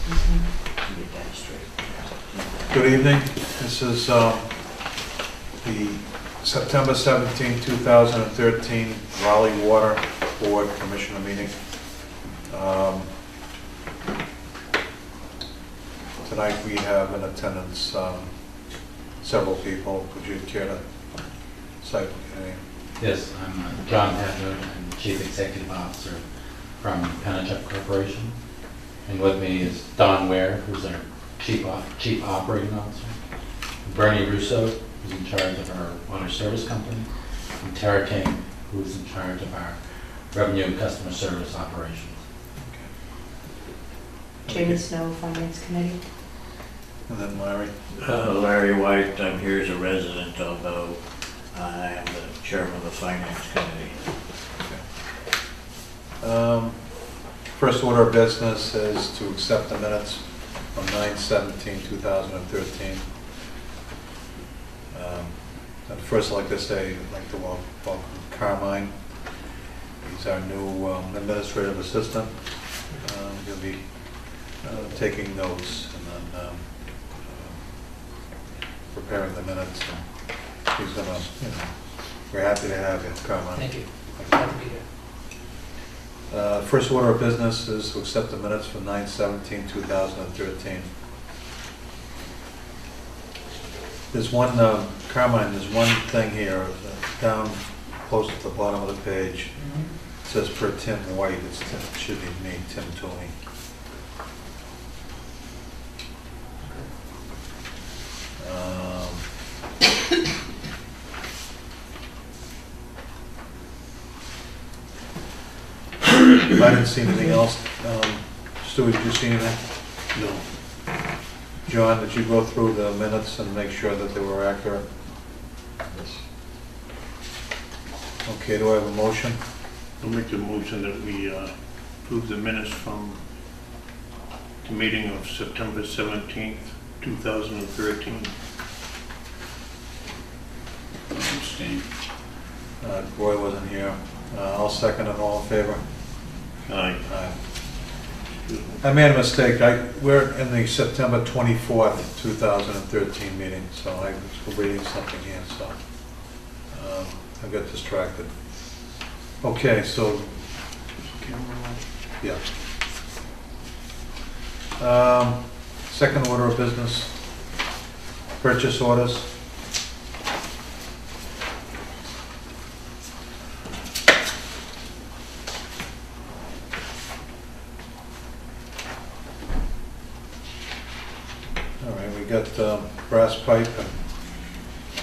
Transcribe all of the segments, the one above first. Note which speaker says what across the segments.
Speaker 1: Get that straight.
Speaker 2: Good evening. This is the September 17, 2013 Raleigh Water Board Commissioner meeting. Tonight we have in attendance several people. Would you care to cite your name?
Speaker 3: Yes, I'm John Hadley. I'm Chief Executive Officer from Pennachuck Corporation. And with me is Don Ware, who's our Chief Operating Officer. Bernie Russo, who's in charge of our water service company. And Tara King, who's in charge of our revenue and customer service operations.
Speaker 4: Jamie Snow, Finance Committee.
Speaker 2: And then Larry.
Speaker 1: Larry White, I'm here as a resident, although I am the chairman of the Finance Committee.
Speaker 2: First order of business is to accept the minutes from 9/17/2013. And first, I'd like to say, I'd like to welcome Carmine. He's our new administrative assistant. He'll be taking notes and then preparing the minutes. And he's gonna, we're happy to have you, Carmine.
Speaker 5: Thank you. Glad to be here.
Speaker 2: First order of business is to accept the minutes from 9/17/2013. There's one, Carmine, there's one thing here, down close to the bottom of the page. It says per Tim White, it should be me, Tim Toomey. I didn't see anything else. Stu, did you see anything? No. John, did you go through the minutes and make sure that they were accurate?
Speaker 6: Yes.
Speaker 2: Okay, do I have a motion?
Speaker 6: I'll make the motion that we approve the minutes from the meeting of September 17th, 2013. Abstain.
Speaker 2: Roy wasn't here. I'll second it. All in favor?
Speaker 6: Aye.
Speaker 2: Aye. I made a mistake. We're in the September 24th, 2013 meeting, so I was reading something here, so I got distracted. Okay, so, yeah. Second order of business, purchase orders. All right, we got brass pipe and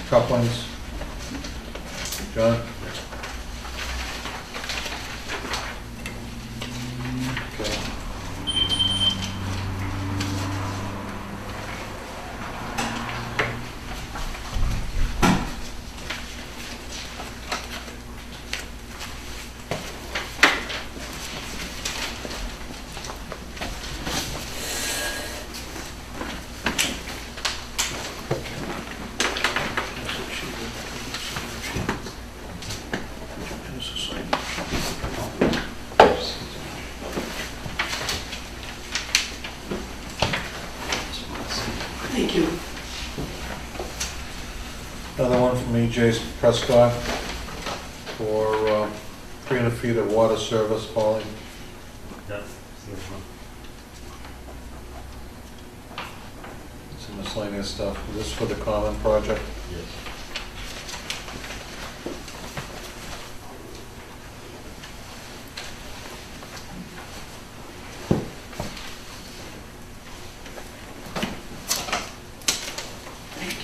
Speaker 2: couplings. John? Okay.
Speaker 5: Thank you.
Speaker 2: Another one from E.J. Prescott for 300 feet of water service hauling. Some miscellaneous stuff. Is this for the common project?
Speaker 6: Yes.
Speaker 5: Thank you.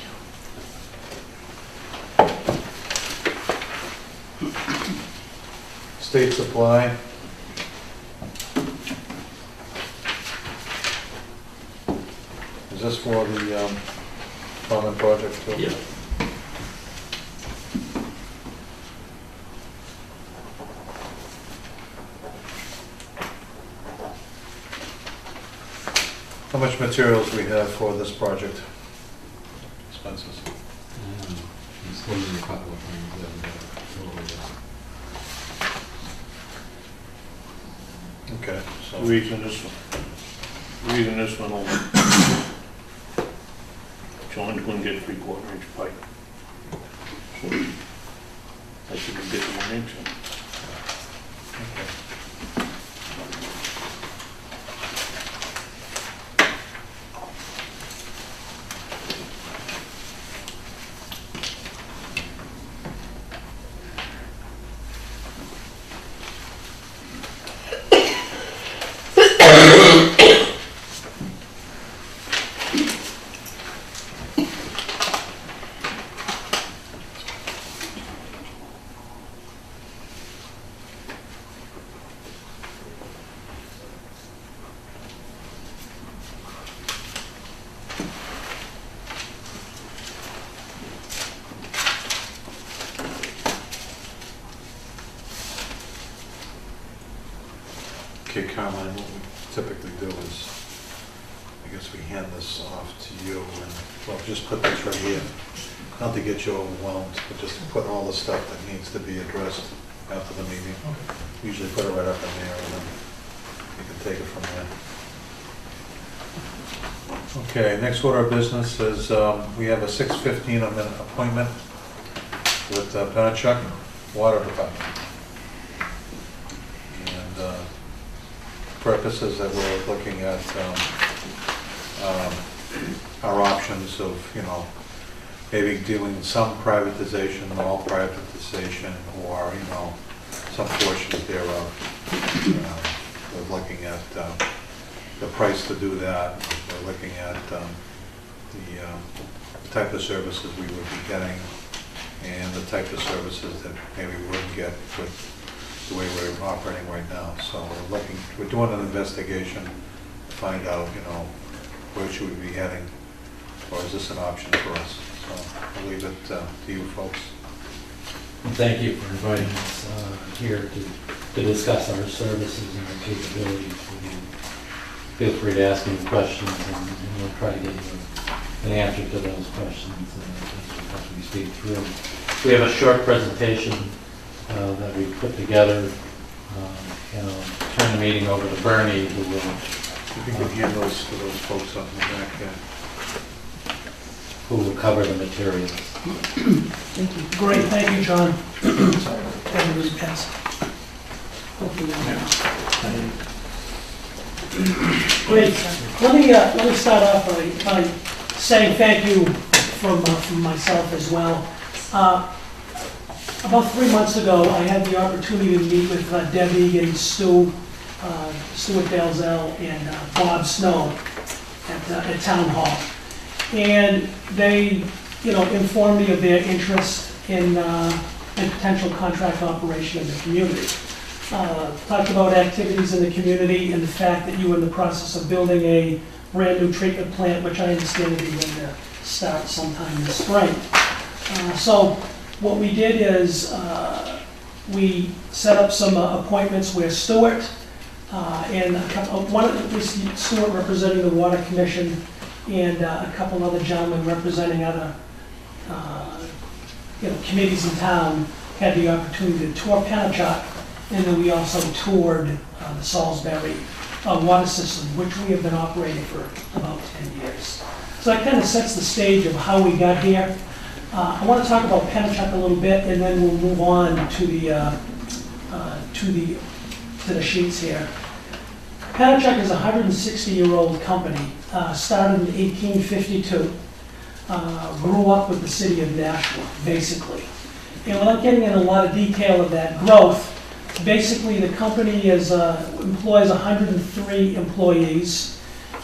Speaker 2: State supply. Is this for the common project too?
Speaker 5: Yeah.
Speaker 2: How much materials we have for this project? Expenses.
Speaker 3: It's going to be a couple of things.
Speaker 2: Okay, so
Speaker 6: The reason this reading this one over. John's gonna get 3/4 inch pipe. So I should get 1 inch in.
Speaker 2: Okay, Carmine, what we typically do is, I guess we hand this off to you and, well, just put this right here. Not to get you overwhelmed, but just to put all the stuff that needs to be addressed after the meeting. Usually put it right up in there and then you can take it from there. Okay, next order of business is, we have a 6:15 appointment with Pennachuck Water Department. And purposes that we're looking at our options of, you know, maybe doing some privatization, all privatization, or, you know, some portions thereof. We're looking at the price to do that. We're looking at the type of services we would be getting and the type of services that maybe we wouldn't get with the way we're operating right now. So we're doing an investigation to find out, you know, where should we be heading, or is this an option for us? So I'll leave it to you folks.
Speaker 3: And thank you for inviting us here to discuss our services and our capabilities. Feel free to ask any questions, and we'll try to get you an answer to those questions as we speak through. We have a short presentation that we put together, and I'll turn the meeting over to Bernie, who will...
Speaker 2: If you could hand those to those folks up in the back there.
Speaker 3: Who will cover the materials.
Speaker 5: Thank you. Great, thank you, John. Sorry, that really passed. Hopefully Great. Let me start off by saying thank you from myself as well. About 3 months ago, I had the opportunity to meet with Debbie and Stuart Dalzell and Bob Snow at Town Hall. And they, you know, informed me of their interest in potential contract operation in the community. Talked about activities in the community and the fact that you were in the process of building a brand new treatment plant, which I understand to be going to start sometime this spring. So what we did is we set up some appointments where Stuart and Stuart representing the Water Commission and a couple other gentlemen representing other committees in town had the opportunity to tour Pennachuck, and then we also toured the Salisbury water system, which we have been operating for about 10 years. So that kind of sets the stage of how we got here. I want to talk about Pennachuck a little bit, and then we'll move on to the sheets here. Pennachuck is a 160-year-old company, started in 1852, grew up with the city of Nashua, basically. And without getting into a lot of detail of that growth, basically the company employs 103 employees.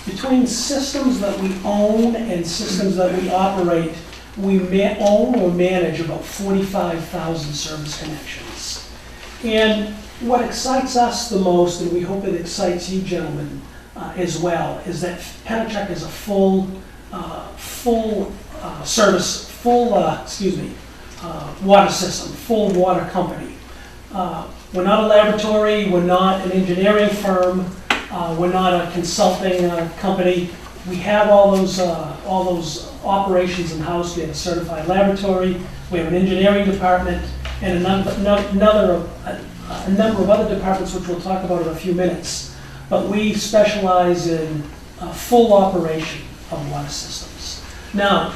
Speaker 5: Between systems that we own and systems that we operate, we own or manage about 45,000 service connections. And what excites us the most, and we hope it excites you gentlemen as well, is that Pennachuck is a full water system, full water company. We're not a laboratory, we're not an engineering firm, we're not a consulting company. We have all those operations in-house. We have a certified laboratory, we have an engineering department, and a number of other departments which we'll talk about in a few minutes. But we specialize in full operation of water systems. Now,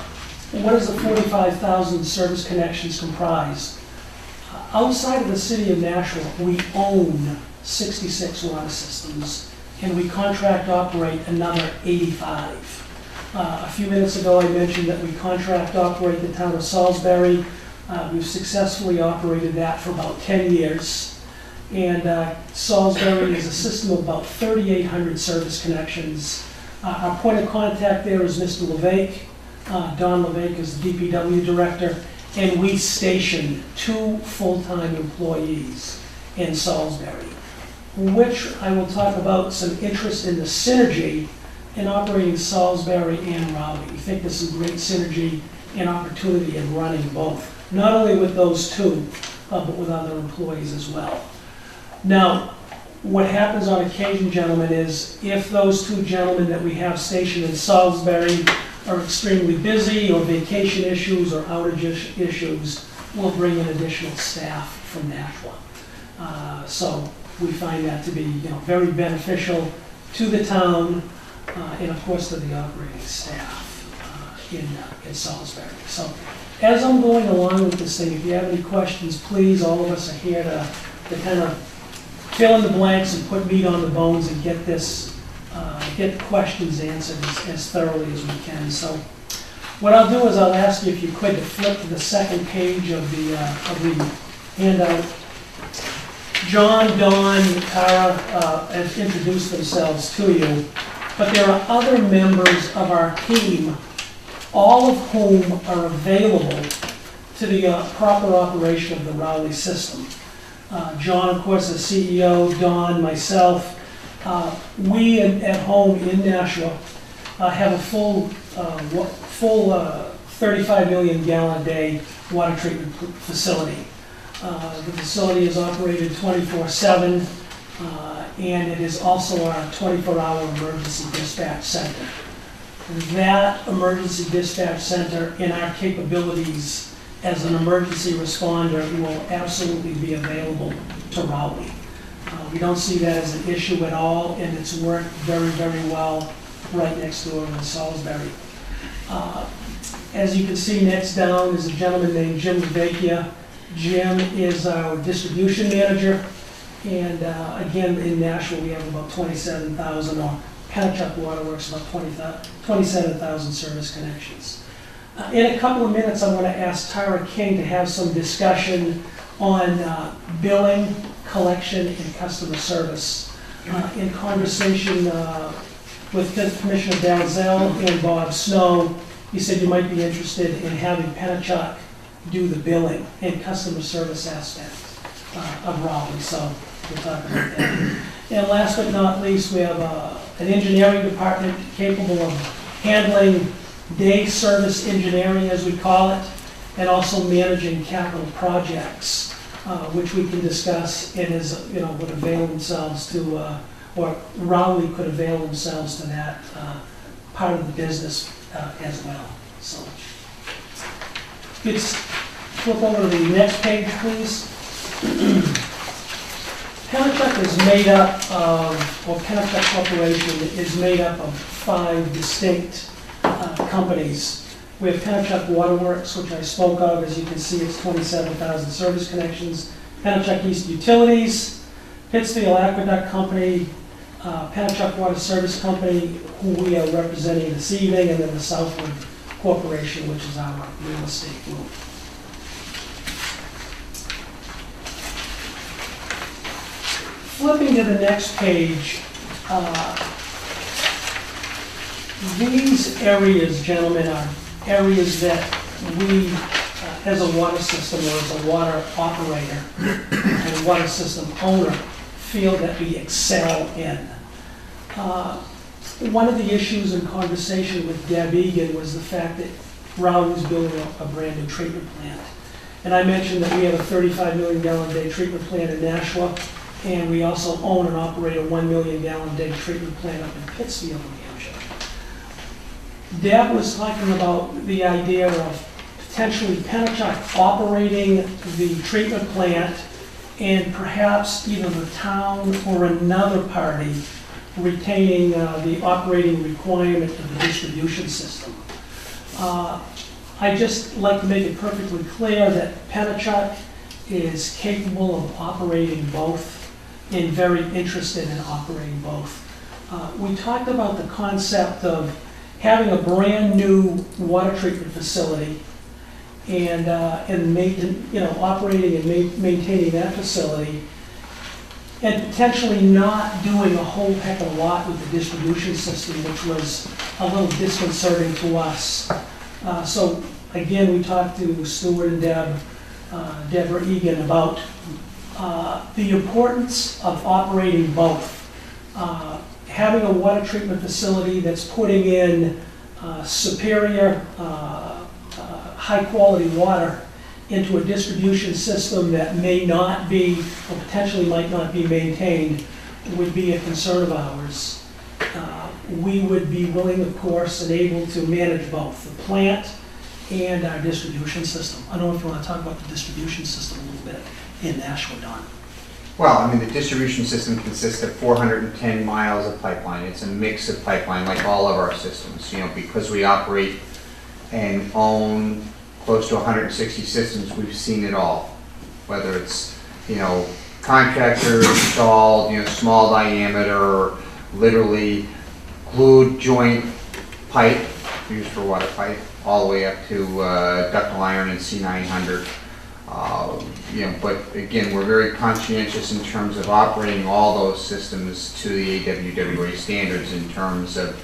Speaker 5: what does the 45,000 service connections comprise? Outside of the city of Nashua, we own 66 water systems, and we contract operate another 85. A few minutes ago, I mentioned that we contract operate the town of Salisbury. We've successfully operated that for about 10 years. And Salisbury is a system of about 3,800 service connections. Our point of contact there is Mr. LeVake. Don LeVake is the DPW director. And we station 2 full-time employees in Salisbury, which I will talk about some interest in the synergy in operating Salisbury and Rowley. We think there's some great synergy and opportunity in running both, not only with those 2, but with other employees as well. Now, what happens on occasion, gentlemen, is if those 2 gentlemen that we have stationed in Salisbury are extremely busy, or vacation issues or outage issues, we'll bring in additional staff from Nashua. So we find that to be, very beneficial to the town, and of course to the operating staff in Salisbury. So as I'm going along with this thing, if you have any questions, please, all of us are here to kind of fill in the blanks and put meat on the bones and get this, get questions answered as thoroughly as we can. So what I'll do is I'll ask you if you could to flip to the second page of the handout. John, Don, Tara have introduced themselves to you, but there are other members of our team, all of whom are available to the proper operation of the Rowley system. John, of course, is CEO, Don, myself. We at home in Nashua have a full 35 million gallon a day water treatment facility. The facility is operated 24/7, and it is also our 24-hour emergency dispatch center. That emergency dispatch center and our capabilities as an emergency responder will absolutely be available to Rowley. We don't see that as an issue at all, and it's worked very, very well right next door in Salisbury. As you can see, next down is a gentleman named Jim Vecchia. Jim is our distribution manager, and again, in Nashua, we have about 27,000, or Pennachuck Waterworks, about 27,000 service connections. In a couple of minutes, I'm going to ask Tara King to have some discussion on billing, collection, and customer service. In conversation with Commissioner Dalzell and Bob Snow, he said you might be interested in having Pennachuck do the billing and customer service aspect of Rowley, so we'll talk about that. And last but not least, we have an engineering department capable of handling day service engineering, as we call it, and also managing capital projects, which we can discuss and would avail themselves to, or Rowley could avail themselves to that part of the business as well. So, let's flip over to the next page, please. Pennachuck is made up of, or Pennachuck Corporation is made up of 5 distinct companies. We have Pennachuck Waterworks, which I spoke of. As you can see, it's 27,000 service connections. Pennachuck East Utilities, Pittsfield Aqueduct Company, Pennachuck Water Service Company, who we are representing this evening, and then the Southwood Corporation, which is our real estate group. Flipping to the next page, these areas, gentlemen, are areas that we, as a water system or as a water operator and water system owner, feel that we excel in. One of the issues in conversation with Deb Egan was the fact that Rowley was building a brand new treatment plant. And I mentioned that we have a 35 million gallon a day treatment plant in Nashua, and we also own and operate a 1 million gallon a day treatment plant up in Pittsfield, New Hampshire. Deb was talking about the idea of potentially Pennachuck operating the treatment plant, and perhaps either the town or another party retaining the operating requirement of the distribution system. I just like to make it perfectly clear that Penachuk is capable of operating both and very interested in operating both. We talked about the concept of having a brand-new water treatment facility and operating and maintaining that facility, and potentially not doing a whole heck of a lot with the distribution system, which was a little disconcerting to us. So again, we talked to Stuart and Deborah Egan about the importance of operating both. Having a water treatment facility that's putting in superior, high-quality water into a distribution system that may not be, or potentially might not be maintained, would be a concern of ours. We would be willing, of course, and able to manage both the plant and our distribution system. I don't know if you want to talk about the distribution system a little bit in Nashua, Don.
Speaker 7: Well, I mean, the distribution system consists of 410 miles of pipeline. It's a mix of pipeline, like all of our systems, because we operate and own close to 160 systems, we've seen it all. Whether it's, contractor installed, small diameter, literally glued joint pipe used for water pipe, all the way up to ductile iron and C900. But again, we're very conscientious in terms of operating all those systems to the AWWA standards in terms of,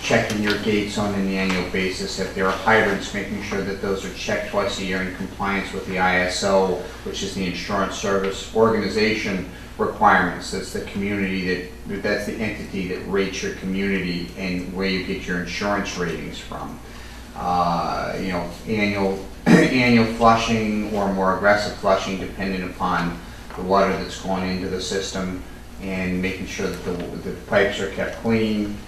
Speaker 7: checking your gates on an annual basis. If there are hydrants, making sure that those are checked twice a year in compliance with the ISO, which is the Insurance Service Organization requirements. That's the community that's the entity that rates your community and where you get your insurance ratings from. Annual flushing or more aggressive flushing depending upon the water that's going into the system, and making sure that the pipes are kept clean.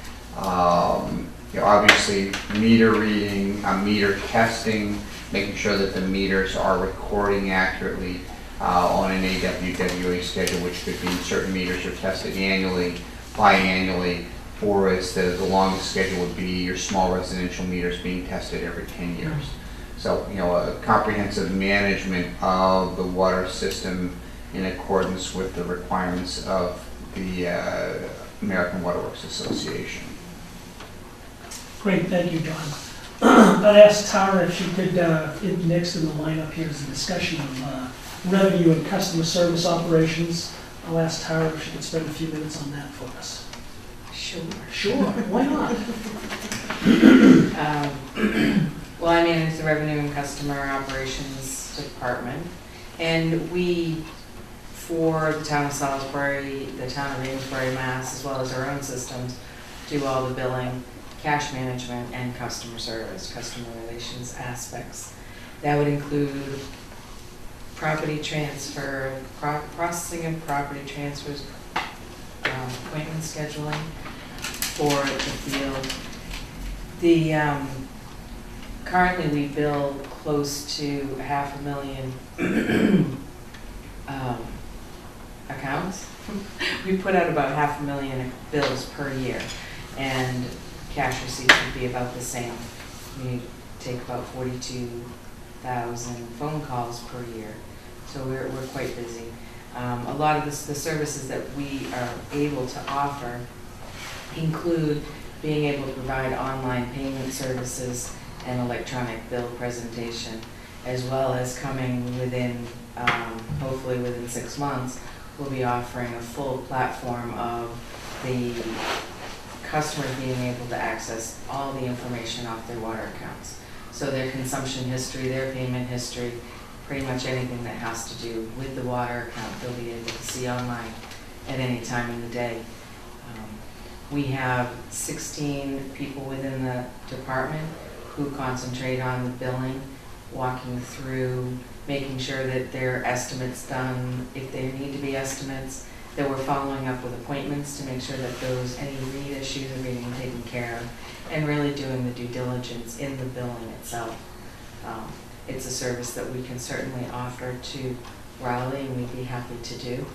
Speaker 7: Obviously meter reading, meter testing, making sure that the meters are recording accurately on an AWWA schedule, which could mean certain meters are tested annually, biannually, or as the longest schedule would be your small residential meters being tested every 10 years. So, a comprehensive management of the water system in accordance with the requirements of the American Water Works Association.
Speaker 5: Great, thank you, John. I'd ask Tara if she could, next in the lineup here is a discussion of revenue and customer service operations. I'll ask Tara if she could spend a few minutes on that for us.
Speaker 4: Sure.
Speaker 5: Sure, why not?
Speaker 8: Well, I manage the Revenue and Customer Operations Department, and we, for the town of Salisbury, the town of Amesbury, Mass., as well as our own systems, do all the billing, cash management, and customer service, customer relations aspects. That would include property transfer, processing of property transfers, appointment scheduling for the field. Currently we bill close to 500,000 accounts. We put out about 500,000 bills per year, and cash receipts would be about the same. We take about 42,000 phone calls per year, so we're quite busy. A lot of the services that we are able to offer include being able to provide online payment services and electronic bill presentation, as well as coming within, hopefully within 6 months, we'll be offering a full platform of the customers being able to access all the information off their water accounts. So their consumption history, their payment history, pretty much anything that has to do with the water account, they'll be able to see online at any time in the day. We have 16 people within the department who concentrate on the billing, walking through, making sure that there are estimates done, if there need to be estimates, that we're following up with appointments to make sure that any read issues are being taken care of, and really doing the due diligence in the billing itself. It's a service that we can certainly offer to Raleigh, and we'd be happy to do.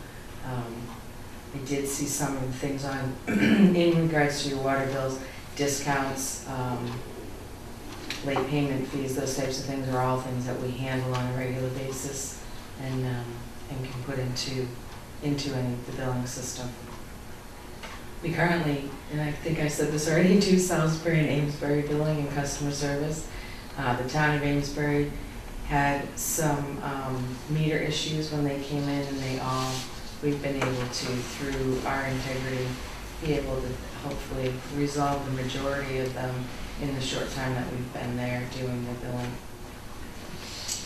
Speaker 8: I did see some of the things on, in regards to your water bills, discounts, late payment fees, those types of things are all things that we handle on a regular basis and can put into any of the billing system. We currently, and I think I said this already, do Salisbury and Amesbury billing and customer service. The town of Amesbury had some meter issues when they came in, and we've been able to, through our integrity, be able to hopefully resolve the majority of them in the short time that we've been there doing the billing.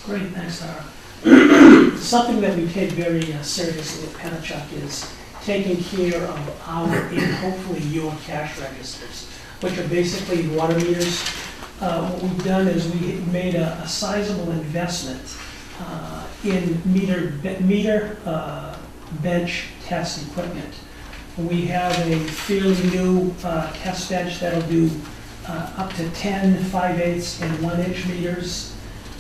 Speaker 5: Great, thanks, Tara. Something that we take very seriously at Penachuk is taking care of our and hopefully your cash registers, which are basically water meters. What we've done is we made a sizable investment in meter bench test equipment. We have a fairly new test bench that'll do up to 10 5/8 and 1-inch meters.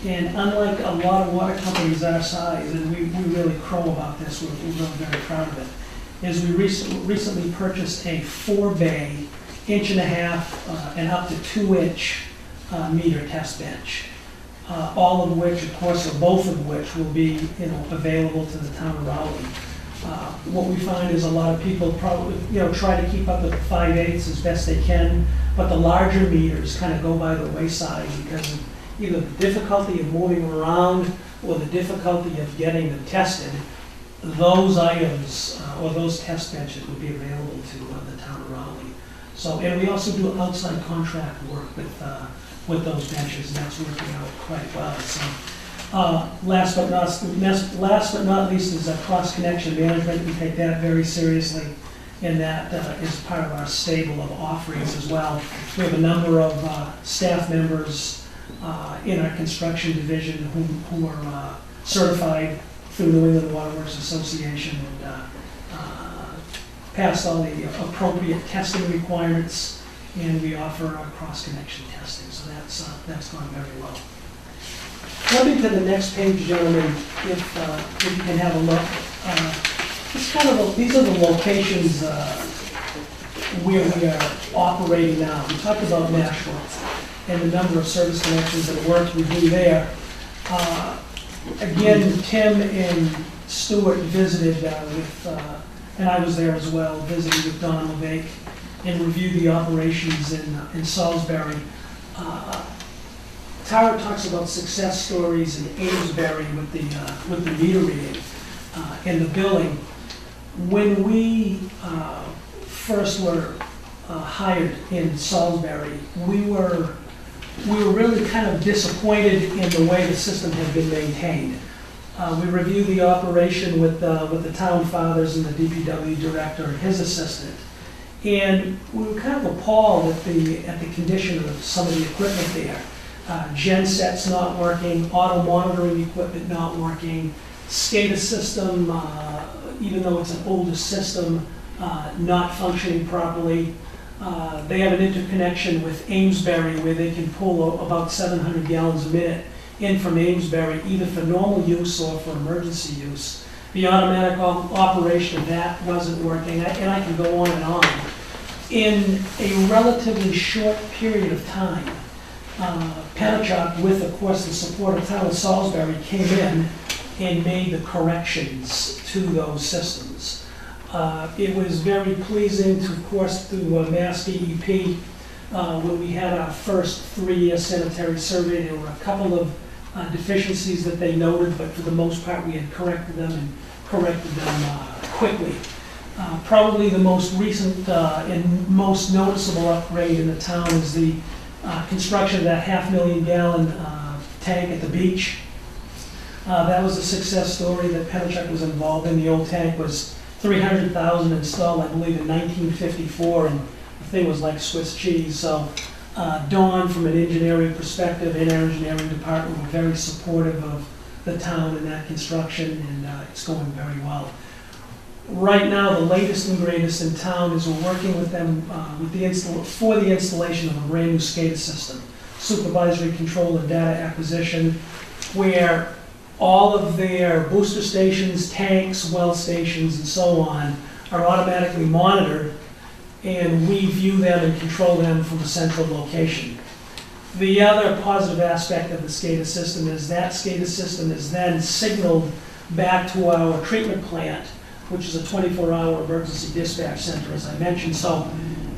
Speaker 5: And unlike a lot of water companies our size, and we really crow about this, we're really very proud of it, is we recently purchased a 4-bay, 1.5" and up to 2-inch meter test bench. All of which, of course, or both of which will be, available to the town of Rowley. What we find is a lot of people probably, try to keep up with the 5/8 as best they can, but the larger meters kind of go by the wayside because of either the difficulty of moving around or the difficulty of getting them tested. Those items, or those test benches would be available to the town of Rowley. So, and we also do outside contract work with those benches, and that's working out quite well. So, last but not least is cross-connection management. We take that very seriously, and that is part of our stable of offerings as well. We have a number of staff members in our construction division who are certified through New England Water Works Association and passed all the appropriate testing requirements, and we offer cross-connection testing. So that's gone very well. Flipping to the next page, gentlemen, if you can have a look. These are the locations where we are operating now. We talked about Nashville and the number of service connections and work we do there. Again, Tim and Stuart visited and I was there as well, visited with Don LeVake and reviewed the operations in Salisbury. Tara talks about success stories in Amesbury with the meter reading and the billing. When we first were hired in Salisbury, we were really kind of disappointed in the way the system had been maintained. We reviewed the operation with the town fathers and the DPW director and his assistant, and we were kind of appalled at the condition of some of the equipment there. Gen sets not working, auto monitoring equipment not working, SCADA system, even though it's an older system, not functioning properly. They have an interconnection with Amesbury where they can pull about 700 gallons a minute in from Amesbury, either for normal use or for emergency use. The automatic operation of that wasn't working, and I can go on and on. In a relatively short period of time, Penachuk, with of course the support of town of Salisbury, came in and made the corrections to those systems. It was very pleasing to, of course, through Mass DEP, when we had our first 3-year sanitary survey. There were a couple of deficiencies that they noted, but for the most part we had corrected them quickly. Probably the most recent and most noticeable upgrade in the town is the construction of that 500,000 gallon tank at the beach. That was a success story that Penachuk was involved in. The old tank was $300,000 installed, I believe, in 1954, and the thing was like Swiss cheese. So Dawn, from an engineering perspective, in our engineering department, were very supportive of the town and that construction, and it's going very well. Right now, the latest and greatest in town is we're working with them for the installation of a brand new SCADA system, supervisory control and data acquisition, where all of their booster stations, tanks, well stations, and so on are automatically monitored, and we view them and control them from a central location. The other positive aspect of the SCADA system is that SCADA system is then signaled back to our treatment plant, which is a 24-hour emergency dispatch center, as I mentioned. So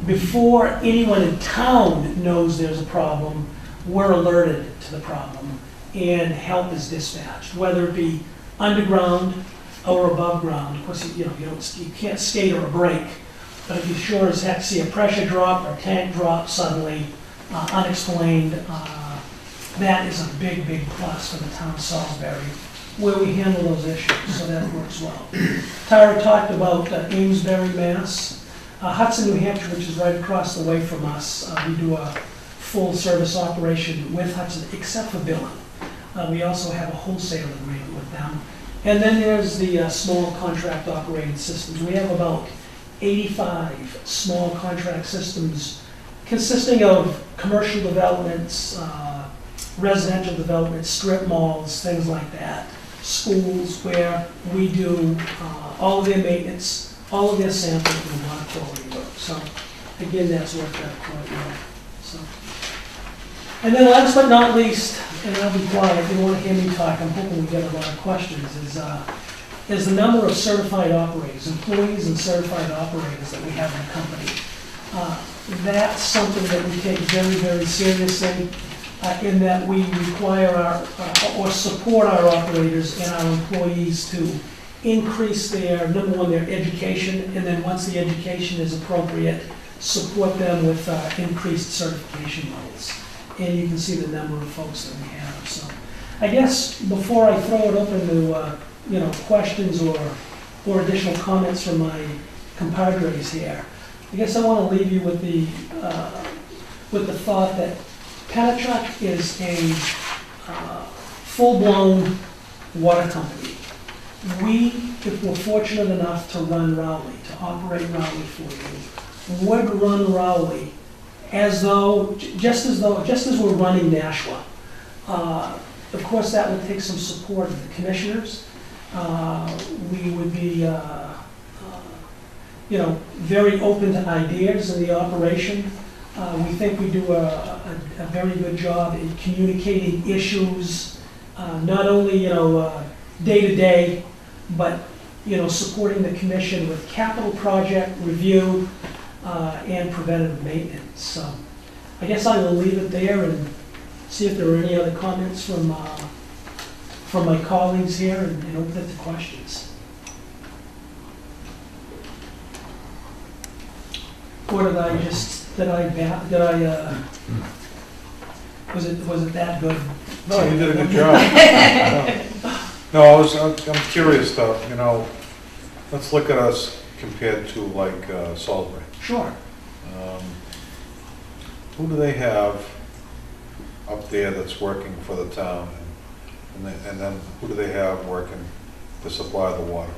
Speaker 5: before anyone in town knows there's a problem, we're alerted to the problem, and help is dispatched, whether it be underground or above ground. Of course, you can't skate or brake, but if you sure as heck see a pressure drop or tank drop suddenly, unexplained, that is a big, big plus for the town of Salisbury, where we handle those issues, so that works well. Tara talked about Amesbury, Mass. Hudson, New Hampshire, which is right across the way from us, we do a full service operation with Hudson, except for billing. We also have a wholesale agreement with them. And then there's the small contract operating systems. We have about 85 small contract systems consisting of commercial developments, residential developments, strip malls, things like that. Schools where we do all of their maintenance, all of their sampling and water quality work. So again, that's worked out quite well. So. And then last but not least, and I'll be quiet, if you want to hear me talk, I'm hoping we get a lot of questions, is the number of certified operators, employees and certified operators that we have in the company. That's something that we take very, very seriously, in that we require or support our operators and our employees to increase their, number one, their education, and then once the education is appropriate, support them with increased certification levels. And you can see the number of folks that we have. So I guess before I throw it open to questions or additional comments from my compadres here, I guess I want to leave you with the thought that Penachuk is a full-blown water company. We, if we're fortunate enough to run Rowley, to operate Rowley for you, would run Rowley just as we're running Nashua. Of course, that would take some support of the commissioners. We would be, very open to ideas in the operation. We think we do a very good job in communicating issues, not only day to day, but supporting the commission with capital project review and preventative maintenance. So I guess I will leave it there and see if there are any other comments from my colleagues here, and open it to questions. Or was it that good?
Speaker 2: No, you did a good job. No, I'm curious though, let's look at us compared to like Salisbury.
Speaker 5: Sure.
Speaker 2: Who do they have up there that's working for the town? And then who do they have working to supply the water?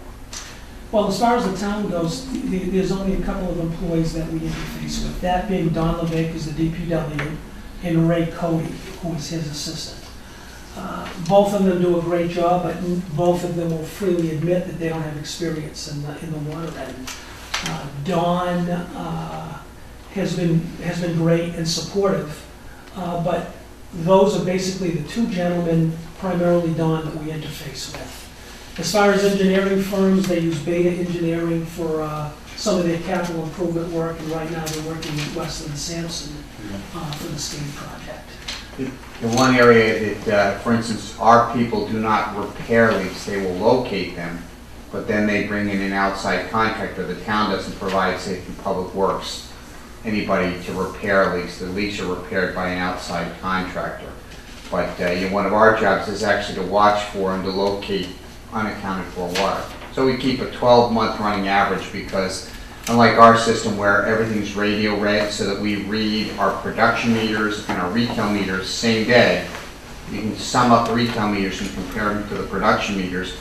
Speaker 5: Well, as far as the town goes, there's only a couple of employees that we interface with. That being Don LeVay, who's the DPW, and Ray Cody, who is his assistant. Both of them do a great job, but both of them will freely admit that they don't have experience in the water end. Don has been great and supportive, but those are basically the two gentlemen, primarily Don, that we interface with. As far as engineering firms, they use Beta Engineering for some of their capital improvement work, and right now they're working with Weston and Sampson for the SCADA project.
Speaker 7: The one area that, for instance, our people do not repair leaks, they will locate them, but then they bring in an outside contractor. The town doesn't provide, say, through Public Works, anybody to repair leaks. The leaks are repaired by an outside contractor. But one of our jobs is actually to watch for and to locate unaccounted for water. So we keep a 12-month running average, because unlike our system where everything's radio read so that we read our production meters and our retail meters same day, you can sum up the retail meters and compare them to the production meters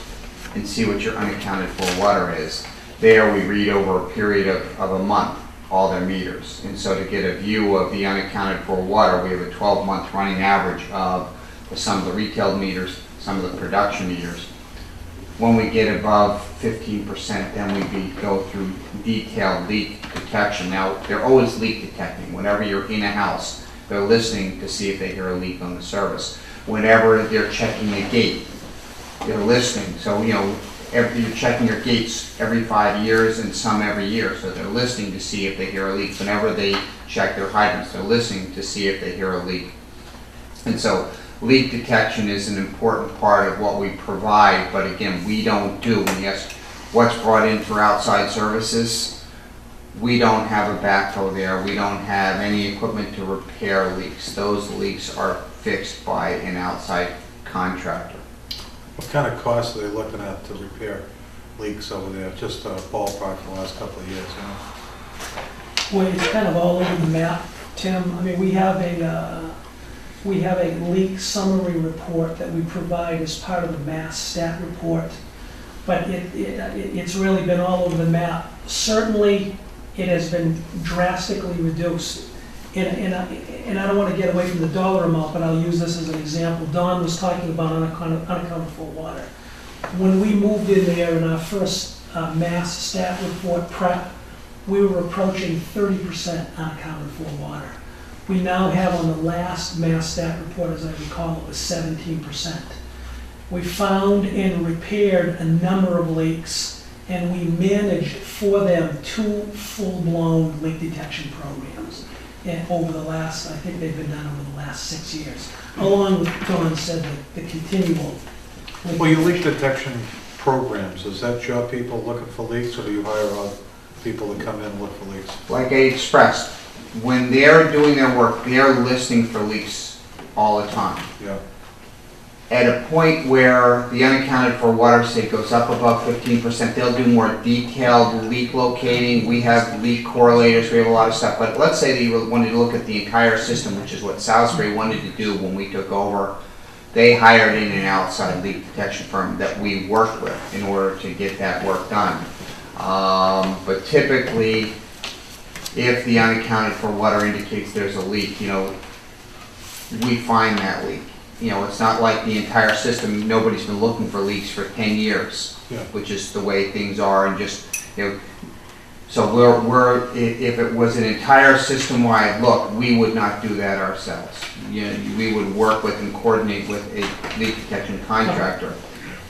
Speaker 7: and see what your unaccounted for water is. There we read over a period of a month all their meters. And so to get a view of the unaccounted for water, we have a 12-month running average of some of the retail meters, some of the production meters. When we get above 15%, then go through detailed leak detection. Now, they're always leak detecting. Whenever you're in a house, they're listening to see if they hear a leak on the service. Whenever they're checking the gate, they're listening. So, you're checking your gates every 5 years and some every year. So they're listening to see if they hear a leak. Whenever they check their hydrants, they're listening to see if they hear a leak. And so leak detection is an important part of what we provide, but again, we don't do. When you ask what's brought in for outside services, we don't have a backhoe there. We don't have any equipment to repair leaks. Those leaks are fixed by an outside contractor.
Speaker 2: What kind of costs are they looking at to repair leaks over there? Just a ballpark for the last couple of years,
Speaker 5: Well, it's kind of all over the map, Tim. I mean, we have a leak summary report that we provide as part of the mass stat report, but it's really been all over the map. Certainly, it has been drastically reduced. And I don't want to get away from the dollar amount, but I'll use this as an example. Don was talking about unaccounted for water. When we moved in there in our first mass stat report prep, we were approaching 30% unaccounted for water. We now have on the last mass stat report, as I recall, it was 17%. We found and repaired a number of leaks, and we managed for them 2 full-blown leak detection programs. And over the last, I think they've been done over the last 6 years, along with, Don said, the continual.
Speaker 2: Well, your leak detection programs, is that your people looking for leaks, or do you hire out people to come in and look for leaks?
Speaker 7: Like I expressed, when they're doing their work, they're listening for leaks all the time.
Speaker 2: Yeah.
Speaker 7: At a point where the unaccounted for water say goes up above 15%, they'll do more detailed leak locating. We have leak correlators, we have a lot of stuff. But let's say that you wanted to look at the entire system, which is what Salisbury wanted to do when we took over. They hired in an outside leak detection firm that we worked with in order to get that work done. But typically, if the unaccounted for water indicates there's a leak, we find that leak. It's not like the entire system, nobody's been looking for leaks for 10 years,
Speaker 2: Yeah.
Speaker 7: which is the way things are, and so if it was an entire system-wide look, we would not do that ourselves. We would work with and coordinate with a leak detection contractor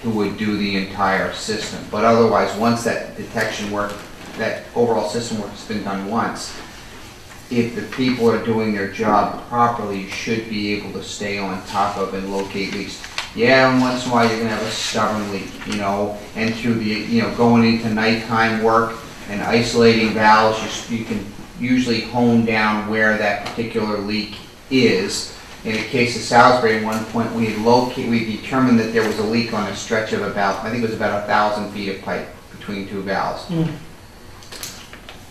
Speaker 7: who would do the entire system. But otherwise, once that detection work, that overall system work has been done once, if the people are doing their job properly, you should be able to stay on top of and locate leaks. Yeah, and once in a while you're gonna have a stubborn leak, and through the, going into nighttime work and isolating valves, you can usually hone down where that particular leak is. In the case of Salisbury, at one point we determined that there was a leak on a stretch of about, I think it was about 1,000 feet of pipe between 2 valves.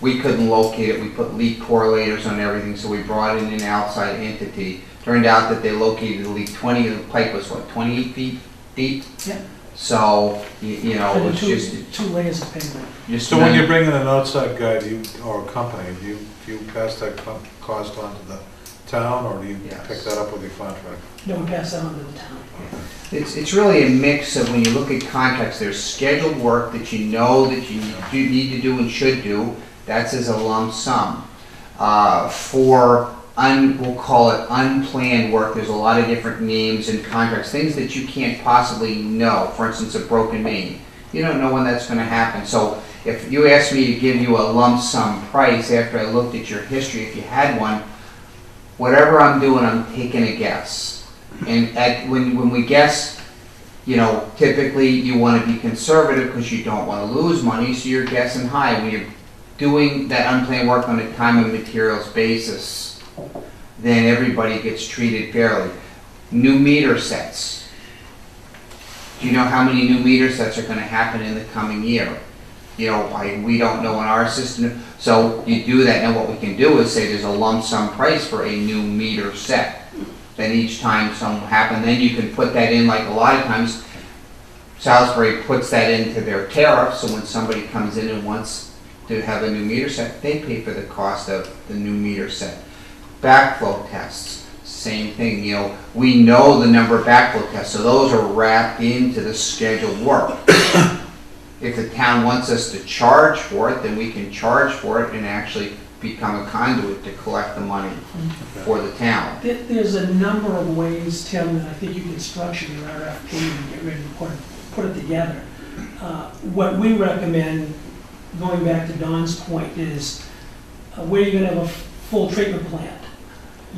Speaker 7: We couldn't locate it. We put leak correlators on everything, so we brought in an outside entity. Turned out that they located the leak. The pipe was 28 feet deep?
Speaker 5: Yeah.
Speaker 7: So, it was just.
Speaker 5: 2 layers of pavement.
Speaker 2: So when you bring in an outside guy, or a company, do you pass that cost on to the town, or do you
Speaker 7: Yes.
Speaker 2: pick that up with your contract?
Speaker 5: No, we pass that on to the town.
Speaker 7: It's really a mix of, when you look at contracts, there's scheduled work that you know that you need to do and should do. That's as a lump sum. We'll call it unplanned work, there's a lot of different names and contracts, things that you can't possibly know. For instance, a broken main. You don't know when that's going to happen. So if you asked me to give you a lump sum price after I looked at your history, if you had one, whatever I'm doing, I'm taking a guess. And when we guess, typically you want to be conservative because you don't want to lose money, so you're guessing high. When you're doing that unplanned work on a time and materials basis, then everybody gets treated fairly. New meter sets. Do you know how many new meter sets are going to happen in the coming year? We don't know in our system. So you do that. Now what we can do is say there's a lump sum price for a new meter set. Then each time something happens, then you can put that in, like a lot of times Salisbury puts that into their tariff, so when somebody comes in and wants to have a new meter set, they pay for the cost of the new meter set. Backflow tests. same thing, we know the number of backflow tests, so those are wrapped into the scheduled work. If the town wants us to charge for it, then we can charge for it and actually become a conduit to collect the money for the town.
Speaker 5: There's a number of ways, Tim, that I think you can structure your RFP and get ready to put it together. What we recommend, going back to Don's point, is where you're gonna have a full treatment plant.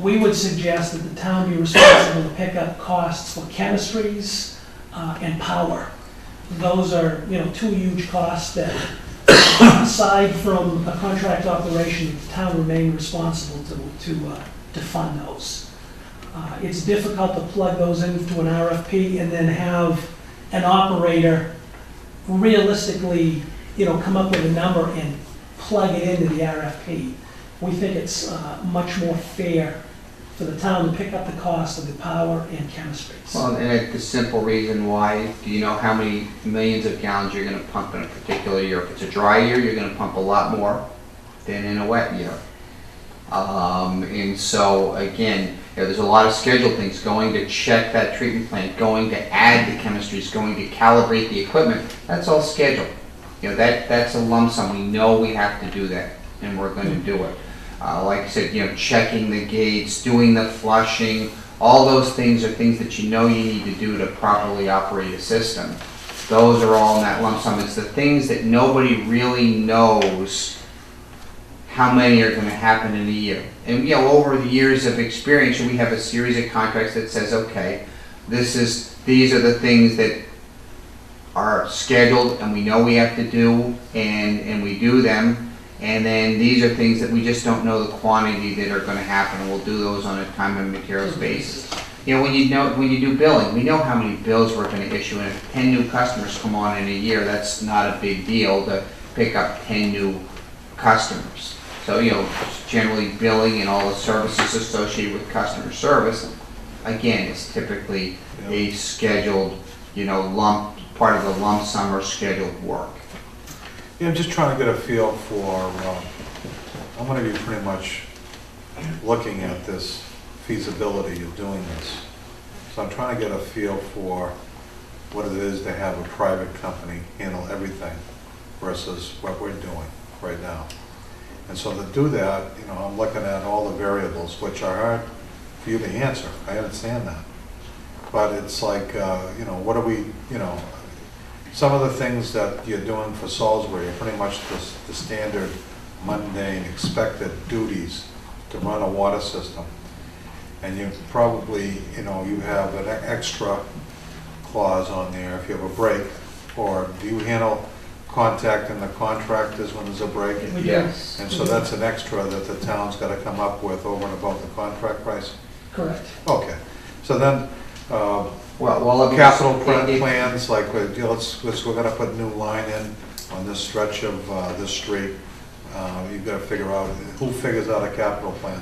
Speaker 5: We would suggest that the town be responsible to pick up costs for chemistries and power. Those are, two huge costs that, aside from a contract operation, the town remain responsible to fund those. It's difficult to plug those into an RFP and then have an operator realistically, come up with a number and plug it into the RFP. We think it's much more fair for the town to pick up the cost of the power and chemistries.
Speaker 7: Well, and the simple reason why, do you know how many millions of gallons you're gonna pump in a particular year? If it's a dry year, you're gonna pump a lot more than in a wet year. And so, again, there's a lot of scheduled things, going to check that treatment plant, going to add the chemistries, going to calibrate the equipment, that's all scheduled. That's a lump sum, we know we have to do that, and we're gonna do it. Like I said, checking the gates, doing the flushing, all those things are things that you need to do to properly operate a system. Those are all in that lump sum. It's the things that nobody really knows how many are going to happen in a year. And over the years of experience, we have a series of contracts that says, okay, these are the things that are scheduled and we know we have to do, and we do them. And then these are things that we just don't know the quantity that are going to happen, and we'll do those on a time and materials basis. When you do billing, we know how many bills we're going to issue, and if 10 new customers come on in a year, that's not a big deal to pick up 10 new customers. So, generally billing and all the services associated with customer service, again, is typically a scheduled, part of the lump sum or scheduled work.
Speaker 2: Yeah, I'm just trying to get a feel for, I'm gonna be pretty much looking at this feasibility of doing this. So I'm trying to get a feel for what it is to have a private company handle everything versus what we're doing right now. And so to do that, I'm looking at all the variables, which are hard for you to answer. I understand that. But it's like, what are we, some of the things that you're doing for Salisbury are pretty much the standard, mundane, expected duties to run a water system. And you probably, you have an extra clause on there if you have a break, or do you handle contacting the contractors when there's a break?
Speaker 5: We do.
Speaker 7: Yes.
Speaker 2: And so that's an extra that the town's got to come up with over and above the contract price?
Speaker 5: Correct.
Speaker 2: Okay. So then,
Speaker 7: Capital
Speaker 2: plans, like, we're going to put a new line in on this stretch of this street. You've got to figure out, who figures out a capital plan?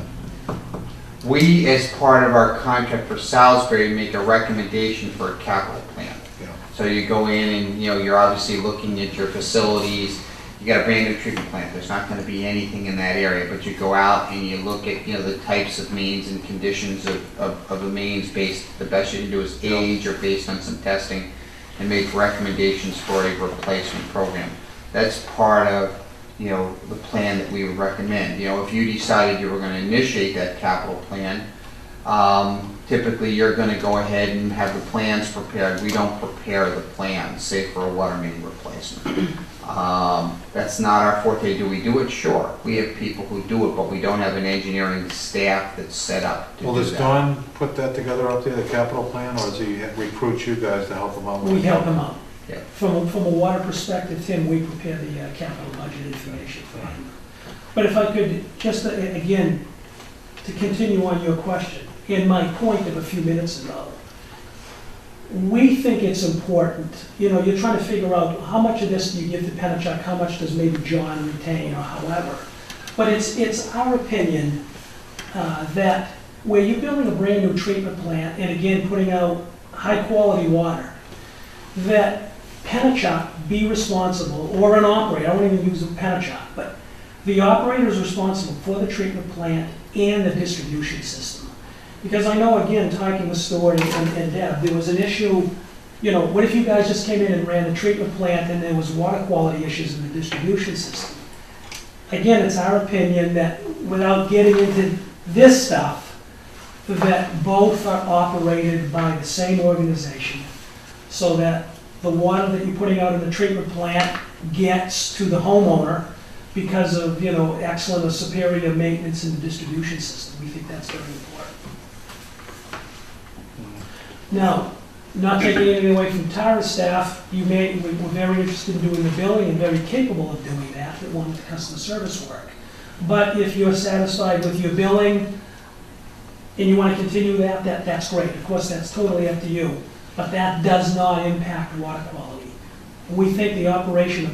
Speaker 7: We, as part of our contract for Salisbury, make a recommendation for a capital plan.
Speaker 2: Yeah.
Speaker 7: So you go in and, you're obviously looking at your facilities. You got a brand new treatment plant. There's not going to be anything in that area, but you go out and you look at, the types of mains and conditions of the mains based, the best you can do is age or based on some testing, and make recommendations for a replacement program. That's part of, the plan that we would recommend. If you decided you were going to initiate that capital plan, typically you're going to go ahead and have the plans prepared. We don't prepare the plans, say for a water main replacement. That's not our forte. Do we do it? Sure. We have people who do it, but we don't have an engineering staff that's set up to do that.
Speaker 2: Well, does Don put that together out there, the capital plan, or does he recruit you guys to help him out with it?
Speaker 5: We help them out.
Speaker 7: Yeah.
Speaker 5: From a water perspective, Tim, we prepare the capital budget information for him. But if I could just, again, to continue on your question, in my point of a few minutes ago, we think it's important, you're trying to figure out how much of this do you give to Pennachuck, how much does maybe John retain, or however. But it's our opinion that where you're building a brand new treatment plant, and again, putting out high quality water, that Pennachuck be responsible, or an operator, I won't even use Pennachuck, but the operator is responsible for the treatment plant and the distribution system. Because I know, again, talking with Stuart and Deb, there was an issue, you know, what if you guys just came in and ran the treatment plant and there was water quality issues in the distribution system? Again, it's our opinion that without getting into this stuff, that both are operated by the same organization, so that the water that you're putting out in the treatment plant gets to the homeowner because of, you know, excellent or superior maintenance in the distribution system. We think that's very important. Now, not taking anything away from Tara's staff, we're very interested in doing the billing and very capable of doing that wanted the customer service work. But if you're satisfied with your billing and you want to continue that, that's great. Of course, that's totally up to you. But that does not impact water quality. We think the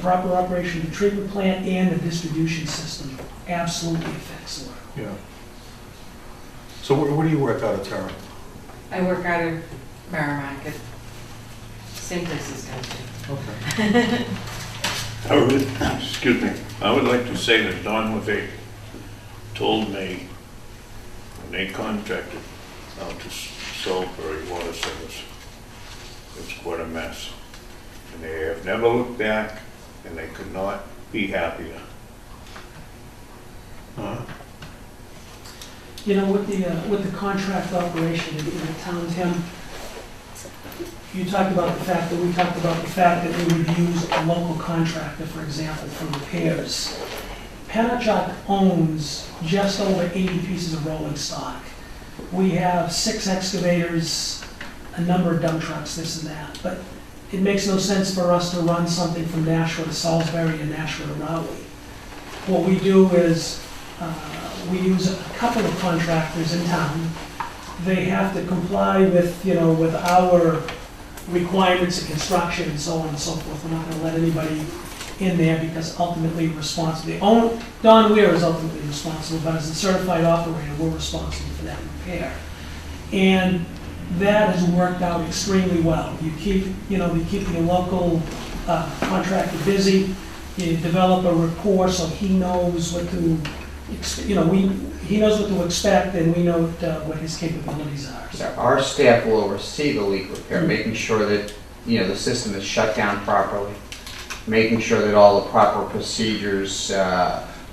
Speaker 5: proper operation of the treatment plant and the distribution system absolutely affects the water quality.
Speaker 2: Yeah. So where do you work out of, Tara?
Speaker 8: I work out of Merrimack, same place as guys do.
Speaker 2: Okay.
Speaker 6: I would like to say that Don Levy told me when they contracted out to Salisbury Water Service, it's quite a mess. And they have never looked back, and they could not be happier.
Speaker 5: You know, with the contract operation in the town, Tim, you talked about the fact that we would use a local contractor, for example, for repairs. Penachuk owns just over 80 pieces of rolling stock. We have 6 excavators, a number of dump trucks, this and that. But it makes no sense for us to run something from Nashua to Salisbury and Nashua to Rowley. What we do is we use a couple of contractors in town. They have to comply with, you know, with our requirements of construction and so on and so forth. We're not going to let anybody in there because ultimately Don Weir is ultimately responsible, but as a certified operator, we're responsible for that repair. And that has worked out extremely well. You keep your local contractor busy, you develop a rapport so he knows what to, he knows what to expect, and we know what his capabilities are.
Speaker 7: So our staff will oversee the leak repair, making sure that, the system is shut down properly, making sure that all the proper procedures,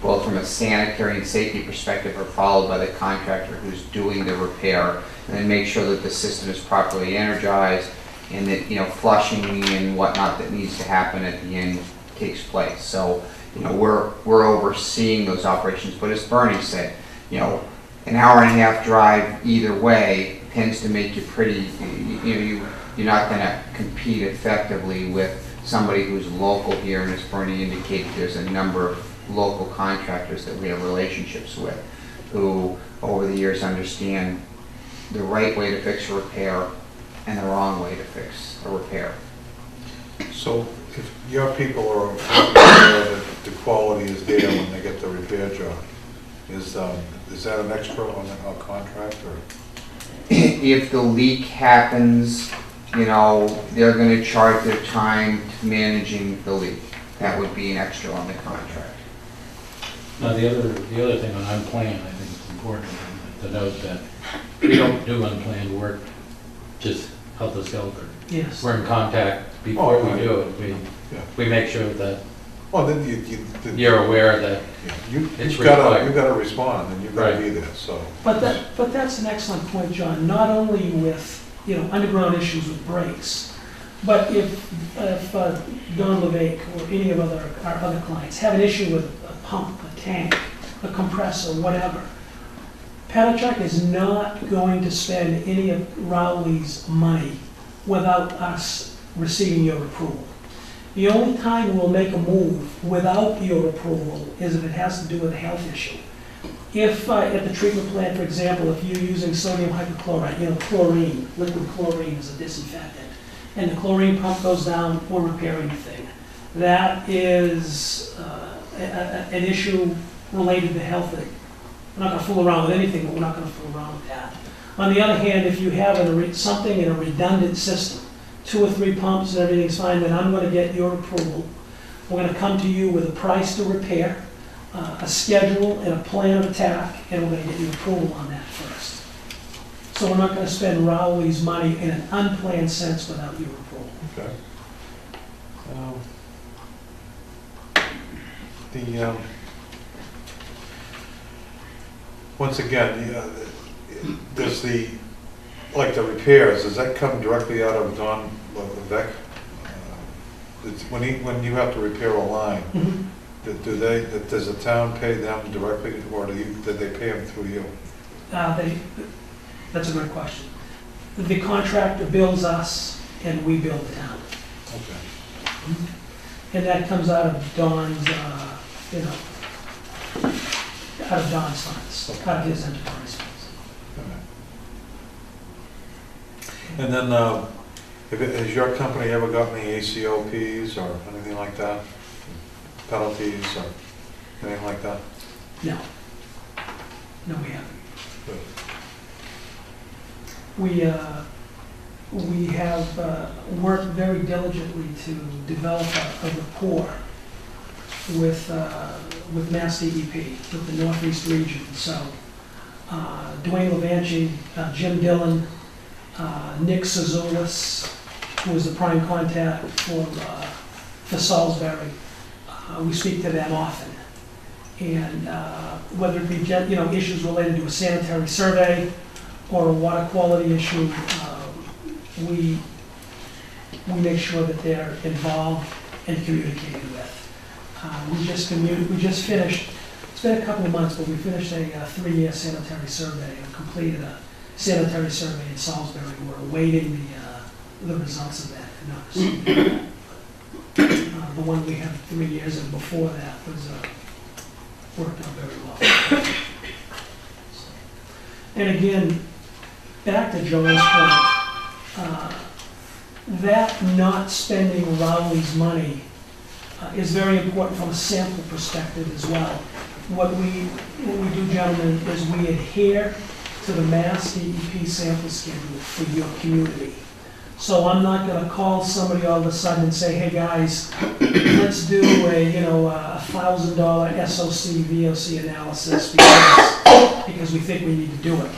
Speaker 7: both from a sanitary and safety perspective, are followed by the contractor who's doing the repair, and then make sure that the system is properly energized, and that, flushing and whatnot that needs to happen at the end takes place. So, we're overseeing those operations. But as Bernie said, an hour and a half drive either way tends to make you pretty, you're not going to compete effectively with somebody who's local here. And as Bernie indicated, there's a number of local contractors that we have relationships with who over the years understand the right way to fix a repair and the wrong way to fix a repair.
Speaker 2: So if your people are aware that the quality is there when they get the repair job, is that an extra on a contract, or?
Speaker 7: If the leak happens, they're going to charge their time to managing the leak. That would be an extra on the contract.
Speaker 3: Now, the other thing on unplanned, I think it's important to note that we don't do unplanned work just helter-skelter.
Speaker 5: Yes.
Speaker 3: We're in contact before we do it. We make sure that
Speaker 2: Well, then
Speaker 3: you're aware that
Speaker 2: you've got to respond, and you've got to be there. So,
Speaker 5: But that's an excellent point, John. Not only with underground issues with brakes, but if Don Levake or any of our other clients have an issue with a pump, a tank, a compressor, whatever, Penachuk is not going to spend any of Rowley's money without us receiving your approval. The only time we'll make a move without your approval is if it has to do with a health issue. If at the treatment plant, for example, if you're using sodium hypochlorite, chlorine, liquid chlorine is a disinfectant, and the chlorine pump goes down, we're repairing the thing. That is an issue related to health. We're not going to fool around with anything, but we're not going to fool around with that. On the other hand, if you have something in a redundant system, 2 or 3 pumps and everything's fine, then I'm going to get your approval. We're going to come to you with a price to repair, a schedule and a plan of attack, and we're going to get your approval on that first. So we're not gonna spend Rowley's money in an unplanned sense without your approval.
Speaker 2: Okay. Once again, does the, like the repairs, does that come directly out of Don Vec? When you have to repair a line, does the town pay them directly, or did they pay them through you?
Speaker 5: That's a good question. The contractor bills us and we bill the town.
Speaker 2: Okay.
Speaker 5: And that comes out of Don's, out of Don's funds, out of his enterprise funds.
Speaker 2: Okay. And then, has your company ever gotten any ACOPs or anything like that? Penalties or anything like that?
Speaker 5: No. No, we haven't.
Speaker 2: Good.
Speaker 5: We have worked very diligently to develop a rapport with Mass DEP, with the Northeast region. So Dwayne Levanchi, Jim Dillon, Nick Sazoulis, who is the prime contact for Salisbury. We speak to them often. And whether it be issues related to a sanitary survey or a water quality issue, we make sure that they're involved and communicated with. We just finished, it's been a couple of months, but we finished a 3-year sanitary survey and completed a sanitary survey in Salisbury. We're awaiting the results of that. The one we had 3 years and before that was worked out very well. And again, back to John's point, that not spending Rowley's money is very important from a sample perspective as well. What we do, gentlemen, is we adhere to the Mass DEP sample schedule for your community. So I'm not going to call somebody all of a sudden and say, hey guys, let's do a $1,000 SOC VOC analysis because we think we need to do it.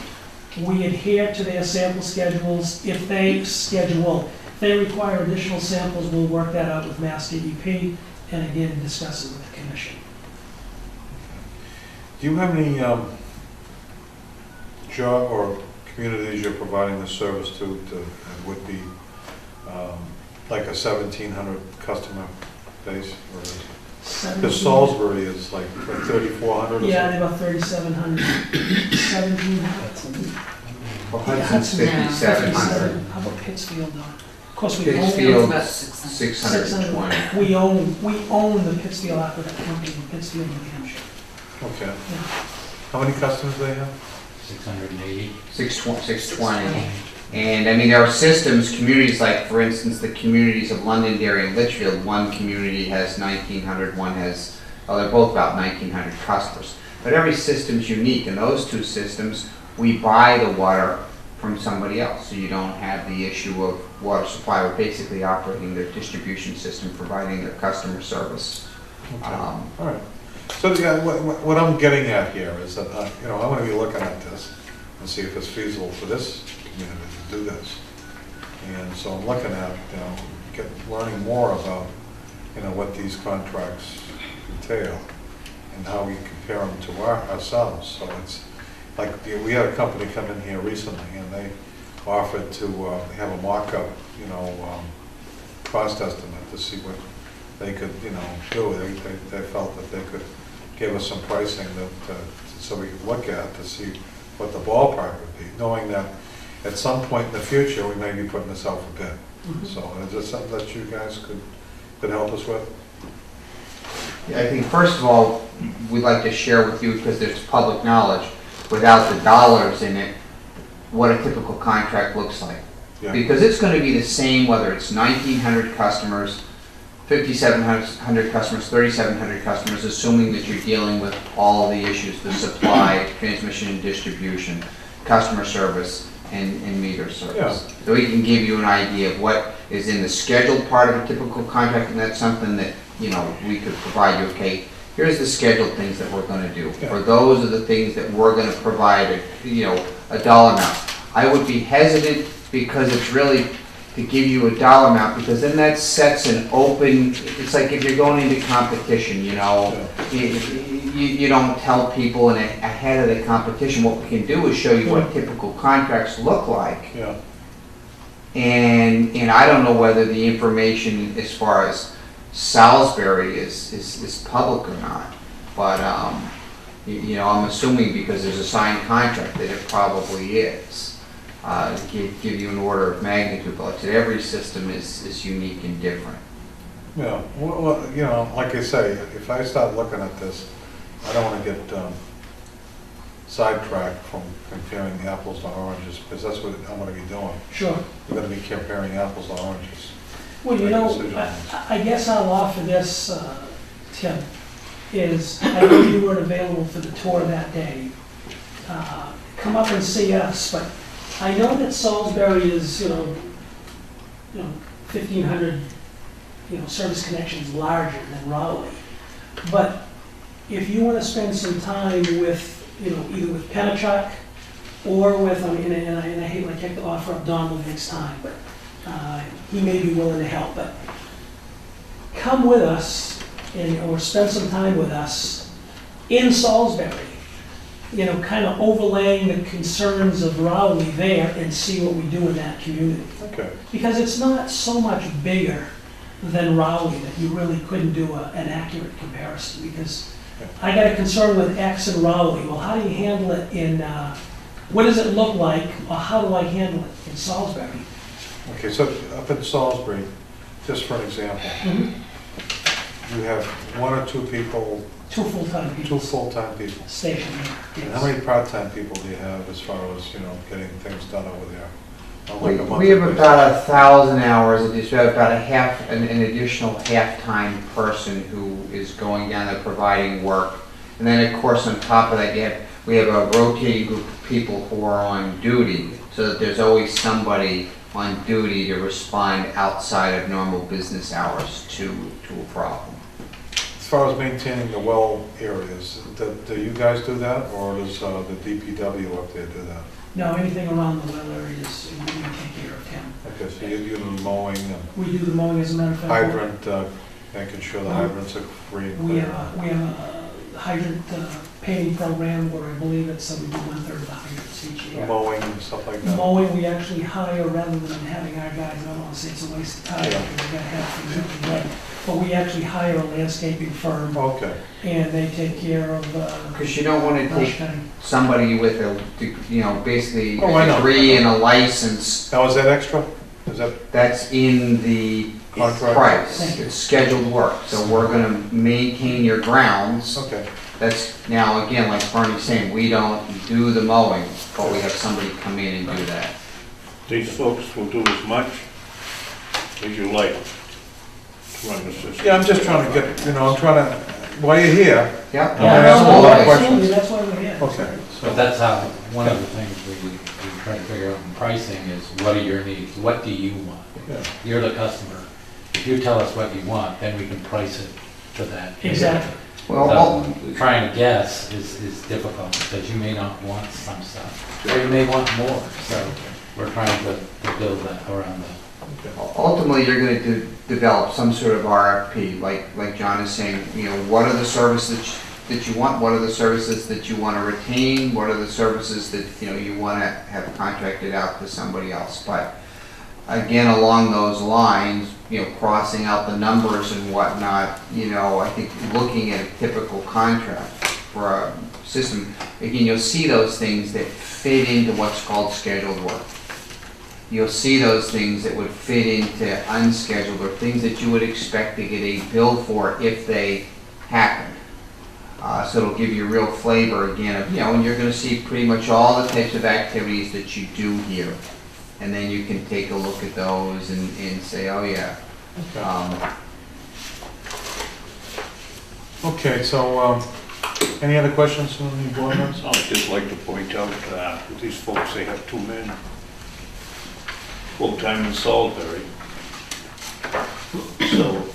Speaker 5: We adhere to their sample schedules. If they require additional samples, we'll work that out with Mass DEP and again discuss it with the commission.
Speaker 2: Do you have any job or communities you're providing the service to that would be like a 1,700 customer base? Because Salisbury is like 3,400 or
Speaker 5: Yeah,
Speaker 2: something?
Speaker 5: about 3,700, 1,700.
Speaker 7: Well, Hudson's 5,700.
Speaker 5: How about Pittsfield though? Of course, we
Speaker 7: Pittsfield,
Speaker 8: about
Speaker 7: 620.
Speaker 5: we own the Pittsfield Aqueduct Company in Pittsfield, New Hampshire.
Speaker 2: Okay.
Speaker 5: Yeah.
Speaker 2: How many customers do they have?
Speaker 3: 680.
Speaker 7: 620. And I mean, there are systems, communities like, for instance, the communities of Londonderry and Litchfield. One community has 1,900, one has, well, they're both about 1,900 customers. But every system's unique. In those two systems, we buy the water from somebody else. So you don't have the issue of water supply. We're basically operating their distribution system, providing their customer service.
Speaker 2: Okay. All right. So yeah, what I'm getting at here is that I want to be looking at this and see if it's feasible for this community to do this. And so I'm looking at learning more about what these contracts entail and how we compare them to ourselves. So it's like we had a company come in here recently and they offered to have a mock-up, cost estimate to see what they could, do. They felt that they could give us some pricing so we could look at to see what the ballpark would be, knowing that at some point in the future we may be putting this out for bid.
Speaker 5: Mhm.
Speaker 2: So is this something that you guys could help us with?
Speaker 7: Yeah, I think first of all, we'd like to share with you, because there's public knowledge, without the dollars in it, what a typical contract looks like.
Speaker 2: Yeah.
Speaker 7: Because it's going to be the same whether it's 1,900 customers, 5,700 customers, 3,700 customers, assuming that you're dealing with all the issues, the supply, transmission and distribution, customer service, and meter service.
Speaker 2: Yeah.
Speaker 7: So we can give you an idea of what is in the scheduled part of a typical contract, and that's something that, we could provide you, okay, here's the scheduled things that we're going to do.
Speaker 2: Yeah.
Speaker 7: Or those are the things that we're going to provide, a dollar amount. I would be hesitant because it's really to give you a dollar amount, because then that sets an open, it's like if you're going into competition, you know, you don't tell people ahead of the competition. What we can do is show you what typical contracts look like.
Speaker 2: Yeah.
Speaker 7: And I don't know whether the information as far as Salisbury is public or not, but, you know, I'm assuming because there's a signed contract that it probably is. Give you an order of magnitude, but every system is unique and different.
Speaker 2: Yeah, well, you know, like I say, if I start looking at this, I don't want to get sidetracked from comparing apples to oranges, because that's what I'm going to be doing.
Speaker 5: Sure.
Speaker 2: We're going to be comparing apples to oranges.
Speaker 5: Well, you
Speaker 2: Make
Speaker 5: know,
Speaker 2: decisions on this.
Speaker 5: I guess I'll offer this, Tim, is I know you weren't available for the tour that day. Come up and see us, but I know that Salisbury is, you know, 1,500, service connections larger than Raleigh. But if you want to spend some time with, either with Pennachuck or with, and I hate like to offer up Donald next time, but he may be willing to help. But come with us or spend some time with us in Salisbury. Kind of overlaying the concerns of Raleigh there and see what we do in that community.
Speaker 2: Okay.
Speaker 5: Because it's not so much bigger than Raleigh that you really couldn't do an accurate comparison. Because I got a concern with X in Raleigh. Well, how do you handle it in, what does it look like, or how do I handle it in Salisbury?
Speaker 2: Okay, so up in Salisbury, just for an example, you have one or two people,
Speaker 5: Two full-time people.
Speaker 2: two full-time people.
Speaker 5: Stationed there.
Speaker 2: And how many part-time people do you have as far as, getting things done over there? On like a
Speaker 7: We
Speaker 2: monthly
Speaker 7: have
Speaker 2: basis?
Speaker 7: about 1,000 hours, we have about an additional half-time person who is going down there providing work. And then, of course, on top of that, we have a rotating group of people who are on duty, so that there's always somebody on duty to respond outside of normal business hours to a problem.
Speaker 2: As far as maintaining the well areas, do you guys do that, or does the DPW up there do that?
Speaker 5: No, anything around the well areas, we take care of Tim.
Speaker 2: Okay, so you do the mowing and
Speaker 5: We do the mowing, as a matter of fact.
Speaker 2: hydrant, making sure the hydrants are free and
Speaker 5: We
Speaker 2: clear.
Speaker 5: have a hydrant painting program where I believe it's, we do 1/3 of the hydrants each year.
Speaker 2: Mowing and stuff like that.
Speaker 5: Mowing, we actually hire rather than having our guys, I don't want to say it's a waste of time,
Speaker 2: Yeah.
Speaker 5: because we gotta have things up and running. But we actually hire a landscaping firm,
Speaker 2: Okay,
Speaker 5: and they take care of,
Speaker 7: Because you don't want to
Speaker 5: brush
Speaker 7: take
Speaker 5: cutting.
Speaker 7: somebody with basically
Speaker 2: Oh, I
Speaker 7: a
Speaker 2: know.
Speaker 7: degree and a license.
Speaker 2: now is that extra? Is that,
Speaker 7: That's in the
Speaker 2: Contract.
Speaker 7: price.
Speaker 5: Thank you.
Speaker 7: It's scheduled work, so we're gonna maintain your grounds.
Speaker 2: okay,
Speaker 7: That's, now, again, like Bernie's saying, we don't do the mowing, but we have somebody come in and do that.
Speaker 6: These folks will do as much as you like to run the system.
Speaker 2: yeah, I'm just trying to get, I'm trying to, while you're here,
Speaker 7: Yep.
Speaker 5: Yeah,
Speaker 2: ask
Speaker 5: no,
Speaker 2: a lot of
Speaker 5: absolutely,
Speaker 2: questions.
Speaker 5: that's why we're here.
Speaker 2: okay,
Speaker 3: But
Speaker 2: so,
Speaker 3: that's how, one of the things we try to figure out in pricing is what are your needs? What do you want?
Speaker 2: yeah,
Speaker 3: You're the customer. If you tell us what you want, then we can price it to that.
Speaker 5: Exactly.
Speaker 7: Well,
Speaker 3: So trying to guess is difficult because you may not want some stuff, or you may want more. So we're trying to build that around that.
Speaker 2: okay.
Speaker 7: ultimately, you're gonna develop some sort of RFP, like John is saying, what are the services that you want? What are the services that you want to retain? What are the services that, you want to have contracted out to somebody else? But again, along those lines, crossing out the numbers and whatnot, I think looking at a typical contract for a system, again, you'll see those things that fit into what's called scheduled work. You'll see those things that would fit into unscheduled or things that you would expect to get a bill for if they happen. So it'll give you a real flavor again of, and you're going to see pretty much all the types of activities that you do here. And then you can take a look at those and say, oh yeah.
Speaker 2: Okay, so, any other questions from the board members?
Speaker 6: I'd just like to point out that these folks, they have 2 men full-time in Salisbury. So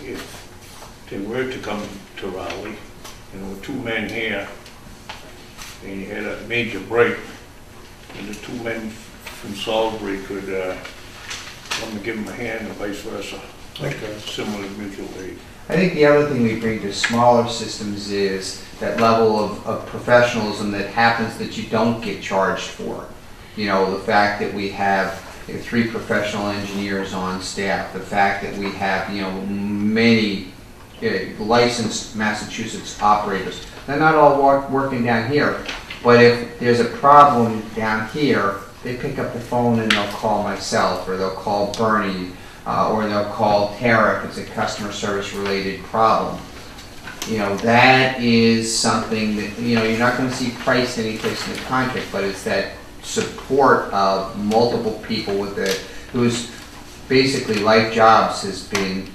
Speaker 6: if they were to come to Raleigh, with 2 men here, and you had a major break in the two men from Salisbury could come and give them a hand and vice versa. Like
Speaker 2: Okay.
Speaker 6: similar mutual aid.
Speaker 7: I think the other thing we bring to smaller systems is that level of professionalism that happens that you don't get charged for. You know, the fact that we have 3 professional engineers on staff, the fact that we have, you know, many licensed Massachusetts operators. They're not all working down here, but if there's a problem down here, they pick up the phone and they'll call myself, or they'll call Bernie, or they'll call Tara if it's a customer service related problem. You know, that is something that, you know, you're not going to see priced anyplace in the contract, but it's that support of multiple people with whose basically life jobs has been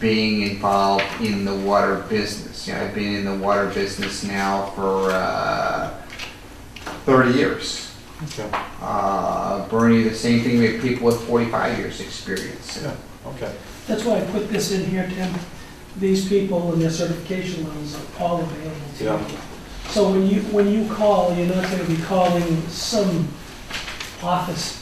Speaker 7: being involved in the water business. You know, I've been in the water business now for 30 years.
Speaker 2: Okay.
Speaker 7: Bernie, the same thing, we have people with 45 years experience.
Speaker 2: Yeah, okay.
Speaker 5: That's why I put this in here, Tim. These people and their certification levels are all available to
Speaker 2: Yeah.
Speaker 5: you. So when you call, you're not gonna be calling some office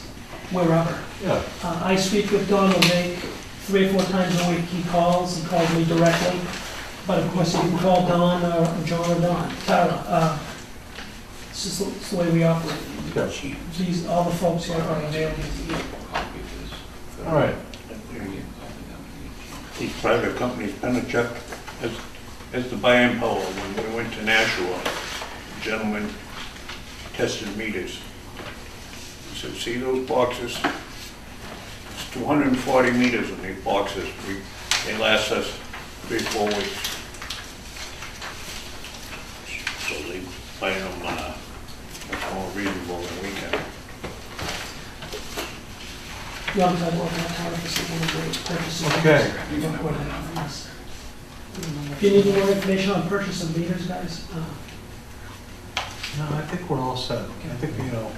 Speaker 5: wherever.
Speaker 2: Yeah,
Speaker 5: I speak with Don O'Make 3 or 4 times a week. He calls me directly. But of course, you can call Don or John or Don, Tara. It's just it's the way we operate.
Speaker 2: okay.
Speaker 5: All the folks here are available to you.
Speaker 2: All right.
Speaker 6: These private companies, Penachuk, as the buying power, when we went to Nashua, a gentleman tested meters. He said, see those boxes? It's 240 meters in these boxes. They last us 3-4 weeks. So they buy them much more reasonable than we can.
Speaker 5: Young people working at Tara for some of the great purchases.
Speaker 2: Okay.
Speaker 5: If you need more information on purchase of meters, guys,
Speaker 2: No, I think we're all set. I think, you know,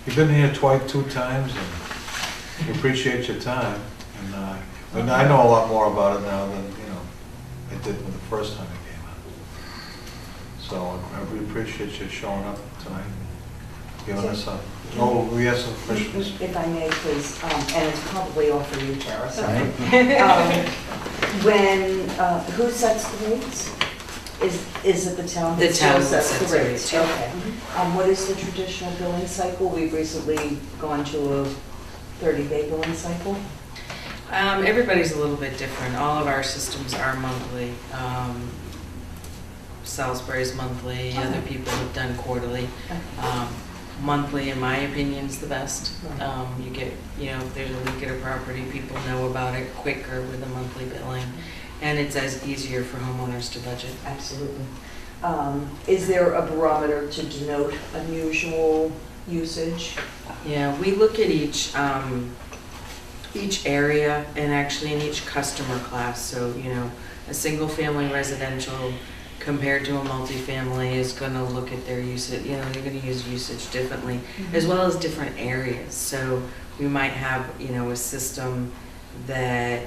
Speaker 2: you've been here 2 times, and we appreciate your time. And I know a lot more about it now than, you know, I did when the first time it came out. So we appreciate you showing up tonight, giving us a, oh, we have some questions.
Speaker 9: If I may, please, and it's probably all for you, Tara, sorry. Who sets the rates? Is it the town?
Speaker 8: The
Speaker 9: that still
Speaker 8: town
Speaker 9: sets
Speaker 8: sets
Speaker 9: the
Speaker 8: the
Speaker 9: rates?
Speaker 8: rates, yeah.
Speaker 9: Okay. What is the traditional billing cycle? We've recently gone to a 30-day billing cycle.
Speaker 8: Everybody's a little bit different. All of our systems are monthly. Salisbury's monthly, other people have done quarterly. Monthly, in my opinion, is the best. You get, you know, if there's a leak at a property, people know about it quicker with the monthly billing. And it's as easier for homeowners to budget.
Speaker 9: Absolutely. Is there a barometer to denote unusual usage?
Speaker 8: Yeah, we look at each area and actually in each customer class. So, you know, a single-family residential compared to a multifamily is going to look at their usage, you know, they're going to use usage differently, as well as different areas. So we might have, you know, a system that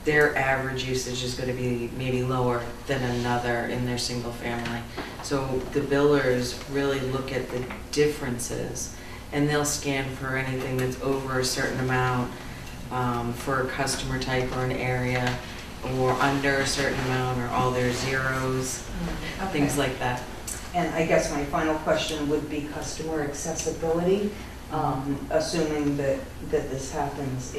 Speaker 8: their average usage is going to be maybe lower than another in their single family. So the billers really look at the differences, and they'll scan for anything that's over a certain amount for a customer type or an area, or under a certain amount, or all their zeros, things like that.
Speaker 9: And I guess my final question would be customer accessibility. Assuming that this happens,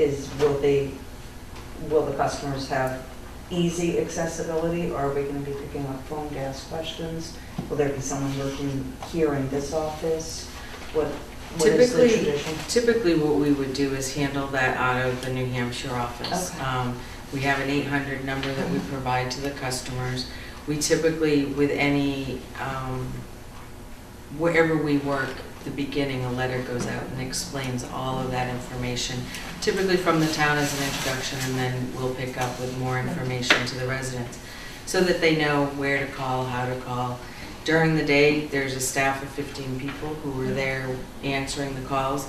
Speaker 9: will the customers have easy accessibility, or are we going to be picking up phone gas questions? Will there be someone working here in this office? What is the tradition?
Speaker 8: Typically what we would do is handle that out of the New Hampshire office.
Speaker 9: Okay.
Speaker 8: We have an 800 number that we provide to the customers. We typically, with any, wherever we work, the beginning, a letter goes out and explains all of that information, typically from the town as an introduction, and then we'll pick up with more information to the residents so that they know where to call, how to call. During the day, there's a staff of 15 people who are there answering the calls.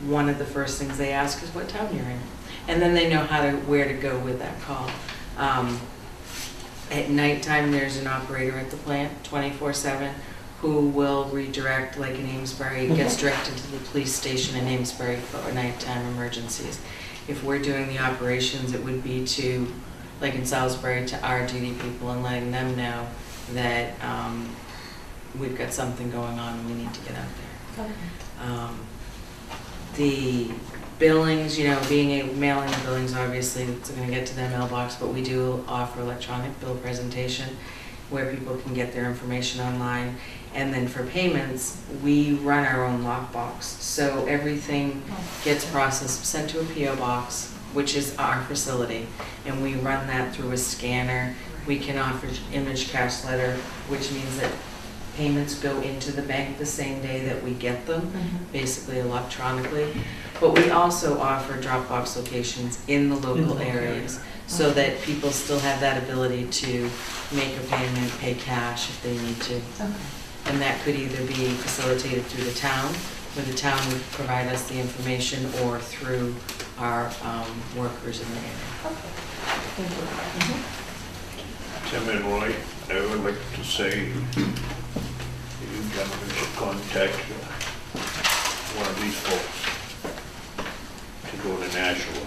Speaker 8: One of the first things they ask is what town you're in. And then they know where to go with that call. At nighttime, there's an operator at the plant, 24/7, who will redirect, like in Amesbury, it gets directed to the police station in Amesbury for nighttime emergencies. If we're doing the operations, it would be to, like in Salisbury, to our duty people and letting them know that we've got something going on and we need to get out there.
Speaker 4: Okay.
Speaker 8: The billings, mailing the billings, obviously, it's gonna get to their mailbox, but we do offer electronic bill presentation where people can get their information online. And then for payments, we run our own lockbox. So everything gets processed, sent to a PO box, which is our facility, and we run that through a scanner. We can offer image cash letter, which means that payments go into the bank the same day that we get them, basically electronically. But we also offer Dropbox locations in the local areas so that people still have that ability to make a payment, pay cash if they need to.
Speaker 4: Okay.
Speaker 8: And that could either be facilitated through the town, where the town would provide us the information, or through our workers in the area.
Speaker 4: Thank you.
Speaker 6: Tim and Roy, I would like to say you gentlemen should contact one of these folks to go to Nashua.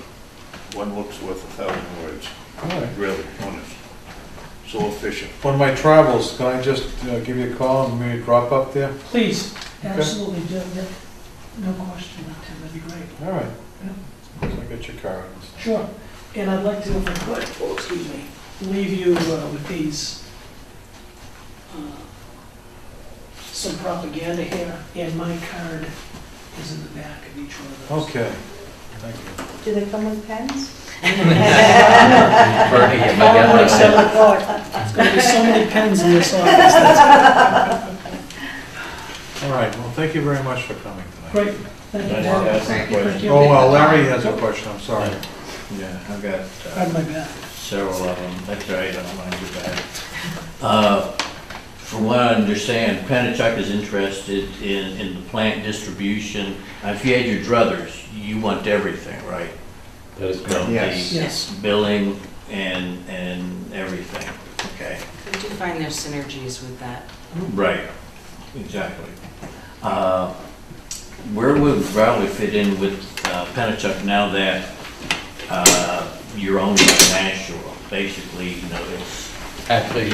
Speaker 6: One look's worth 1,000 words.
Speaker 2: All right.
Speaker 6: Really, honest. So efficient.
Speaker 2: On my travels, can I just give you a call and maybe drop up there?
Speaker 5: Please, absolutely, do. No question, Tim, that'd be great.
Speaker 2: All right.
Speaker 5: Yeah.
Speaker 2: So I get your card.
Speaker 5: Sure. And I'd like to, if I could, excuse me, leave you with these, some propaganda here, and my card is in the back of each one of those.
Speaker 2: Okay. Thank you.
Speaker 9: Do they come with pens?
Speaker 3: Bernie, if I get
Speaker 5: Tomorrow
Speaker 3: my-
Speaker 5: at 7 o'clock. There's going to be so many pens in this office. That's
Speaker 2: All right, well, thank you very much for coming tonight.
Speaker 5: great. Thank you, Bob.
Speaker 7: Thank you.
Speaker 5: Thank you.
Speaker 2: Oh, well, Larry has a question, I'm sorry.
Speaker 1: Yeah, I've got
Speaker 5: Pardon my bad.
Speaker 1: several of them. That's all right, I don't mind you back. From what I understand, Pennachuck is interested in the plant distribution. If you had your druthers, you want everything, right?
Speaker 3: That is
Speaker 1: So
Speaker 3: correct.
Speaker 7: Yes.
Speaker 1: the
Speaker 5: Yes.
Speaker 1: Billing and everything, okay?
Speaker 8: We do find there's synergies with that.
Speaker 1: Right, exactly. Where would Rowley fit in with Pennachuck now that you're owned by Nashua? Basically, it's...
Speaker 3: Actually,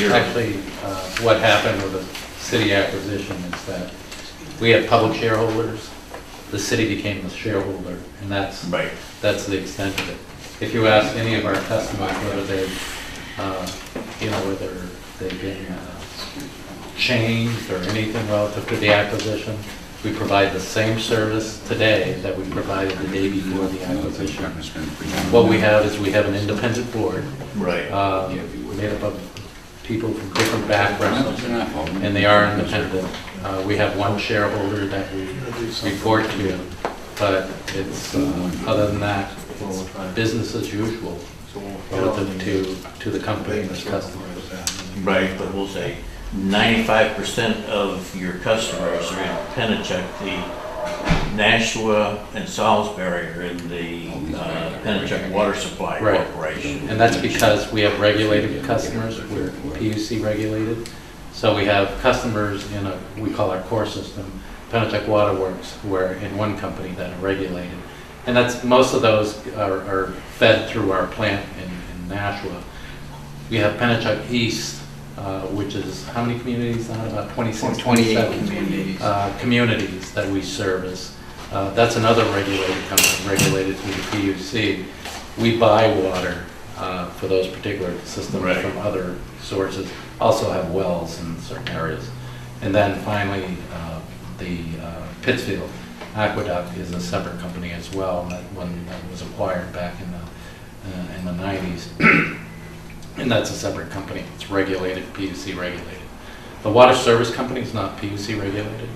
Speaker 3: what happened with the city acquisition is that we had public shareholders, the city became the shareholder, and that's
Speaker 1: Right.
Speaker 3: the extent of it. If you ask any of our customers whether whether they've been changed or anything relative to the acquisition, we provide the same service today that we provided the day before the acquisition. What we have is we have an independent board,
Speaker 1: Right.
Speaker 3: made up of people from different backgrounds, and they are independent. We have one shareholder that we report to, but it's, other than that, it's business as usual relative to the company and its customers.
Speaker 1: Right, but we'll say 95% of your customers are in Pennachuck. The Nashua and Salisbury are in the Pennachuck Water Supply
Speaker 3: Right.
Speaker 1: Corporation.
Speaker 3: And that's because we have regulated customers, we're PUC regulated. So we have customers in we call our core system, Pennachuck Water Works, who are in one company that are regulated. And most of those are fed through our plant in Nashua. We have Pennachuck East, which is how many communities now? About 26,
Speaker 7: 28
Speaker 3: 27
Speaker 7: communities.
Speaker 3: communities that we service. That's another regulated company, regulated through the PUC. We buy water for those particular systems
Speaker 1: Right.
Speaker 3: from other sources, also have wells in certain areas. And then finally, the Pittsfield Aqueduct is a separate company as well, that one that was acquired back in the 90s. And that's a separate company. It's regulated, PUC regulated. The water service company is not PUC regulated.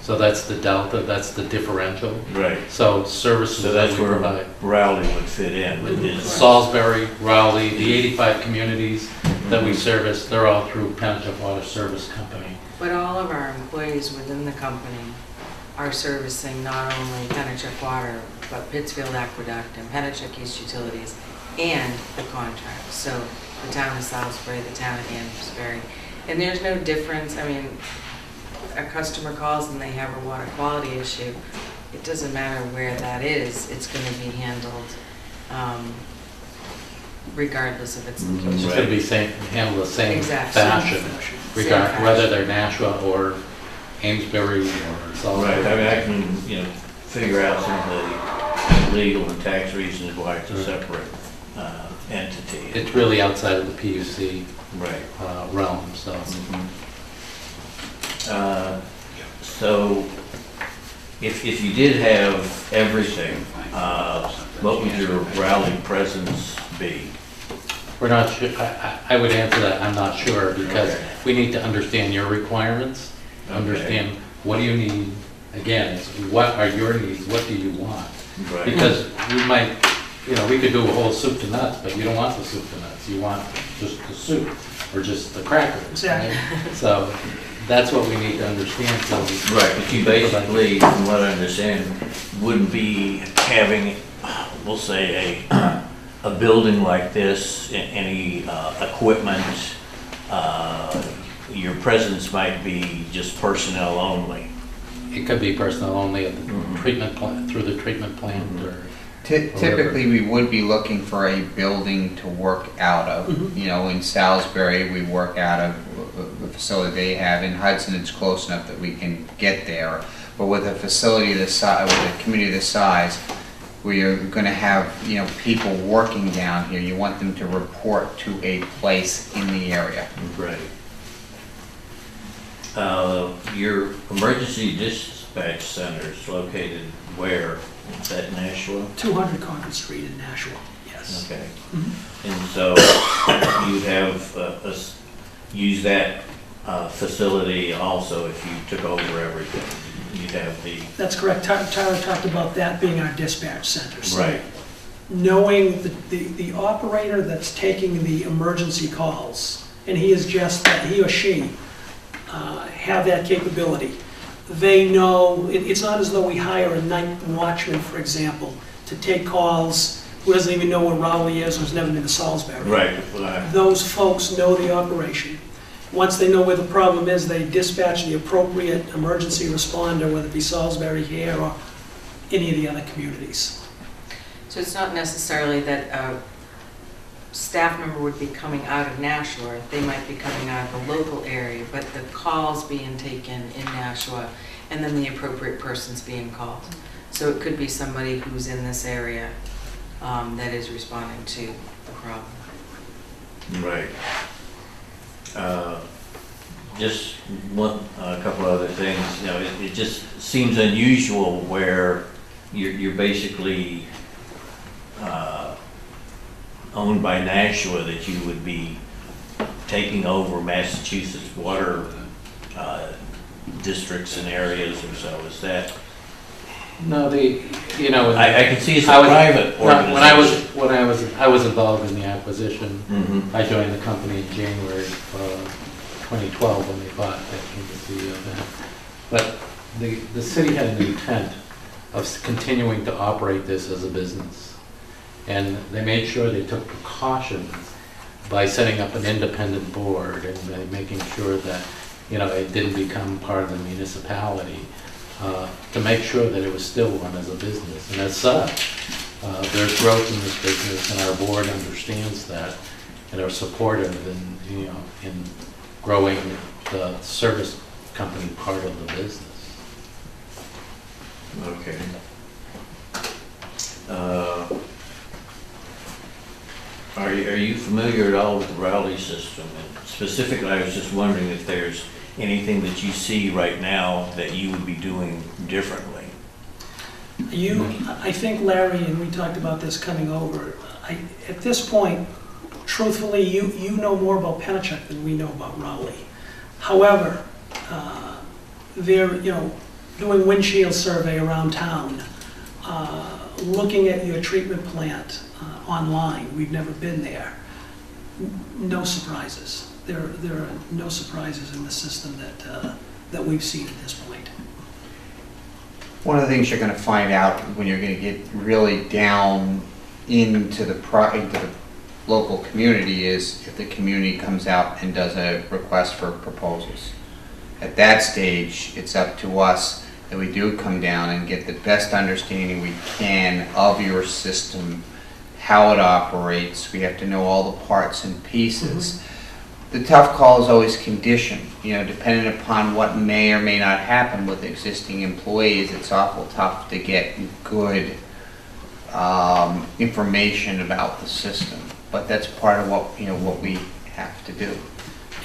Speaker 3: So that's the delta, that's the differential.
Speaker 1: Right.
Speaker 3: So services
Speaker 1: So
Speaker 3: that
Speaker 1: that's
Speaker 3: we
Speaker 1: where
Speaker 3: provide.
Speaker 1: Rowley would fit in. is-
Speaker 3: Salisbury, Rowley, the 85 communities that we service, they're all through Pennachuck Water Service Company.
Speaker 8: But all of our employees within the company are servicing not only Pennachuck Water, but Pittsfield Aqueduct and Pennachuck East Utilities and the contract. So the town of Salisbury, the town of Amesbury. And there's no difference, I mean, a customer calls and they have a water quality issue, it doesn't matter where that is, it's gonna be handled, regardless of its
Speaker 3: It's
Speaker 8: location.
Speaker 3: going to be handled the same
Speaker 8: Exactly.
Speaker 3: fashion,
Speaker 8: Same
Speaker 3: whether
Speaker 8: fashion.
Speaker 3: they're Nashua or Amesbury or Salisbury.
Speaker 1: Right, I mean, I can, figure out some of the legal and tax reasons why it's a separate entity.
Speaker 3: It's really outside of the PUC
Speaker 1: Right.
Speaker 3: realm, so.
Speaker 1: So, if you did have everything, what would your rally presence be?
Speaker 3: We're not sure, I would answer that, I'm not sure, because
Speaker 1: Okay.
Speaker 3: we need to understand your requirements, understand what do you need. Again, it's what are your needs, what do you want?
Speaker 1: Right.
Speaker 3: Because we might, we could do a whole soup to nuts, but you don't want the soup to nuts, you want just the soup, or just the crackers.
Speaker 5: Exactly.
Speaker 3: Right? So, that's what we need to understand, so.
Speaker 1: Right, but you basically, from what I understand, wouldn't be having, we'll say, a building like this, any equipment, your presence might be just personnel only.
Speaker 3: It could be personnel only at the
Speaker 1: Mhm.
Speaker 3: treatment plant, through the treatment plant, or.
Speaker 7: Typically, we would be looking for a building to work out of.
Speaker 5: Mhm.
Speaker 7: In Salisbury, we work out of the facility they have. In Hudson, it's close enough that we can get there. But with a facility this size, with a community this size, we are going to have, people working down here. You want them to report to a place in the area.
Speaker 1: Right. Your emergency dispatch center is located where? Is that Nashua?
Speaker 5: 200 Concord Street in Nashua, yes.
Speaker 1: Okay.
Speaker 5: Mhm.
Speaker 1: And so you have use that facility also if you took over everything. You'd have the,
Speaker 5: That's correct. Tyler talked about that being our dispatch center. So
Speaker 1: right,
Speaker 5: knowing the operator that's taking the emergency calls, and he is just that, he or she have that capability. They know, it's not as though we hire a night watchman, for example, to take calls who doesn't even know where Rowley is, who's never been to Salisbury.
Speaker 1: right.
Speaker 5: Those folks know the operation. Once they know where the problem is, they dispatch the appropriate emergency responder, whether it be Salisbury here or any of the other communities.
Speaker 8: So it's not necessarily that a staff member would be coming out of Nashua, they might be coming out of the local area, but the call's being taken in Nashua, and then the appropriate person's being called. So it could be somebody who's in this area that is responding to the problem.
Speaker 1: Right. Just a couple other things, it just seems unusual where you're basically owned by Nashua, that you would be taking over Massachusetts water districts and areas or so. Is that?
Speaker 3: No,
Speaker 1: I can see it's a
Speaker 3: I was-
Speaker 1: private organization.
Speaker 3: When I was involved in the acquisition,
Speaker 1: Mhm.
Speaker 3: I joined the company in January of 2012 when they bought that CEO then. But the city had an intent of continuing to operate this as a business. And they made sure they took precautions by setting up an independent board and by making sure that, it didn't become part of the municipality, to make sure that it was still run as a business. And as such, there's growth in this business, and our board understands that and are supportive in growing the service company part of the business.
Speaker 1: Okay. Are you familiar at all with the Rowley system? And specifically, I was just wondering if there's anything that you see right now that you would be doing differently.
Speaker 5: I think Larry, and we talked about this coming over, at this point, truthfully, you know more about Pennachuck than we know about Rowley. However, they're, doing windshield survey around town, looking at your treatment plant online. We've never been there. No surprises. There are no surprises in the system that we've seen at this point.
Speaker 7: One of the things you're going to find out when you're going to get really down into the local community is if the community comes out and does a request for proposals. At that stage, it's up to us that we do come down and get the best understanding we can of your system, how it operates. We have to know all the parts and pieces. The tough call is always condition. You know, depending upon what may or may not happen with existing employees, it's awful tough to get good information about the system. But that's part of what, you know, what we have to do.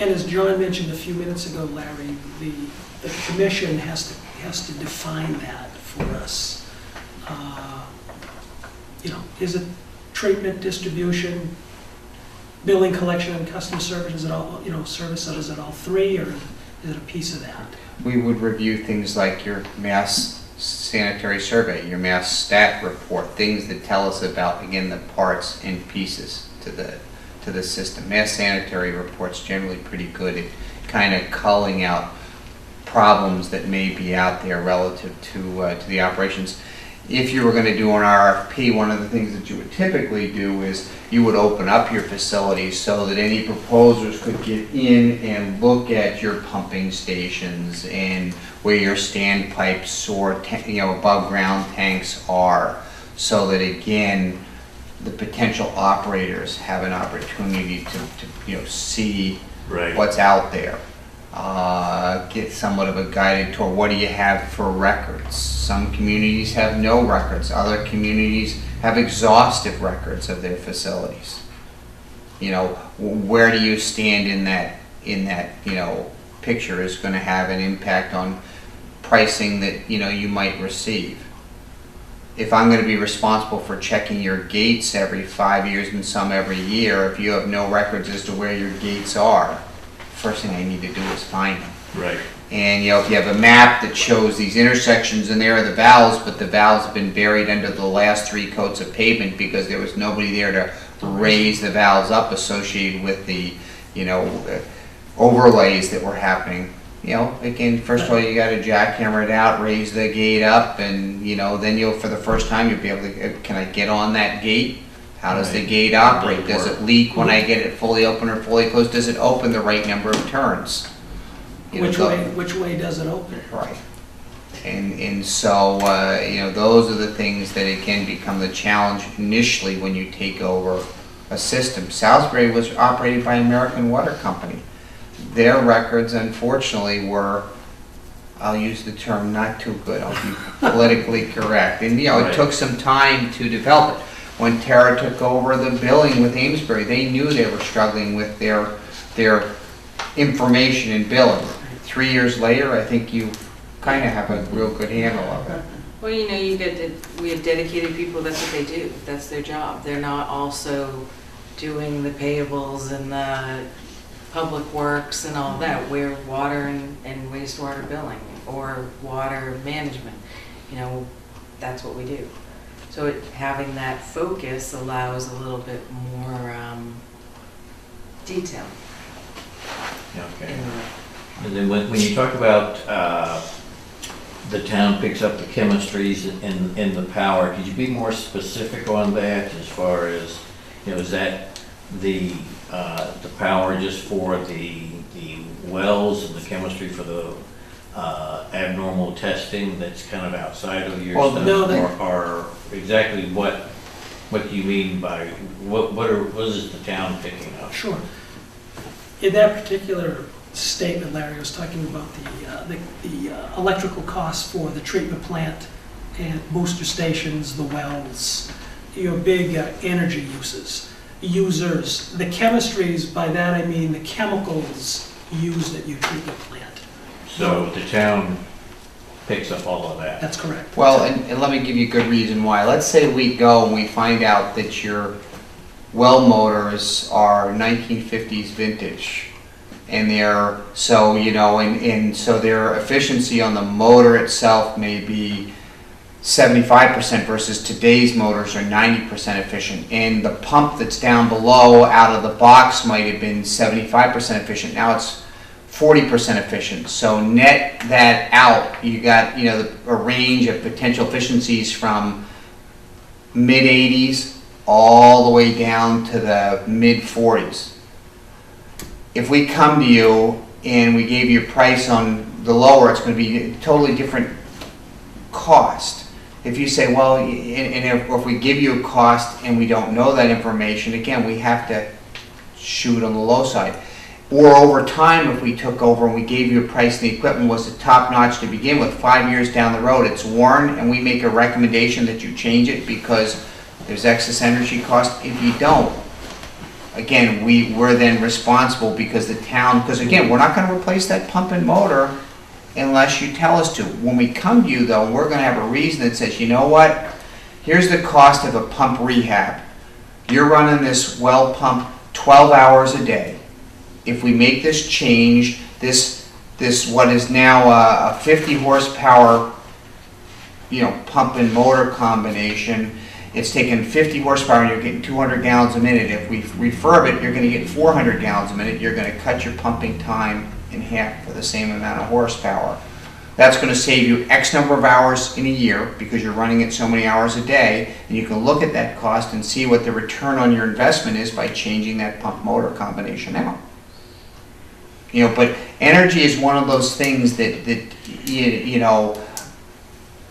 Speaker 5: And as John mentioned a few minutes ago, Larry, the commission has to define that for us. You know, is it treatment, distribution, billing, collection, and customer service? Is it all, you know, service? So is it all three, or is it a piece of that?
Speaker 7: We would review things like your mass sanitary survey, your mass stat report, things that tell us about, again, the parts and pieces to the system. Mass sanitary report's generally pretty good at kind of culling out problems that may be out there relative to the operations. If you were going to do an RFP, one of the things that you would typically do is you would open up your facility so that any proposers could get in and look at your pumping stations and where your standpipes or you know, above ground tanks are, so that again the potential operators have an opportunity to you know, see
Speaker 1: Right.
Speaker 7: what's out there. Get somewhat of a guided tour. What do you have for records? Some communities have no records. Other communities have exhaustive records of their facilities. You know, where do you stand in that you know, picture is going to have an impact on pricing that, you know, you might receive. If I'm going to be responsible for checking your gates every 5 years and some every year, if you have no records as to where your gates are, first thing I need to do is find them.
Speaker 1: Right.
Speaker 7: And you know, if you have a map that shows these intersections and there are the valves, but the valves have been buried under the last 3 coats of pavement because there was nobody there to raise the valves up associated with the, you know, overlays that were happening. You know, again, first of all, you got to jackhammer it out, raise the gate up, and you know, then you'll, for the first time, you'll be able to, can I get on that gate? How does the gate operate? Does it leak when I get it fully open or fully closed? Does it open the right number of turns? You know,
Speaker 5: Which way does it open?
Speaker 7: Right. And so, you know, those are the things that again become the challenge initially when you take over a system. Salisbury was operated by American Water Company. Their records, unfortunately, were, I'll use the term not too good, I'll be politically correct. And, you know, it took some time to develop it. When Terra took over the billing with Amesbury, they knew they were struggling with their information and billing. 3 years later, I think you kind of have a real good handle of it.
Speaker 8: Well, you know, we have dedicated people, that's what they do, that's their job. They're not also doing the payables and the public works and all that. We're water and wastewater billing or water management. You know, that's what we do. So having that focus allows a little bit more detail.
Speaker 1: Okay. And then when you talk about the town picks up the chemistries and the power, could you be more specific on that as far as, you know, is that the power just for the wells and the chemistry for the abnormal testing that's kind of outside of your
Speaker 7: Well,
Speaker 1: stuff?
Speaker 5: no,
Speaker 1: or exactly what do you mean by, what is the town picking up?
Speaker 5: Sure. In that particular statement, Larry was talking about the electrical costs for the treatment plant and booster stations, the wells, your big energy users. The chemistries, by that I mean the chemicals used at your treatment plant.
Speaker 1: So the town picks up all of that?
Speaker 5: That's correct.
Speaker 7: Well, and let me give you a good reason why. Let's say we go and we find out that your well motors are 1950s vintage. And they're, so, you know, and so their efficiency on the motor itself may be 75% versus today's motors are 90% efficient. And the pump that's down below out of the box might have been 75% efficient. Now it's 40% efficient. So net that out, you got, you know, a range of potential efficiencies from mid-80s all the way down to the mid-40s. If we come to you and we gave you a price on the lower, it's gonna be a totally different cost. If you say, well, and if we give you a cost and we don't know that information, again, we have to shoot on the low side. Or over time, if we took over and we gave you a price and the equipment was top notch to begin with, 5 years down the road, it's worn, and we make a recommendation that you change it because there's excess energy cost. If you don't, again, we're then responsible because the town, because again, we're not gonna replace that pump and motor unless you tell us to. When we come to you though, we're gonna have a reason that says, you know what? Here's the cost of a pump rehab. You're running this well pump 12 hours a day. If we make this change, this what is now a 50 horsepower, pump and motor combination, it's taking 50 horsepower and you're getting 200 gallons a minute. If we refurb it, you're going to get 400 gallons a minute. You're going to cut your pumping time in half for the same amount of horsepower. That's going to save you X number of hours in a year because you're running it so many hours a day, and you can look at that cost and see what the return on your investment is by changing that pump motor combination out. But energy is one of those things that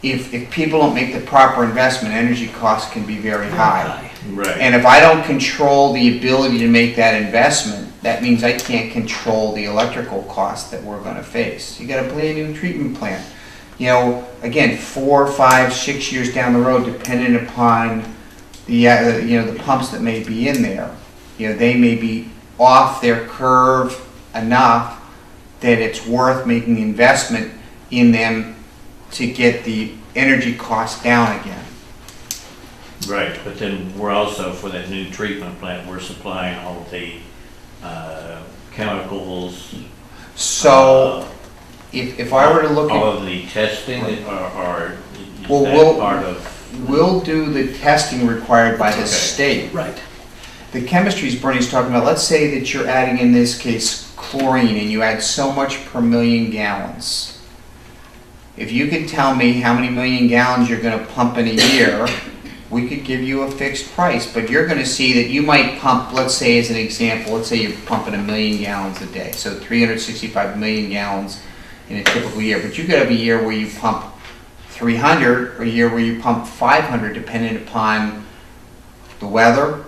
Speaker 7: if people don't make the proper investment, energy costs can be very high.
Speaker 1: Right.
Speaker 7: And if I don't control the ability to make that investment, that means I can't control the electrical costs that we're going to face. You got a brand new treatment plant. Again, 4, 5, 6 years down the road, depending upon the pumps that may be in there, they may be off their curve enough that it's worth making the investment in them to get the energy costs down again.
Speaker 1: Right, but then we're also, for that new treatment plant, we're supplying all the chemicals.
Speaker 7: So, if I were to look
Speaker 1: all
Speaker 7: at...
Speaker 1: of the testing, or is
Speaker 7: Well,
Speaker 1: that part of?
Speaker 7: We'll do the testing required by the
Speaker 1: Okay.
Speaker 7: state.
Speaker 5: Right.
Speaker 7: The chemistries Bernie's talking about, let's say that you're adding, in this case, chlorine, and you add so much per million gallons. If you could tell me how many million gallons you're going to pump in a year, we could give you a fixed price, but you're going to see that you might pump, let's say as an example, let's say you're pumping 1 million gallons a day, so 365 million gallons in a typical year, but you could have a year where you pump 300 or a year where you pump 500 depending upon the weather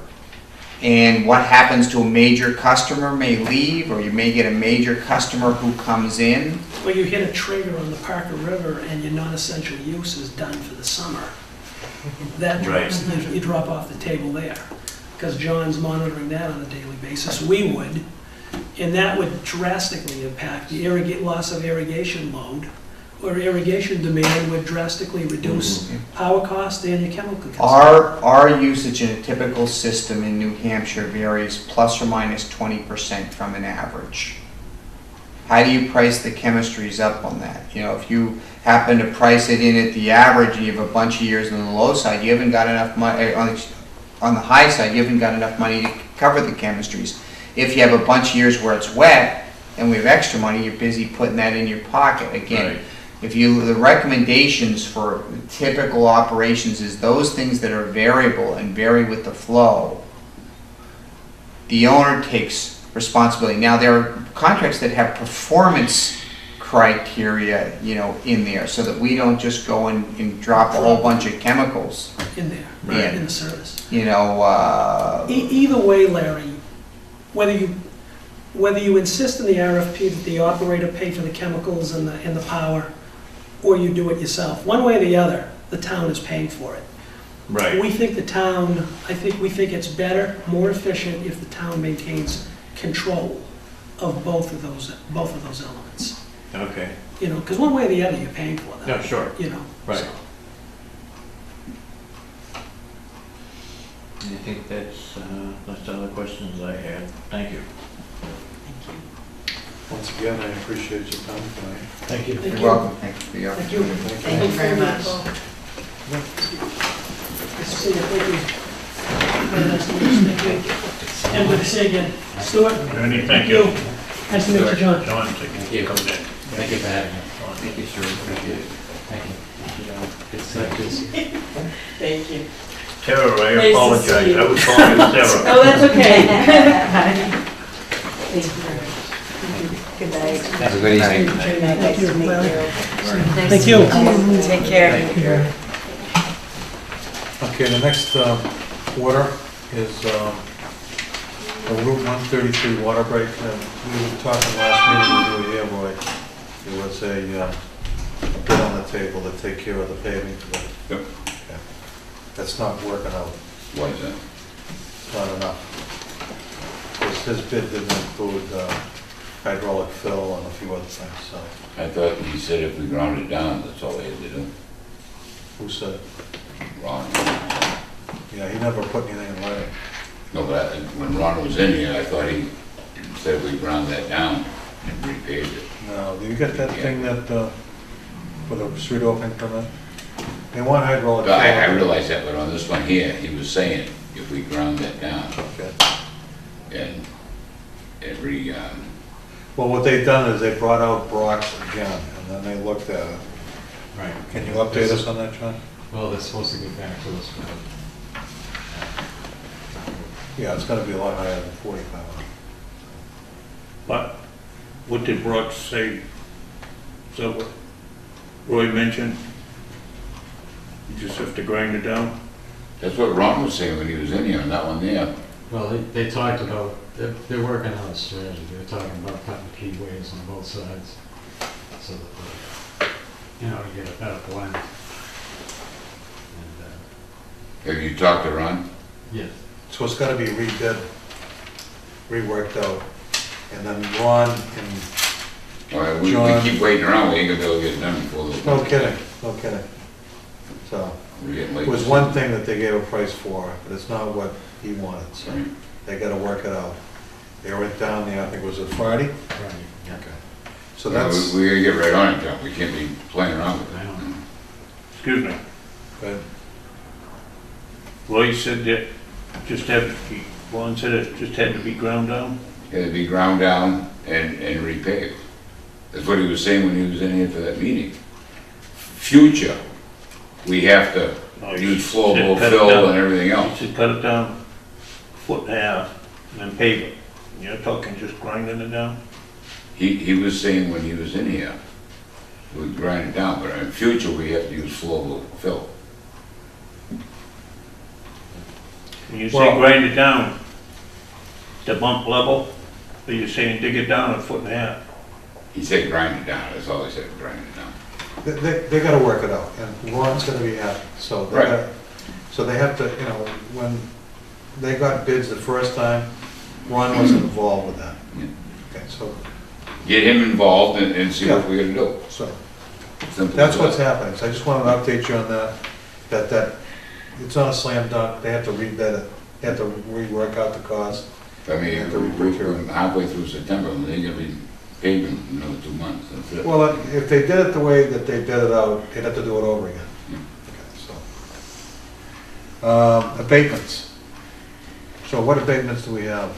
Speaker 7: and what happens to a major customer may leave, or you may get a major customer who comes in.
Speaker 5: Well, you hit a trigger on the Parker River and your non-essential use is done for the summer. That drops, you drop off the table there, because John's monitoring that on a daily basis. We would, and that would drastically impact the loss of irrigation load, or irrigation demand would drastically reduce power cost and your chemical consumption.
Speaker 7: Our usage in a typical system in New Hampshire varies plus or minus 20% from an average. How do you price the chemistries up on that? If you happen to price it in at the average and you have a bunch of years on the low side, you haven't got enough money, on the high side, you haven't got enough money to cover the chemistries. If you have a bunch of years where it's wet and we have extra money, you're busy putting that in your pocket. Again,
Speaker 1: Right.
Speaker 7: the recommendations for typical operations is those things that are variable and vary with the flow. The owner takes responsibility. Now, there are contracts that have performance criteria, in there, so that we don't just go and drop a whole bunch of chemicals.
Speaker 5: In there,
Speaker 1: Right.
Speaker 5: in the service. Either way, Larry, whether you insist in the RFP that the operator pay for the chemicals and the power, or you do it yourself, one way or the other, the town is paying for it.
Speaker 1: Right.
Speaker 5: We think we think it's better, more efficient if the town maintains control of both of those elements.
Speaker 1: Okay.
Speaker 5: Because one way or the other, you're paying for them.
Speaker 1: Yeah, sure. Right.
Speaker 5: So.
Speaker 1: I think that's all the questions I had. Thank you.
Speaker 2: Once again, I appreciate your time tonight.
Speaker 3: Thank you.
Speaker 5: Thank
Speaker 7: You're
Speaker 5: you.
Speaker 7: welcome. Thank you for your
Speaker 5: Thank you.
Speaker 7: opportunity.
Speaker 8: Thank you very much.
Speaker 5: Nice to see you. Thank you. Very nice to meet you. Thank you. And good to see you again. Stuart?
Speaker 6: Ernie, thank you.
Speaker 5: Nice to meet you, John.
Speaker 6: John, thank you for coming in.
Speaker 3: Thank you for having me.
Speaker 1: Thank you, sir. Appreciate it.
Speaker 3: Thank you. Good to see you.
Speaker 8: Thank you.
Speaker 6: Tara, I
Speaker 8: Nice to
Speaker 6: apologize.
Speaker 8: see you.
Speaker 6: I was calling you Tara.
Speaker 8: Oh, that's okay. Thank you very much.
Speaker 9: Good night.
Speaker 10: Have a good evening.
Speaker 5: Thank you.
Speaker 8: Nice
Speaker 5: Thank
Speaker 8: to
Speaker 5: you.
Speaker 8: meet you. Take care.
Speaker 2: Okay, the next order is a Route 133 water break. And we were talking last meeting, we were here, Roy. There was a bid on the table to take care of the paving for that.
Speaker 10: Yep.
Speaker 2: Okay. That's not working out,
Speaker 10: Why is that?
Speaker 2: not enough. His bid didn't include hydraulic fill and a few other things, so.
Speaker 10: I thought he said if we ground it down, that's all we had to do.
Speaker 2: Who said it?
Speaker 10: Ron.
Speaker 2: Yeah, he never put anything in writing.
Speaker 10: No, but when Ron was in here, I thought he said we ground that down and repaved it.
Speaker 2: No, do you get that thing that, for the street opening permit? They want hydraulic fill.
Speaker 10: I realized that, but on this one here, he was saying if we ground that down
Speaker 2: Okay.
Speaker 10: and
Speaker 2: Well, what they've done is they brought out Brock's again, and then they looked at it.
Speaker 3: Right.
Speaker 2: Can you update us on that, John?
Speaker 3: Well, they're supposed to get back to us with
Speaker 2: Yeah, it's gonna be a lot higher than 4,500.
Speaker 6: But what did Brock say? So what Roy mentioned? You just have to grind it down?
Speaker 10: that's what Ron was saying when he was in here, and that one there.
Speaker 3: Well, they talked about, they're working out a strategy. They're talking about cutting key ways on both sides so that, to get a better blend. And,
Speaker 10: Have you talked to Ron?
Speaker 3: yeah,
Speaker 2: So it's gotta be redid, reworked out, and then Ron and,
Speaker 10: All right, we
Speaker 2: John.
Speaker 10: keep waiting around, we ain't gonna be able to get it done before the.
Speaker 2: no kidding, no kidding. So,
Speaker 10: We're getting late.
Speaker 2: it was one thing that they gave a price for, but it's not what he wanted, so
Speaker 10: Right.
Speaker 2: they gotta work it out. They went down there, I think it was a Friday?
Speaker 3: right, yeah.
Speaker 2: Okay. So
Speaker 10: Yeah,
Speaker 2: that's,
Speaker 10: we gotta get right on it, John, we can't be playing around with
Speaker 3: I
Speaker 10: it.
Speaker 3: don't know.
Speaker 6: Excuse me.
Speaker 2: good.
Speaker 6: Roy said that just Ron said it just had to be ground down?
Speaker 10: Had to be ground down and repaved. That's what he was saying when he was in here for that meeting. Future, we have to
Speaker 6: No, you
Speaker 10: use
Speaker 6: said
Speaker 10: flowable
Speaker 6: cut it
Speaker 10: fill
Speaker 6: down.
Speaker 10: and everything
Speaker 6: You
Speaker 10: else.
Speaker 6: said cut it down a foot and a half and then pave it. You're talking just grinding it down?
Speaker 10: He was saying when he was in here, we grind it down, but in future, we have to use flowable fill.
Speaker 6: When you say
Speaker 2: Well-
Speaker 6: grind it down, the bump level, or you saying dig it down a foot and a half?
Speaker 10: He said grind it down, that's all he said, grind it down.
Speaker 2: They gotta work it out, and Ron's gonna be happy, so they
Speaker 10: Right.
Speaker 2: gotta, so they have to, when they got bids the first time, Ron wasn't involved with that.
Speaker 10: Yeah.
Speaker 2: Okay, so,
Speaker 10: Get him involved and see what
Speaker 2: Yeah.
Speaker 10: we gotta do.
Speaker 2: so,
Speaker 10: Simple
Speaker 2: that's
Speaker 10: as
Speaker 2: what's
Speaker 10: that.
Speaker 2: happening, so I just wanted to update you on that, it's not a slam dunk, they have to rebid it, they have to rework out the cost.
Speaker 10: I mean, we're halfway through September, and they're gonna be paving in another 2 months, that's it.
Speaker 2: Well, if they did it the way that they bid it out, they'd have to do it over again.
Speaker 10: Yeah.
Speaker 2: Okay, so. Abatements. So what abatements do we have?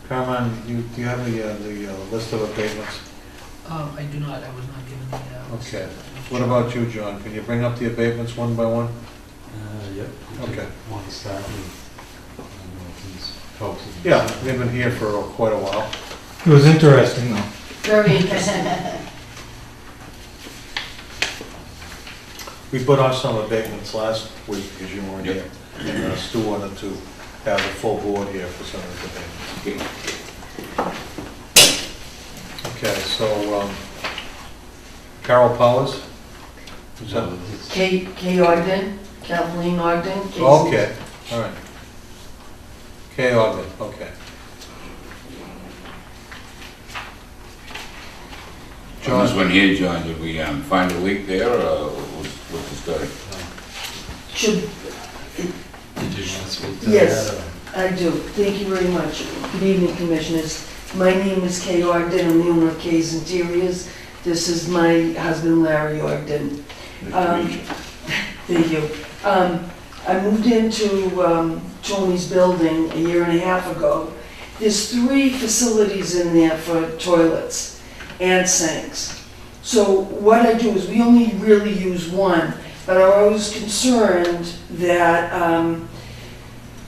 Speaker 2: Carmen, do you have the list of abatements?
Speaker 5: I do not, I was not given the.
Speaker 2: Okay. What about you, John? Can you bring up the abatements one by one?
Speaker 3: Yep.
Speaker 2: Okay.
Speaker 3: Want to start with, these folks.
Speaker 2: Yeah, they've been here for quite a while.
Speaker 11: It was interesting, though.
Speaker 9: Very interesting.
Speaker 2: We put off some abatements last week because you weren't here. And Stu wanted to have a full board here for some of the abatements. Okay, so Carol Powers? Is that-
Speaker 9: Kay Ogden, Kathleen Ogden. Casey.
Speaker 2: Okay, all right. Kay Ogden, okay.
Speaker 10: On this
Speaker 2: John,
Speaker 10: one here, John, did we find a leak there, or what's the story?
Speaker 9: Should,
Speaker 3: Did you want to speak to
Speaker 9: Yes.
Speaker 3: that?
Speaker 9: I do. Thank you very much. Good evening, Commissioners. My name is Kay Ogden. I'm the owner of Kay's Interiors. This is my husband, Larry Ogden.
Speaker 6: Nice to meet you.
Speaker 9: Thank you. I moved into Tony's building a year and a half ago. There's 3 facilities in there for toilets and sinks. So what I do is we only really use one, but I was concerned that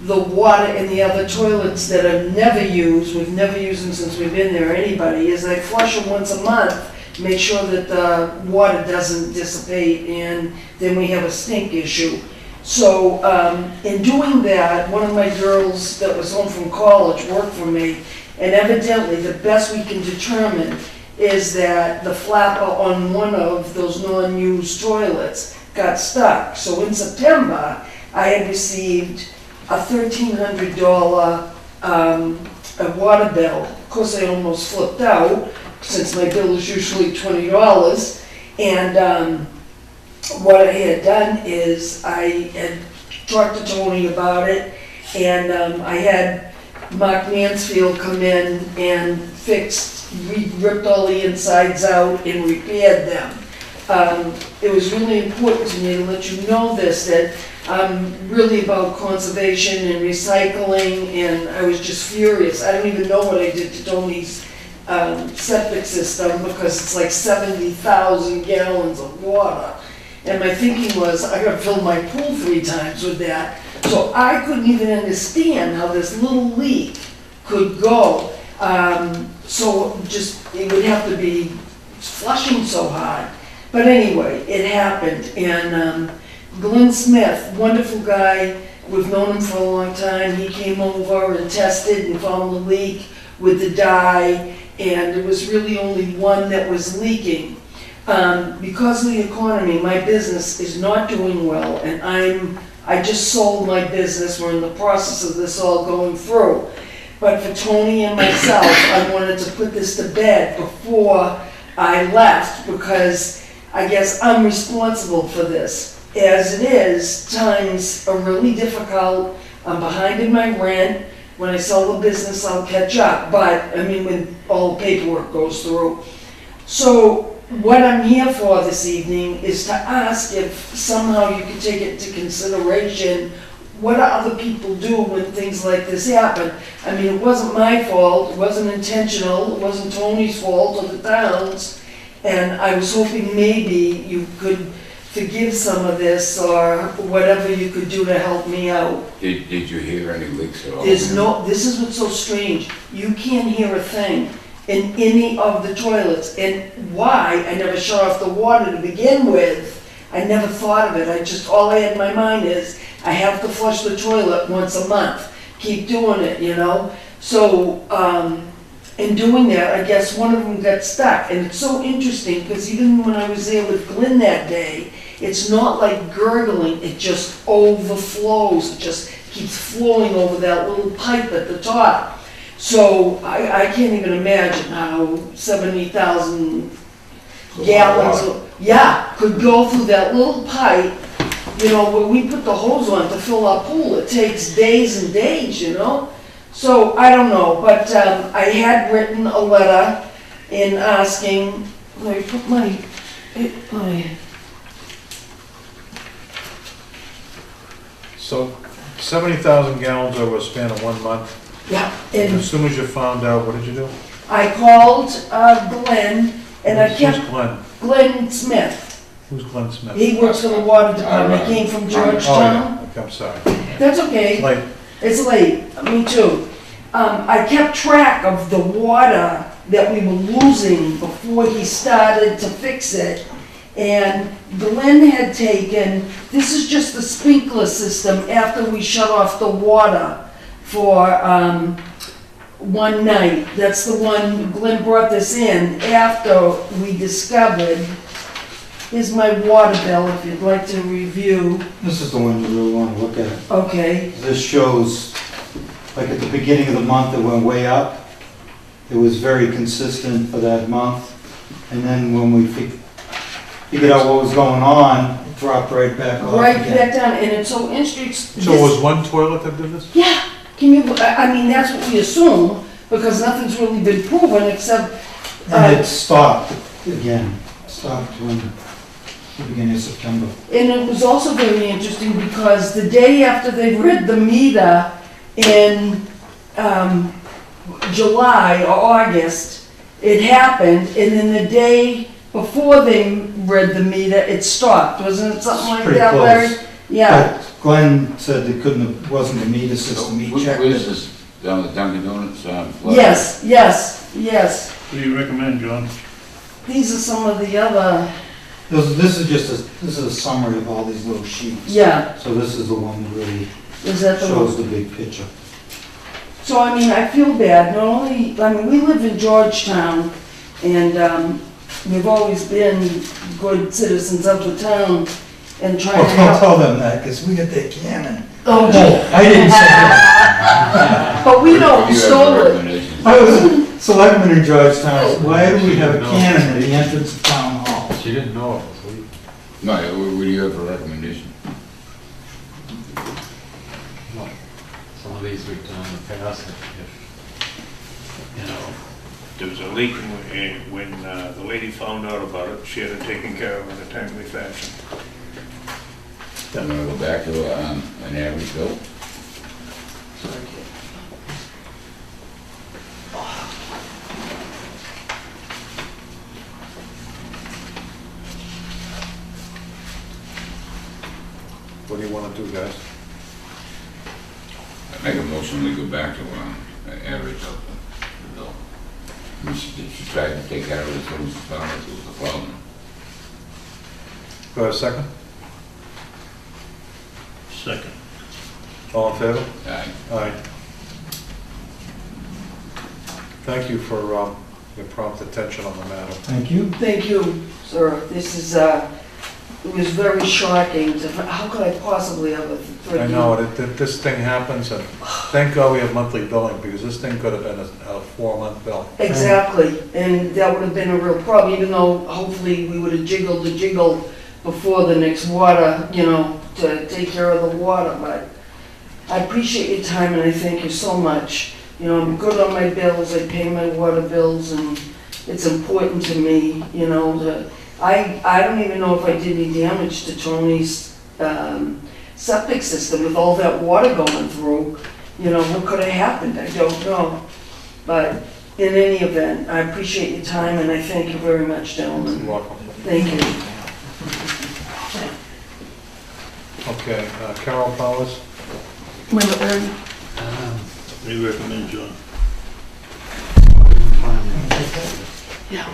Speaker 9: the water in the other toilets that are never used, we've never used them since we've been there, anybody, is I flush them once a month, make sure that the water doesn't dissipate, and then we have a stink issue. So, in doing that, one of my girls that was home from college worked for me, and evidently the best we can determine is that the flapper on one of those non-used toilets got stuck. So in September, I had received a $1,300 a water bill. Of course, I almost flipped out, since my bill is usually $20. And what I had done is I had talked to Tony about it, and I had Mark Mansfield come in and ripped all the insides out and repaired them. It was really important to me to let you know this, that I'm really about conservation and recycling, and I was just furious. I don't even know what I did to Tony's septic system, because it's like 70,000 gallons of water. And my thinking was, I gotta fill my pool 3 times with that. So I couldn't even understand how this little leak could go. So just, it would have to be flushing so hard. But anyway, it happened. And Glenn Smith, wonderful guy, we've known him for a long time. He came over and tested and found the leak with the dye, and it was really only one that was leaking. Because of the economy, my business is not doing well, and I just sold my business. We're in the process of this all going through. But for Tony and myself, I wanted to put this to bed before I left, because I guess I'm responsible for this. As it is, times are really difficult. I'm behind in my rent. When I sell the business, I'll catch up. But, I mean, when all the paperwork goes through. So, what I'm here for this evening is to ask if somehow you could take it into consideration, what do other people do when things like this happen? I mean, it wasn't my fault, it wasn't intentional, it wasn't Tony's fault or the town's, and I was hoping maybe you could forgive some of this, or whatever you could do to help me out.
Speaker 10: Did you hear any leaks at all?
Speaker 9: This is what's so strange, you can't hear a thing in any of the toilets. And why I never shut off the water to begin with, I never thought of it. All I had in my mind is, I have to flush the toilet once a month. Keep doing it, you know? So, in doing that, I guess one of them got stuck. And it's so interesting, because even when I was there with Glenn that day, it's not like gurgling, it just overflows. It just keeps flowing over that little pipe at the top. So I can't even imagine how 70,000 gallons could go through that little pipe. You know, when we put the hose on to fill our pool, it takes days and days, you know? So I don't know, but I had written a letter in asking, let me put my
Speaker 2: So 70,000 gallons over a span of 1 month.
Speaker 9: yeah,
Speaker 2: And
Speaker 9: and
Speaker 2: as soon as you found out, what did you do?
Speaker 9: I called Glenn, and I
Speaker 2: Who's
Speaker 9: kept,
Speaker 2: Glenn?
Speaker 9: Glenn Smith.
Speaker 2: Who's Glenn Smith?
Speaker 9: He works for the water department, he came from
Speaker 2: Oh,
Speaker 9: Georgetown.
Speaker 2: yeah, okay, I'm sorry.
Speaker 9: That's okay.
Speaker 2: Like,
Speaker 9: It's late, me too. I kept track of the water that we were losing before he started to fix it. And Glenn had taken, this is just the sprinkler system after we shut off the water for one night. That's the one, Glenn brought this in after we discovered. Here's my water bill if you'd like to review.
Speaker 11: This is the one you really want to look at.
Speaker 9: Okay.
Speaker 11: This shows, like at the beginning of the month, it went way up. It was very consistent for that month. And then when we figured out what was going on, it dropped right back off
Speaker 9: Right
Speaker 11: again.
Speaker 9: back down, and it's so interesting.
Speaker 2: so it was one toilet that did this?
Speaker 9: Yeah, can you, I mean, that's what we assume, because nothing's really been proven except,
Speaker 11: And it stopped again. Stopped when the beginning of September.
Speaker 9: and it was also very interesting because the day after they read the meter in July or August, it happened, and then the day before they read the meter, it stopped. Wasn't it something like
Speaker 11: Pretty
Speaker 9: that, Larry?
Speaker 11: close.
Speaker 9: Yeah,
Speaker 11: But Glenn said it wasn't a meter system, he checked
Speaker 10: Where's
Speaker 11: it.
Speaker 10: this, down at Dunkin' Donuts?
Speaker 9: yes, yes.
Speaker 6: What do you recommend, John?
Speaker 9: These are some of the other,
Speaker 11: This is a summary of all these little sheets.
Speaker 9: yeah,
Speaker 11: So this is the one that really
Speaker 9: is that the
Speaker 11: shows
Speaker 9: one?
Speaker 11: the big picture.
Speaker 9: So, I mean, I feel bad, not only, I mean, we live in Georgetown, and we've always been good citizens of the town and trying
Speaker 11: Well,
Speaker 9: to
Speaker 11: don't
Speaker 9: help.
Speaker 11: tell them that, because we got that cannon.
Speaker 9: Oh,
Speaker 11: I didn't say that.
Speaker 9: but we know who
Speaker 10: You have
Speaker 9: stole it.
Speaker 10: recommendations?
Speaker 11: I was a selectman in Georgetown. Why do we have a cannon at the entrance of town hall?
Speaker 3: She didn't know it was legal.
Speaker 10: No, what do you have for recommendation?
Speaker 3: Well, some of these we've done in the past, if, you know,
Speaker 6: There was a leak when the lady found out about it, she had it taken care of in a timely fashion.
Speaker 10: You wanna go back to, an average bill?
Speaker 2: What do you want to do, guys?
Speaker 10: I make a motion, we go back to, an average of the bill. She tried to take care of it as soon as she found out it was a problem.
Speaker 2: Go ahead, second.
Speaker 6: Second.
Speaker 2: All in favor?
Speaker 10: Aye.
Speaker 2: Aye. Thank you for your prompt attention on the matter.
Speaker 11: Thank you.
Speaker 9: Thank you, sir. This is, it was very shocking to, how could I possibly have a
Speaker 2: I know, this thing happens, and thank God we have monthly billing, because this thing could have been a 4-month bill.
Speaker 9: Exactly, and that would have been a real problem, even though hopefully we would have jiggled the jiggle before the next water, you know, to take care of the water, but I appreciate your time and I thank you so much. You know, I'm good on my bills, I pay my water bills, and it's important to me, you know, I don't even know if I did any damage to Tony's septic system with all that water going through. You know, what could have happened, I don't know. But in any event, I appreciate your time and I thank you very much, gentlemen.
Speaker 2: You're welcome.
Speaker 9: Thank you.
Speaker 2: Okay, Carol Powers?
Speaker 3: um,
Speaker 6: What do you recommend, John?
Speaker 9: Yeah.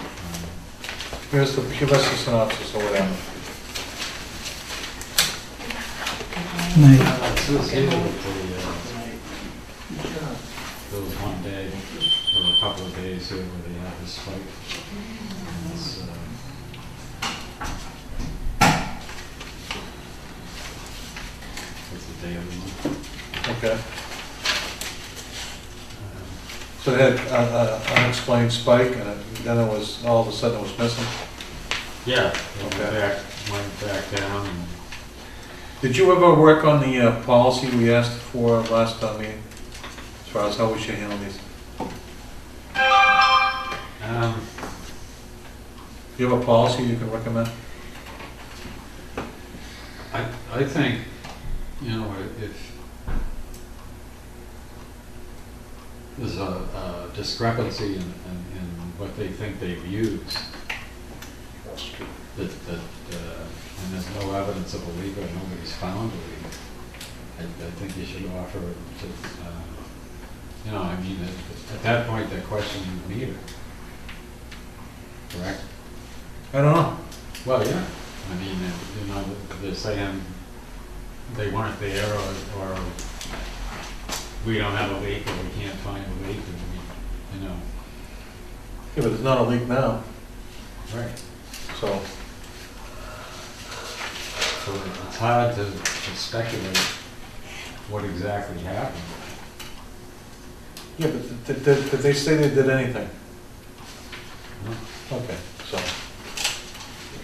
Speaker 2: Give us a synopsis of what happened.
Speaker 3: It was here that there was one day, or a couple of days here where they had this spike. And this, what's the day of the month?
Speaker 2: Okay. So they had an unexplained spike, and then it was, all of a sudden it was missing?
Speaker 3: Yeah, it
Speaker 2: Okay.
Speaker 3: went back down and
Speaker 2: Did you ever work on the policy we asked for last meeting? As far as how we should handle these? Do you have a policy you can recommend?
Speaker 3: I think, you know, if there's a discrepancy in what they think they've used, and there's no evidence of a leak or nobody's found a leak, I think you should offer to, you know, I mean, at that point, they're questioning the meter. Correct?
Speaker 2: I don't know.
Speaker 3: Well, yeah, I mean, you know, they're saying they weren't there, or we don't have a leak, or we can't find a leak, or, you know.
Speaker 2: Yeah, but there's not a leak now,
Speaker 3: Right.
Speaker 2: so.
Speaker 3: So it's hard to speculate what exactly happened.
Speaker 2: Yeah, but did they say they did anything?
Speaker 3: No.
Speaker 2: Okay, so.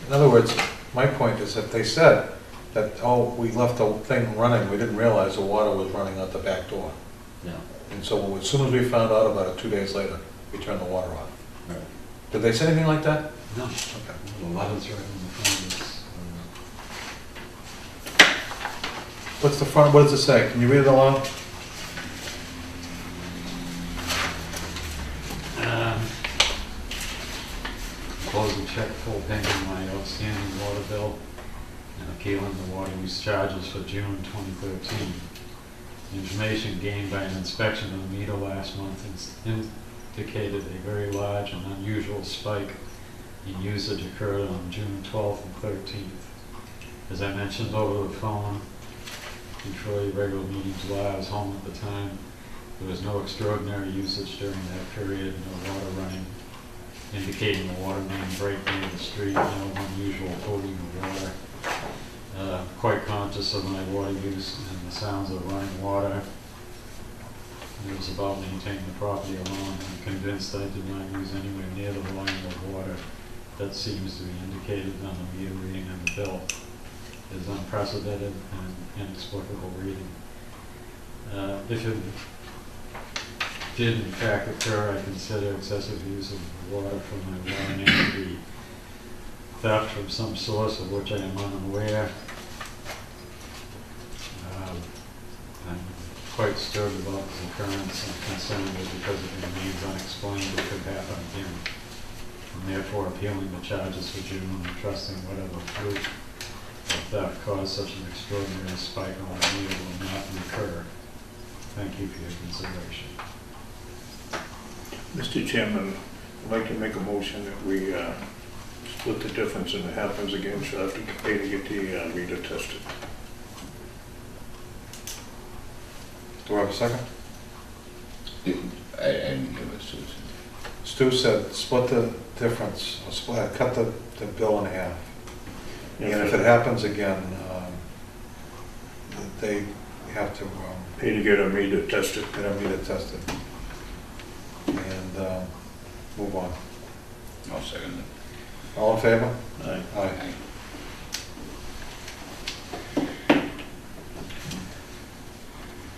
Speaker 2: In other words, my point is that they said that, oh, we left the thing running, we didn't realize the water was running out the back door.
Speaker 3: Yeah.
Speaker 2: And so as soon as we found out about it, 2 days later, we turned the water on.
Speaker 3: Right.
Speaker 2: Did they say anything like that?
Speaker 3: No.
Speaker 2: Okay.
Speaker 3: The letter's right in the front.
Speaker 2: What's the front, what does it say? Can you read it along?
Speaker 3: Close the check, full payment of my outstanding water bill and appealing the water use charges for June 2013. Information gained by an inspection of the meter last month indicated a very large and unusual spike in usage occurred on June 12th and 13th. As I mentioned over the phone, before the regular meetings while I was home at the time, there was no extraordinary usage during that period, no water running, indicating the water main break near the street, no unusual pooling of water. Quite conscious of my water use and the sounds of running water. It was about maintaining the property alone. I'm convinced I did not use anywhere near the volume of water that seems to be indicated on the meter reading and the bill. It is unprecedented and inexplicable reading. If it did in fact occur, I consider excessive use of water from my water main to be theft from some source of which I am unaware. I'm quite disturbed about this occurrence and concerned that because it remains unexplained, it could happen again. I'm therefore appealing the charges for June and trusting whatever proof of theft caused such an extraordinary spike on the meter will not recur. Thank you for your consideration.
Speaker 6: Mr. Chairman, I'd like to make a motion that we split the difference and it happens again, so I have to pay to get the meter tested.
Speaker 2: Do I have a second?
Speaker 10: I didn't give it, Susan.
Speaker 2: Stu said split the difference, or cut the bill in half. And if it happens again, they have to
Speaker 6: Pay to get a meter tested.
Speaker 2: get a meter tested. And move on.
Speaker 10: I'll second it.
Speaker 2: All in favor?
Speaker 6: Aye.
Speaker 2: Aye.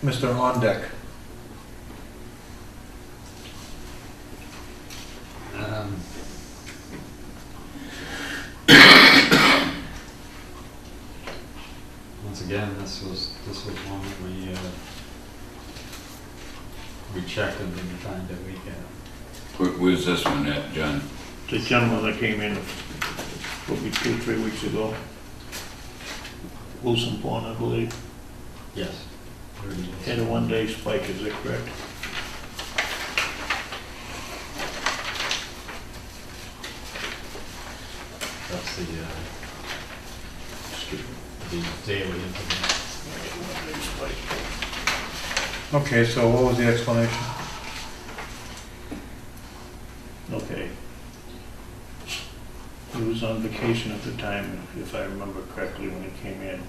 Speaker 2: Mr. On Deck.
Speaker 3: Once again, this was one that we checked and didn't find that we had.
Speaker 10: Where's this one at, John?
Speaker 6: The gentleman that came in probably 2-3 weeks ago, Wilson Pond, I believe,
Speaker 3: Yes.
Speaker 6: had a one-day spike, is that correct?
Speaker 3: That's the daily information.
Speaker 6: One-day spike.
Speaker 2: Okay, so what was the explanation?
Speaker 6: Okay. He was on vacation at the time, if I remember correctly, when he came in.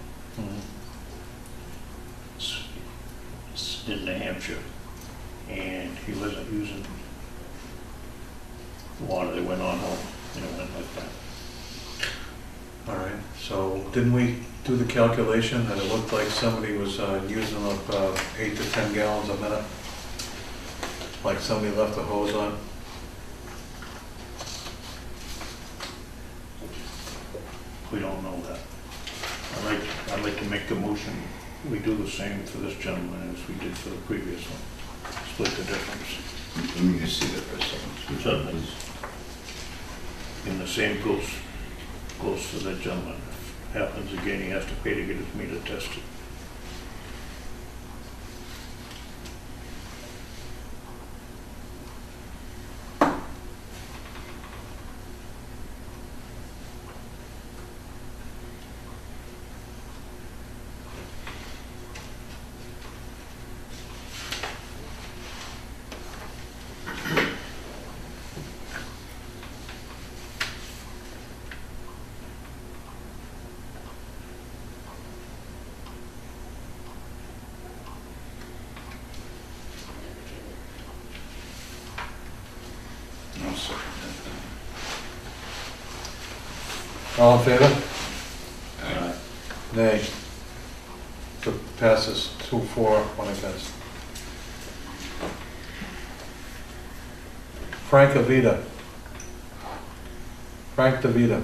Speaker 6: In New Hampshire, and he wasn't using the water. They went on home, and it went like that.
Speaker 2: All right, so didn't we do the calculation that it looked like somebody was using up 8 to 10 gallons a minute? Like somebody left the hose on?
Speaker 6: We don't know that. I'd like to make the motion. We do the same for this gentleman as we did for the previous one. Split the difference.
Speaker 10: Let me just see that for a second.
Speaker 6: Certainly. And the same goes for that gentleman. If it happens again, he has to pay to get his meter tested.
Speaker 10: I'll second
Speaker 2: All in favor?
Speaker 10: that. Aye.
Speaker 2: Nay. So passes 2-4, 1 against. Frank Avita. Frank DeVita.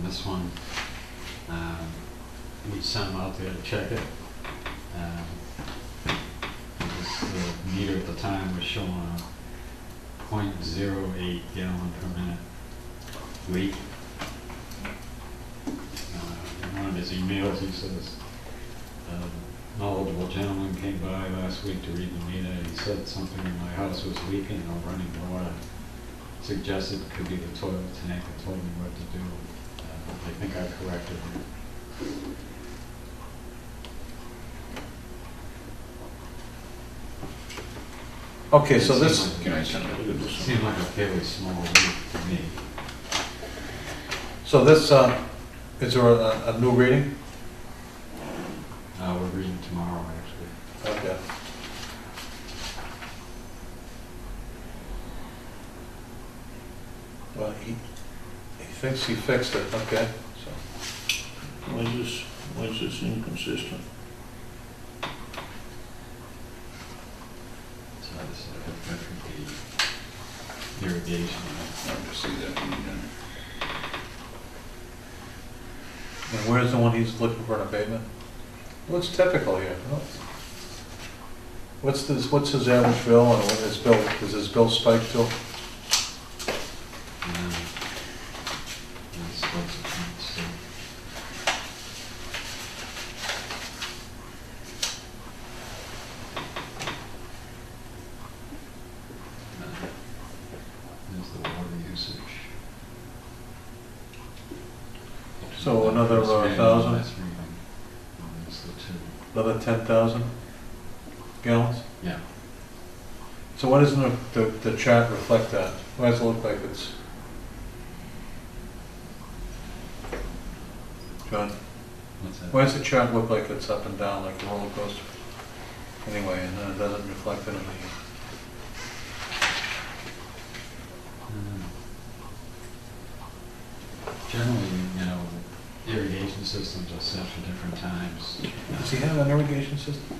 Speaker 3: this one. We sent them out there to check it. The meter at the time was showing a 0.08 gallon per minute leak. In one of his emails, he says, a knowledgeable gentleman came by last week to read the meter. He said something in my house was leaking or running water. Suggested it could be the toilet tank and told me what to do. I think I corrected him.
Speaker 2: Okay, so this,
Speaker 10: Can I send it?
Speaker 3: It seemed like a fairly small leak to me.
Speaker 2: so this, is there a new reading?
Speaker 3: We're reading tomorrow, actually.
Speaker 2: Okay. Well, he thinks he fixed it, okay, so.
Speaker 6: Why is this inconsistent?
Speaker 3: So this is like the irrigation.
Speaker 10: I'll just see that one done.
Speaker 2: And where's the one he's looking for an abatement? Looks typical here. Oh. What's his average bill and what his bill, does his bill spike to?
Speaker 3: And this was a constant. There's the water usage.
Speaker 2: So another,
Speaker 3: This reading,
Speaker 2: 1,000?
Speaker 3: last reading. And there's the two.
Speaker 2: Another 10,000 gallons?
Speaker 3: Yeah.
Speaker 2: So why doesn't the chart reflect that? Why does it look like it's? John,
Speaker 3: What's that?
Speaker 2: why does the chart look like it's up and down like a roller coaster? Anyway, and then it doesn't reflect it in the,
Speaker 3: Generally, you know, irrigation systems are set for different times.
Speaker 2: does he have an irrigation system?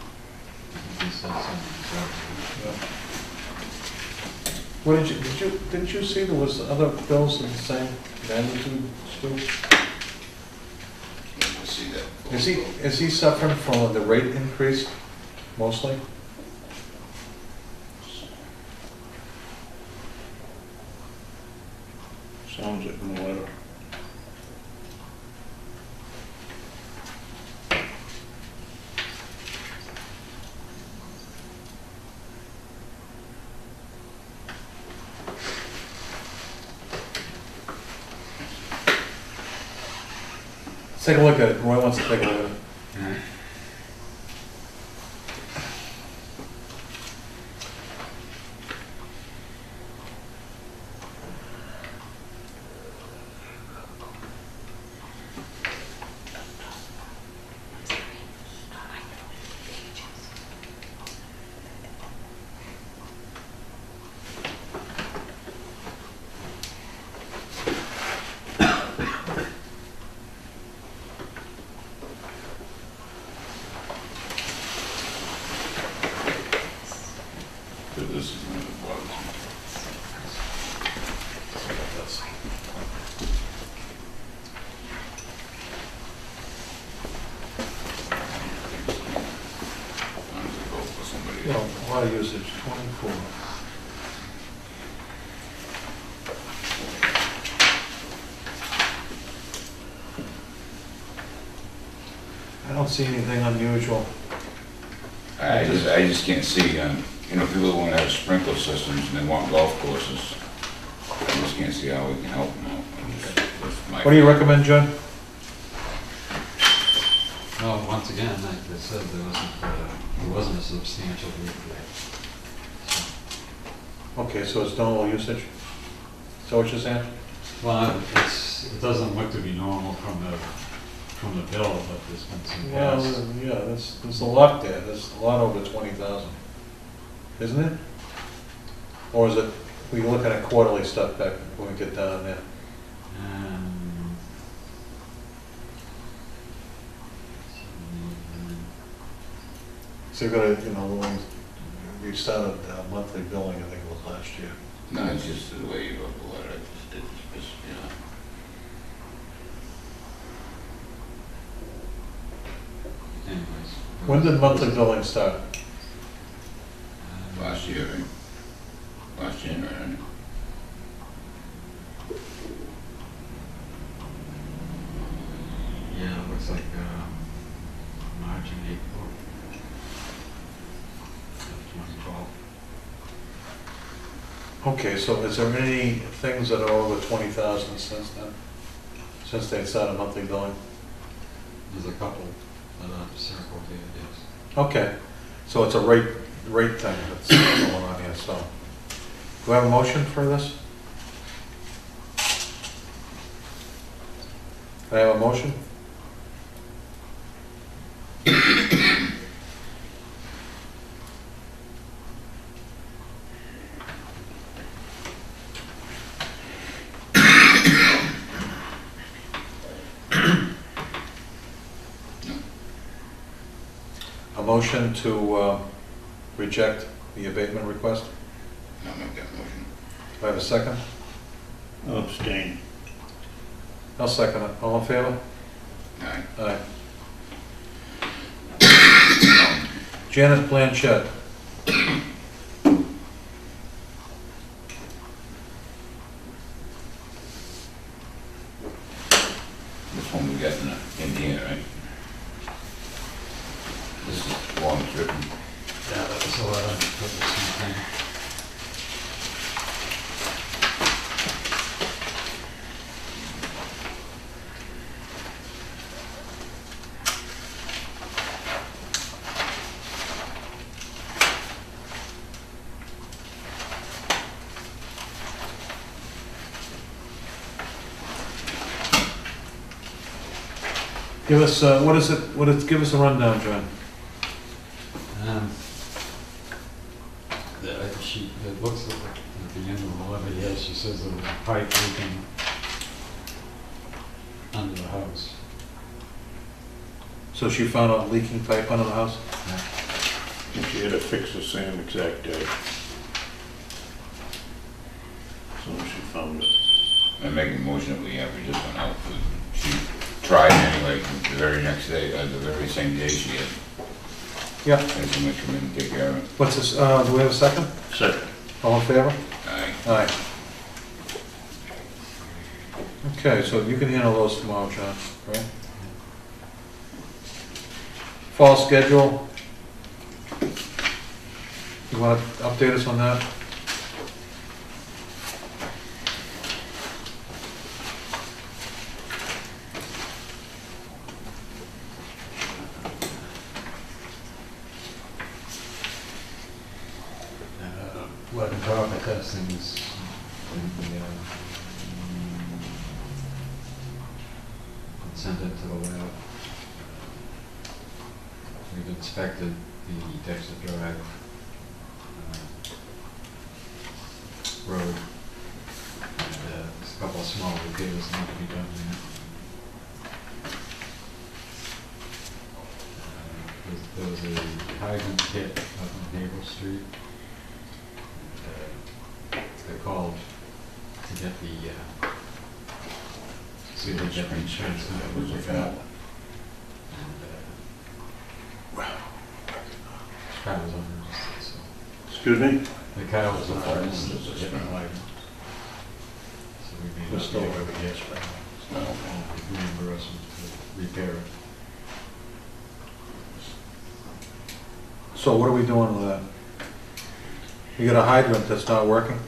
Speaker 3: I think he said something.
Speaker 2: Yeah. What didn't you see there was other bills in the same magnitude, Stu?
Speaker 10: We'll see that.
Speaker 2: Is he suffering from the rate increase mostly?
Speaker 6: Sounds like in the letter.
Speaker 2: Let's take a look at it. Roy wants to take a look at it.
Speaker 10: This is one of the bugs. I'm gonna go for somebody
Speaker 2: Well,
Speaker 10: else.
Speaker 2: water usage, 24. I don't see anything unusual.
Speaker 10: I just can't see, you know, people that want to have sprinkler systems and they want golf courses. I just can't see how we can help them out. That's my-
Speaker 2: What do you recommend, John?
Speaker 3: Well, once again, like I said, there wasn't a substantial leak there.
Speaker 2: Okay, so it's normal usage? Is that what you're saying?
Speaker 3: Well, it doesn't look to be normal from the bill, but there's been some
Speaker 2: Well,
Speaker 3: past.
Speaker 2: yeah, there's a lot there. There's a lot over 20,000. Isn't it? Or is it, we look at quarterly stuff back when we get down there? So you've got to, you know, when we started monthly billing, I think it was last year.
Speaker 10: No, it's just the way you wrote the letter, it's, you know.
Speaker 2: When did monthly billing start?
Speaker 10: Last year, right? Last January, right?
Speaker 3: Yeah, it looks like March and April. 2012.
Speaker 2: Okay, so is there any things that are over 20,000 since then? Since they started monthly billing?
Speaker 3: There's a couple that I've circled here, yes.
Speaker 2: Okay, so it's a rate thing that's going on here, so. Do I have a motion for this? Do I have a motion? A motion to reject the abatement request?
Speaker 10: I'll make that motion.
Speaker 2: Do I have a second?
Speaker 6: I'll abstain.
Speaker 2: I'll second it. All in favor?
Speaker 10: Aye.
Speaker 2: Aye. Janet Blanchett.
Speaker 10: This one we got in here, right? This is the one that's written.
Speaker 3: Yeah, that was a lot of, put the same thing.
Speaker 2: Give us, give us a rundown, John.
Speaker 3: It looks like at the end of the letter, yes, she says there was a pipe leaking under the house.
Speaker 2: So she found a leaking pipe under the house?
Speaker 6: And she had to fix the same exact day. So she found it.
Speaker 10: I make a motion that we have her just went out. She tried anyway, the very next day, the very same day she had.
Speaker 2: Yeah.
Speaker 10: Had someone come in and take care of it.
Speaker 2: What's this, do we have a second?
Speaker 6: Second.
Speaker 2: All in favor?
Speaker 10: Aye.
Speaker 2: Aye. Okay, so you can handle those tomorrow, John, right? Fall schedule. You want to update us on that?
Speaker 3: Lead and copper testing is sent it to the lab. We've inspected the Dexter Drive road. And there's a couple of small repairs that need to be done there. There was a hydrant hit up on Havel Street. They called to get the, see if they get the insurance company to pick it up. And, car was unregistered, so.
Speaker 6: Excuse me?
Speaker 3: The car was unregistered, so hit the hydrant. So we made
Speaker 6: We're
Speaker 3: up
Speaker 6: still
Speaker 3: the
Speaker 6: over here.
Speaker 3: reimbursement to repair it.
Speaker 2: So what are we doing with that? You got a hydrant that's not working?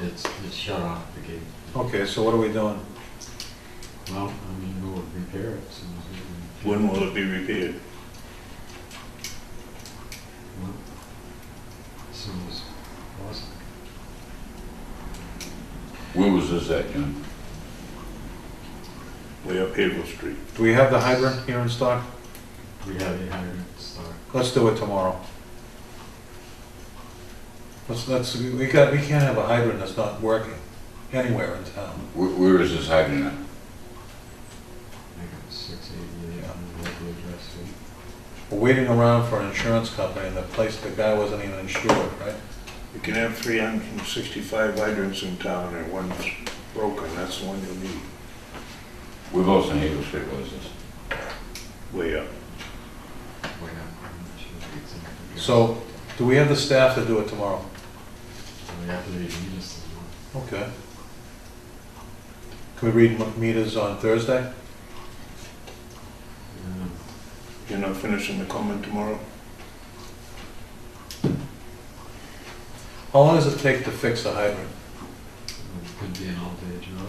Speaker 3: It's shut off the gate.
Speaker 2: Okay, so what are we doing?
Speaker 3: Well, I mean, we'll repair it as soon as we can.
Speaker 6: When will it be repaired?
Speaker 3: Well, as soon as possible.
Speaker 10: Where was this at, John?
Speaker 6: Way up Havel Street.
Speaker 2: Do we have the hydrant here in stock?
Speaker 3: We have a hydrant stock.
Speaker 2: Let's do it tomorrow. We can't have a hydrant that's not working anywhere in town.
Speaker 10: Where is this hydrant at?
Speaker 3: I think it was 688 on the local address.
Speaker 2: We're waiting around for an insurance company and the guy wasn't even insured, right?
Speaker 6: You can have 365 hydrants in town and one's broken, that's the one you need.
Speaker 10: Where else in Havel Street was this?
Speaker 6: Way up.
Speaker 2: So, do we have the staff to do it tomorrow?
Speaker 3: We have to read meters.
Speaker 2: Okay. Can we read meters on Thursday?
Speaker 6: You're not finishing the comment tomorrow?
Speaker 2: How long does it take to fix a hydrant?
Speaker 3: Could be an all-day job.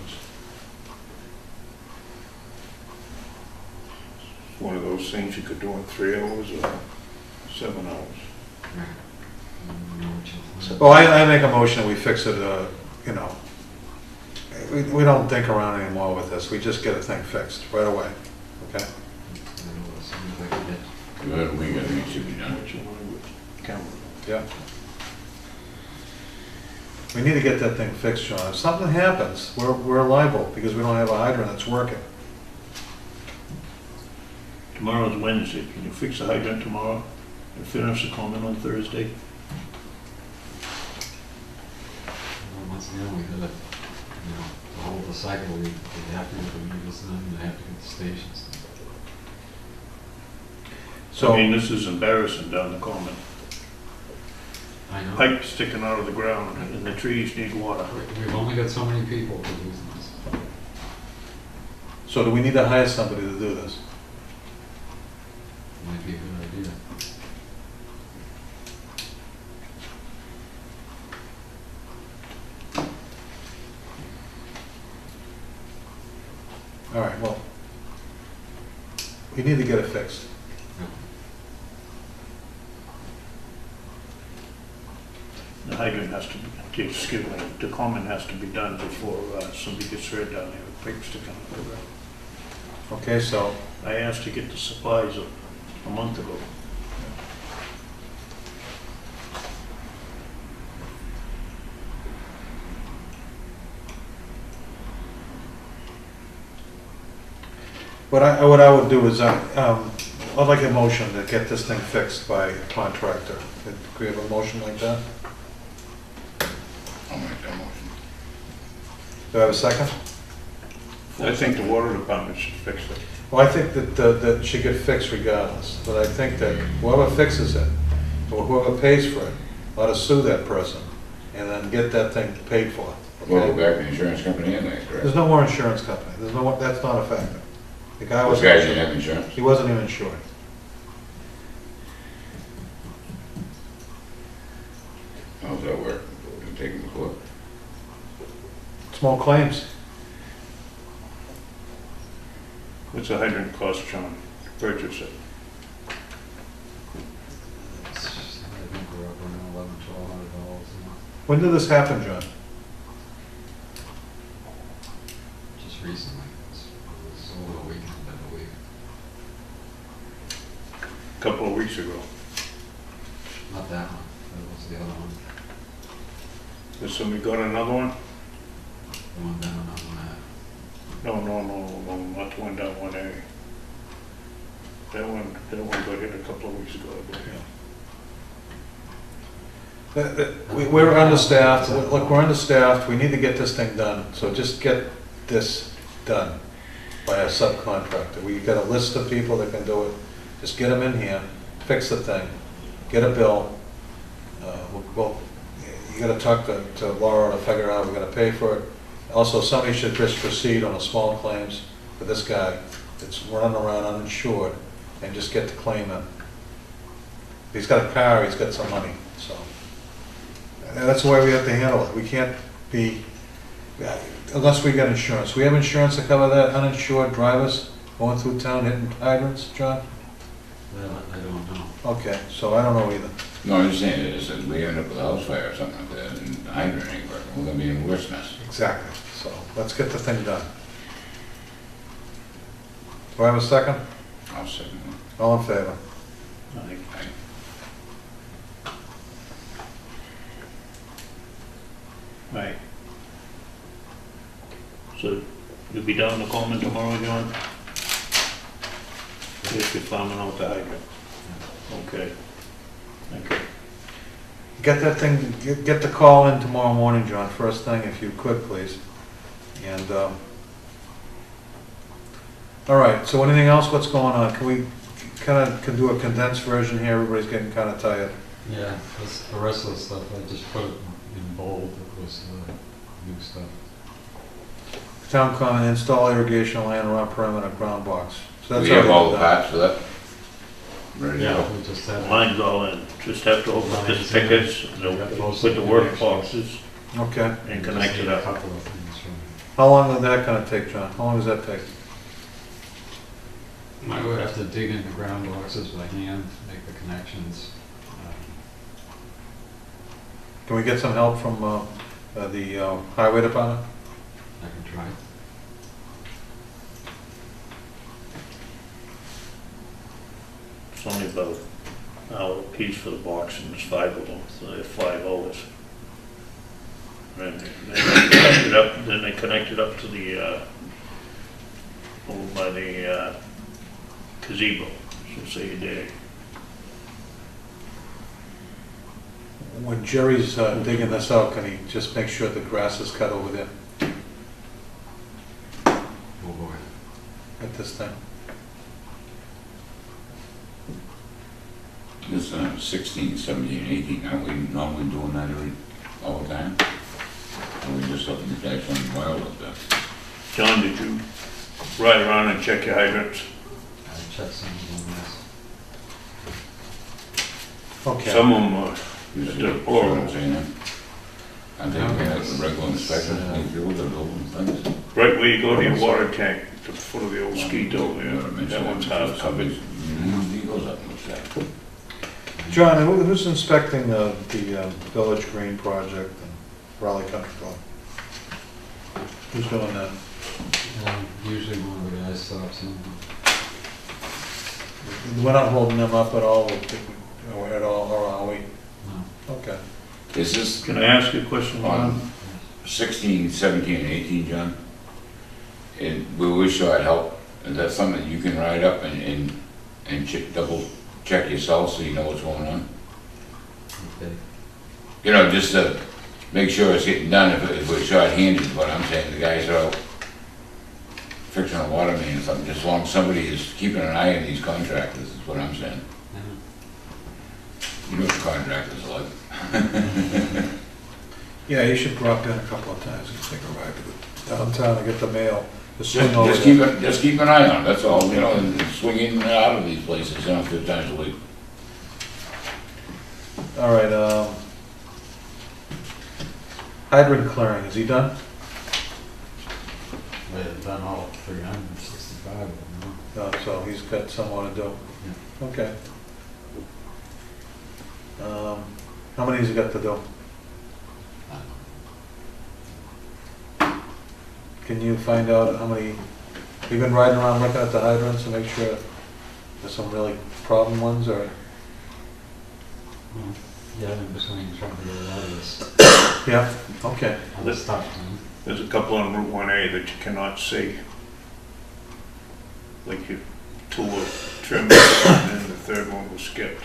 Speaker 6: One of those things you could do in 3 hours or 7 hours.
Speaker 2: Well, I make a motion that we fix it, you know, we don't think around anymore with this, we just get a thing fixed right away, okay?
Speaker 10: Good, we got, it should be done.
Speaker 6: What you want with camera?
Speaker 2: Yeah. We need to get that thing fixed, John. If something happens, we're liable because we don't have a hydrant that's working.
Speaker 6: Tomorrow's Wednesday, can you fix the hydrant tomorrow and finish the comment on Thursday?
Speaker 3: Once again, we gotta, to hold the cycle, we have to get the meters done, we have to get the stations done.
Speaker 2: So,
Speaker 6: I mean, this is embarrassing down the common.
Speaker 3: I know.
Speaker 6: Pipe sticking out of the ground and the trees need water.
Speaker 3: We've only got so many people who use this.
Speaker 2: so do we need to hire somebody to do this?
Speaker 3: Might be a good idea.
Speaker 2: All right, well, we need to get it fixed.
Speaker 6: The hydrant has to be, excuse me, the common has to be done before somebody gets hurt down there with pipe sticking out of the ground.
Speaker 2: Okay, so,
Speaker 6: I asked to get the supplies a month ago.
Speaker 2: what I would do is, I'd like a motion to get this thing fixed by a contractor. Could we have a motion like that?
Speaker 10: I'll make that motion.
Speaker 2: Do I have a second?
Speaker 6: I think the water department should fix it.
Speaker 2: Well, I think that should get fixed regardless, but I think that whoever fixes it, or whoever pays for it, ought to sue that person, and then get that thing paid for.
Speaker 10: Well,
Speaker 2: Okay?
Speaker 10: back to the insurance company anyway, correct?
Speaker 2: There's no more insurance company, that's not a factor. The guy
Speaker 10: Those
Speaker 2: was,
Speaker 10: guys didn't have insurance?
Speaker 2: he wasn't even insured.
Speaker 10: How's that work? You take them to court?
Speaker 2: Small claims.
Speaker 6: What's the hydrant cost, John, to purchase it?
Speaker 3: I think we're up around $1,100-$1,200 a month.
Speaker 2: When did this happen, John?
Speaker 3: Just recently. It was over a weekend, I believe.
Speaker 6: A couple of weeks ago.
Speaker 3: Not that one, that was the other one,
Speaker 6: Has somebody got another one?
Speaker 3: the one down on that.
Speaker 6: No, not the one down 1A. That one got hit a couple of weeks ago, I believe.
Speaker 2: We're understaffed, look, we're understaffed, we need to get this thing done, so just get this done by a subcontractor. We've got a list of people that can do it, just get them in here, fix the thing, get a bill. Well, you gotta talk to Laura to figure out how we're gonna pay for it. Also, somebody should just proceed on the small claims for this guy that's running around uninsured and just get the claim in. He's got a car, he's got some money, so. And that's the way we have to handle it. We can't be, unless we got insurance. We have insurance to cover that, uninsured drivers going through town hitting hydrants, John?
Speaker 3: Well, I don't know.
Speaker 2: Okay, so I don't know either.
Speaker 10: No, I'm just saying, it's that we end up with a house fire or something like that, and the hydrant ain't working, we're gonna be in a worse mess.
Speaker 2: Exactly, so let's get the thing done. Do I have a second?
Speaker 10: I'll second that.
Speaker 2: All in favor?
Speaker 6: I think. Right. So you'll be down the Coleman tomorrow, John? If you're farming out the hydrant. Okay. Okay.
Speaker 2: Get that thing, get the call in tomorrow morning, John, first thing, if you could, please. And, all right, so anything else, what's going on? Can we can do a condensed version here? Everybody's getting kind of tired.
Speaker 3: Yeah, the rest of the stuff, I just put it in bold, it was new stuff.
Speaker 2: Town comment, install irrigation line around perimeter ground box. So that's
Speaker 10: We have all
Speaker 2: already
Speaker 10: the
Speaker 2: done.
Speaker 10: parts for that? Ready to
Speaker 3: Yeah,
Speaker 10: go?
Speaker 3: we just had.
Speaker 6: Mine's all in, just have to open up the spigots, put the work boxes
Speaker 2: Okay.
Speaker 6: and connect it
Speaker 3: A
Speaker 6: up.
Speaker 3: couple of things from.
Speaker 2: How long is that gonna take, John? How long does that take?
Speaker 3: I would have to dig into ground boxes by hand, make the connections.
Speaker 2: Can we get some help from the highway department?
Speaker 3: I can try.
Speaker 6: It's only about an hour a piece for the box, and there's 5 of them, so they have 5 hours. And then they connect it up to the, over by the gazebo, so say a day.
Speaker 2: When Jerry's digging this out, can he just make sure the grass is cut over there
Speaker 3: Oh boy.
Speaker 2: at this time?
Speaker 10: This 16, 17, 18, aren't we normally doing that all the time? Or we just up in the dash on the wild up there?
Speaker 6: John, did you ride around and check your hydrants?
Speaker 3: I checked some of them, yes.
Speaker 2: Okay.
Speaker 6: Some of them are,
Speaker 10: You see
Speaker 6: The
Speaker 10: what
Speaker 6: plural.
Speaker 10: I'm saying there? I think we have the regular inspection, they do those open things.
Speaker 6: right where you go to your water tank, at the foot of the old ski over there, that one's half covered.
Speaker 10: He goes up and looks at it.
Speaker 2: John, who's inspecting the Village Green project and Raleigh Country Club? Who's doing that?
Speaker 3: Usually one of the guys stops in.
Speaker 2: We're not holding them up at all, or are we?
Speaker 3: No.
Speaker 2: Okay.
Speaker 10: Is this
Speaker 6: Can I ask you a question, John?
Speaker 10: on 16, 17, and 18, John? And we wish I'd help. Is that something that you can write up and double check yourself so you know what's going on?
Speaker 3: Okay.
Speaker 10: You know, just to make sure it's getting done. If we're short-handed, is what I'm saying. The guys are out fixing a water main or something. Just as long as somebody is keeping an eye on these contractors, is what I'm saying.
Speaker 3: Yeah.
Speaker 10: You know what contractors are like.
Speaker 2: Yeah, you should drop in a couple of times and take a ride downtown and get the mail. Just swing over
Speaker 10: Just
Speaker 2: there.
Speaker 10: just keep an eye on it, that's all, you know, and swing in and out of these places, you know, 2 times a week.
Speaker 2: All right, hydrant clearing, is he done?
Speaker 3: We had done all 365 of them.
Speaker 2: No, so he's got some more to do. Okay. How many has he got to do? Can you find out how many, you've been riding around looking at the hydrants to make sure there's some really problem ones, or?
Speaker 3: Yeah, in between trying to get a lot of this
Speaker 2: Yeah, okay.
Speaker 3: other stuff.
Speaker 6: There's a couple on Route 1A that you cannot see. Like you 2 were trimmed and then the 3rd one was skipped.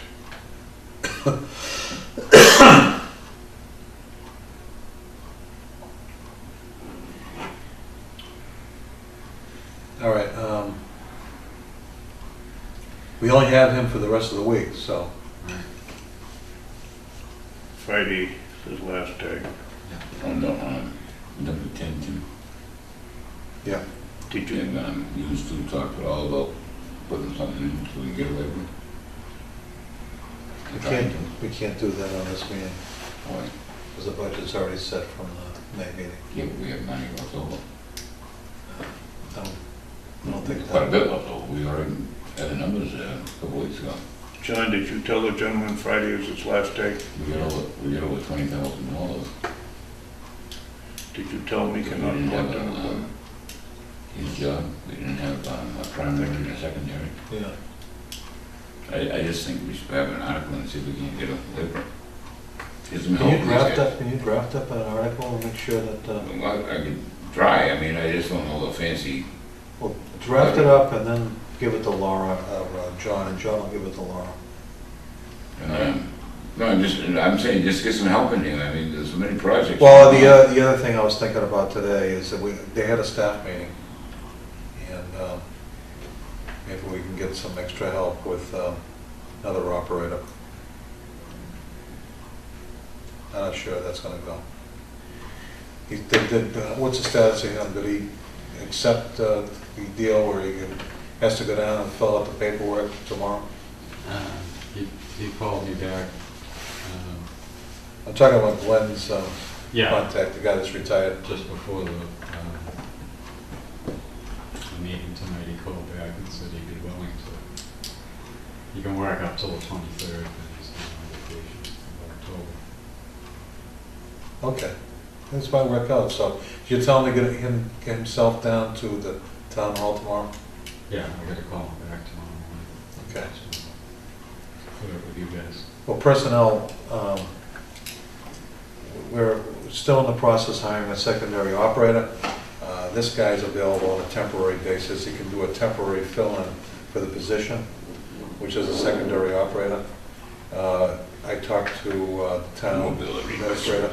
Speaker 2: All right, we only have him for the rest of the week, so.
Speaker 6: Friday is his last day.
Speaker 10: On number 10, too.
Speaker 2: Yeah.
Speaker 6: Did you,
Speaker 10: And used to talk to all about putting something in so we can get away with it.
Speaker 2: We can't do that on this meeting,
Speaker 10: Boy,
Speaker 2: because the budget's already set from the May meeting.
Speaker 10: yeah, we have money left over.
Speaker 2: I don't think
Speaker 10: Quite a
Speaker 2: that.
Speaker 10: bit left over. We already had the numbers a couple weeks ago.
Speaker 6: John, did you tell the gentleman Friday was his last day?
Speaker 10: We got over $20,000.
Speaker 6: Did you tell him he
Speaker 10: We
Speaker 6: cannot
Speaker 10: didn't
Speaker 6: go
Speaker 10: have
Speaker 6: down?
Speaker 10: his job, we didn't have a primary and a secondary.
Speaker 2: Yeah.
Speaker 10: I just think we should have an article and see if we can get a labor.
Speaker 2: Can you draft up an article and make sure that,
Speaker 10: Well, I could try, I mean, I just don't know the fancy,
Speaker 2: well, draft it up and then give it to Laura, John, and John will give it to Laura.
Speaker 10: no, I'm saying just get some help in here, I mean, there's so many projects.
Speaker 2: Well, the other thing I was thinking about today is that they had a staff meeting, and maybe we can get some extra help with another operator. I'm not sure that's gonna go. What's the status of him? Did he accept the deal where has to go down and fill out the paperwork tomorrow?
Speaker 3: He called me back.
Speaker 2: I'm talking about Glenn's
Speaker 3: Yeah,
Speaker 2: contact, the guy that's retired.
Speaker 3: just before the meeting tonight, he called back and said he'd be willing to. He can work up till the 23rd, and he's going on vacation in October.
Speaker 2: Okay, this might work out. So you're telling me get himself down to the town hall tomorrow?
Speaker 3: Yeah, I gotta call him back tomorrow morning.
Speaker 2: Okay.
Speaker 3: Clear it with you guys.
Speaker 2: Well, personnel, we're still in the process of hiring a secondary operator. This guy's available on a temporary basis. He can do a temporary fill-in for the position, which is a secondary operator. I talked to the town administrator,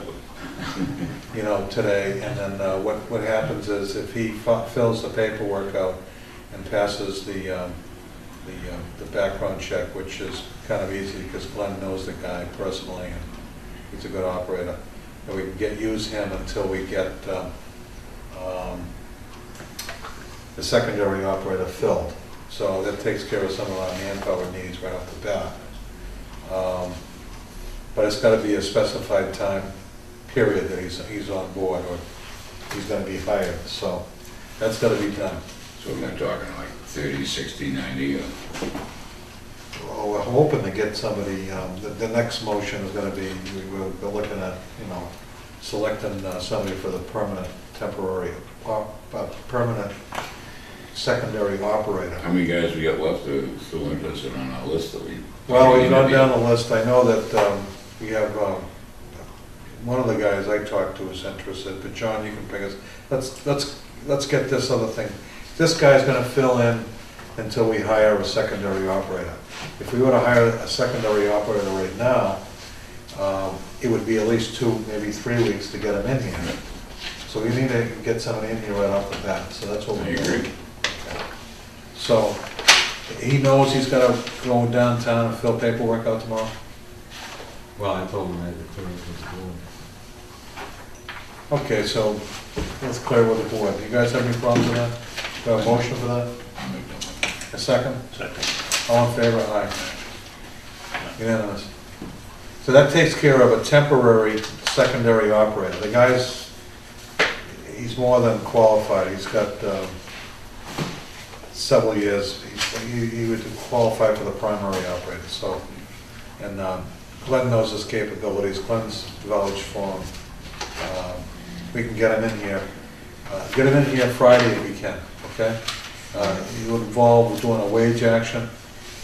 Speaker 2: today, and then what happens is if he fills the paperwork out and passes the background check, which is kind of easy because Glenn knows the guy personally and he's a good operator, and we can use him until we get the secondary operator filled. So that takes care of some of our manpower needs right off the bat. But it's got to be a specified time period that he's on board or he's going to be hired. So that's got to be done.
Speaker 10: So we're not talking like 30, 60, 90, or
Speaker 2: Well, we're hoping to get somebody, the next motion is going to be, we're looking at, selecting somebody for the permanent permanent secondary operator.
Speaker 10: how many guys we got left that are still interested on our list that we?
Speaker 2: Well, we've gone down the list. I know that we have, one of the guys I talked to is interested, but John, you can pick us. Let's get this other thing. This guy's gonna fill in until we hire a secondary operator. If we were to hire a secondary operator right now, it would be at least 2, maybe 3 weeks to get him in here. So we need to get somebody in here right off the bat, so that's what
Speaker 10: I
Speaker 2: we're doing.
Speaker 10: agree.
Speaker 2: So, he knows he's gotta go downtown and fill paperwork out tomorrow?
Speaker 3: Well, I told him I had to clear it with the board.
Speaker 2: Okay, so let's clear with the board. You guys have any problems with that? Do I have a motion for that?
Speaker 10: I'll make that one.
Speaker 2: A second?
Speaker 6: Second.
Speaker 2: All in favor? Aye. Unanimous. So that takes care of a temporary secondary operator. The guy's, he's more than qualified. He's got several years. He would qualify for the primary operator, so. And Glenn knows his capabilities. Glenn's vouched for him. We can get him in here. Get him in here Friday if we can, okay? It would involve doing a wage action.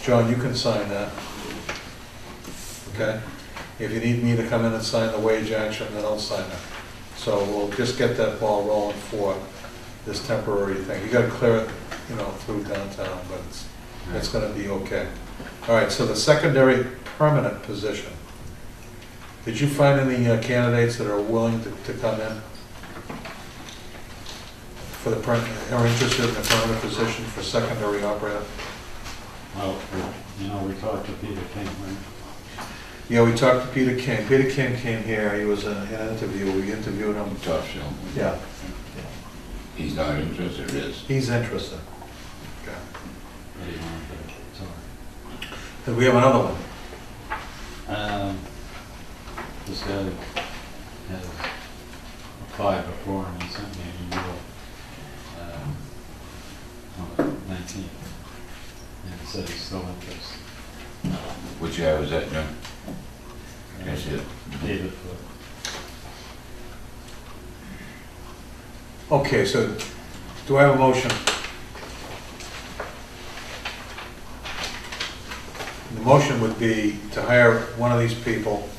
Speaker 2: John, you can sign that. Okay? If you need me to come in and sign the wage action, then I'll sign it. So we'll just get that ball rolling for this temporary thing. You gotta clear it, through downtown, but it's gonna be okay. All right, so the secondary permanent position. Did you find any candidates that are willing to come in for the are interested in the permanent position for secondary operator?
Speaker 3: Well, we talked to Peter King, right?
Speaker 2: Yeah, we talked to Peter King. Peter King came here. He was in an interview. We interviewed him.
Speaker 10: Tough show.
Speaker 2: Yeah,
Speaker 10: He's not interested, it is.
Speaker 2: he's interested. Okay.
Speaker 3: What do you want to do? Sorry.
Speaker 2: Then we have another one.
Speaker 3: This guy has applied before and he sent me an email on the 19th. And he said he's still interested.
Speaker 10: Which guy was that, John? That's it.
Speaker 3: David Flip.
Speaker 2: Okay, so do I have a motion? The motion would be to hire one of these people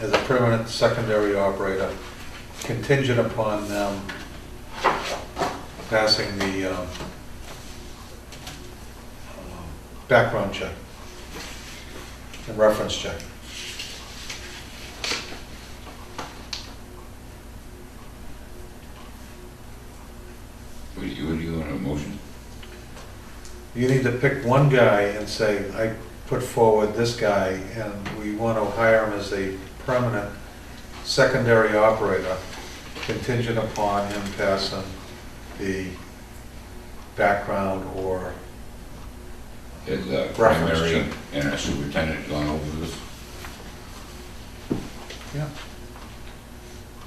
Speaker 2: as a permanent secondary operator, contingent upon them passing the background check and reference check.
Speaker 10: What do you want, a motion?
Speaker 2: You need to pick one guy and say, I put forward this guy, and we want to hire him as a permanent secondary operator contingent upon him passing the background or,
Speaker 10: Is the
Speaker 2: Reference
Speaker 10: primary
Speaker 2: check.
Speaker 10: and a superintendent gone over this?
Speaker 2: yeah.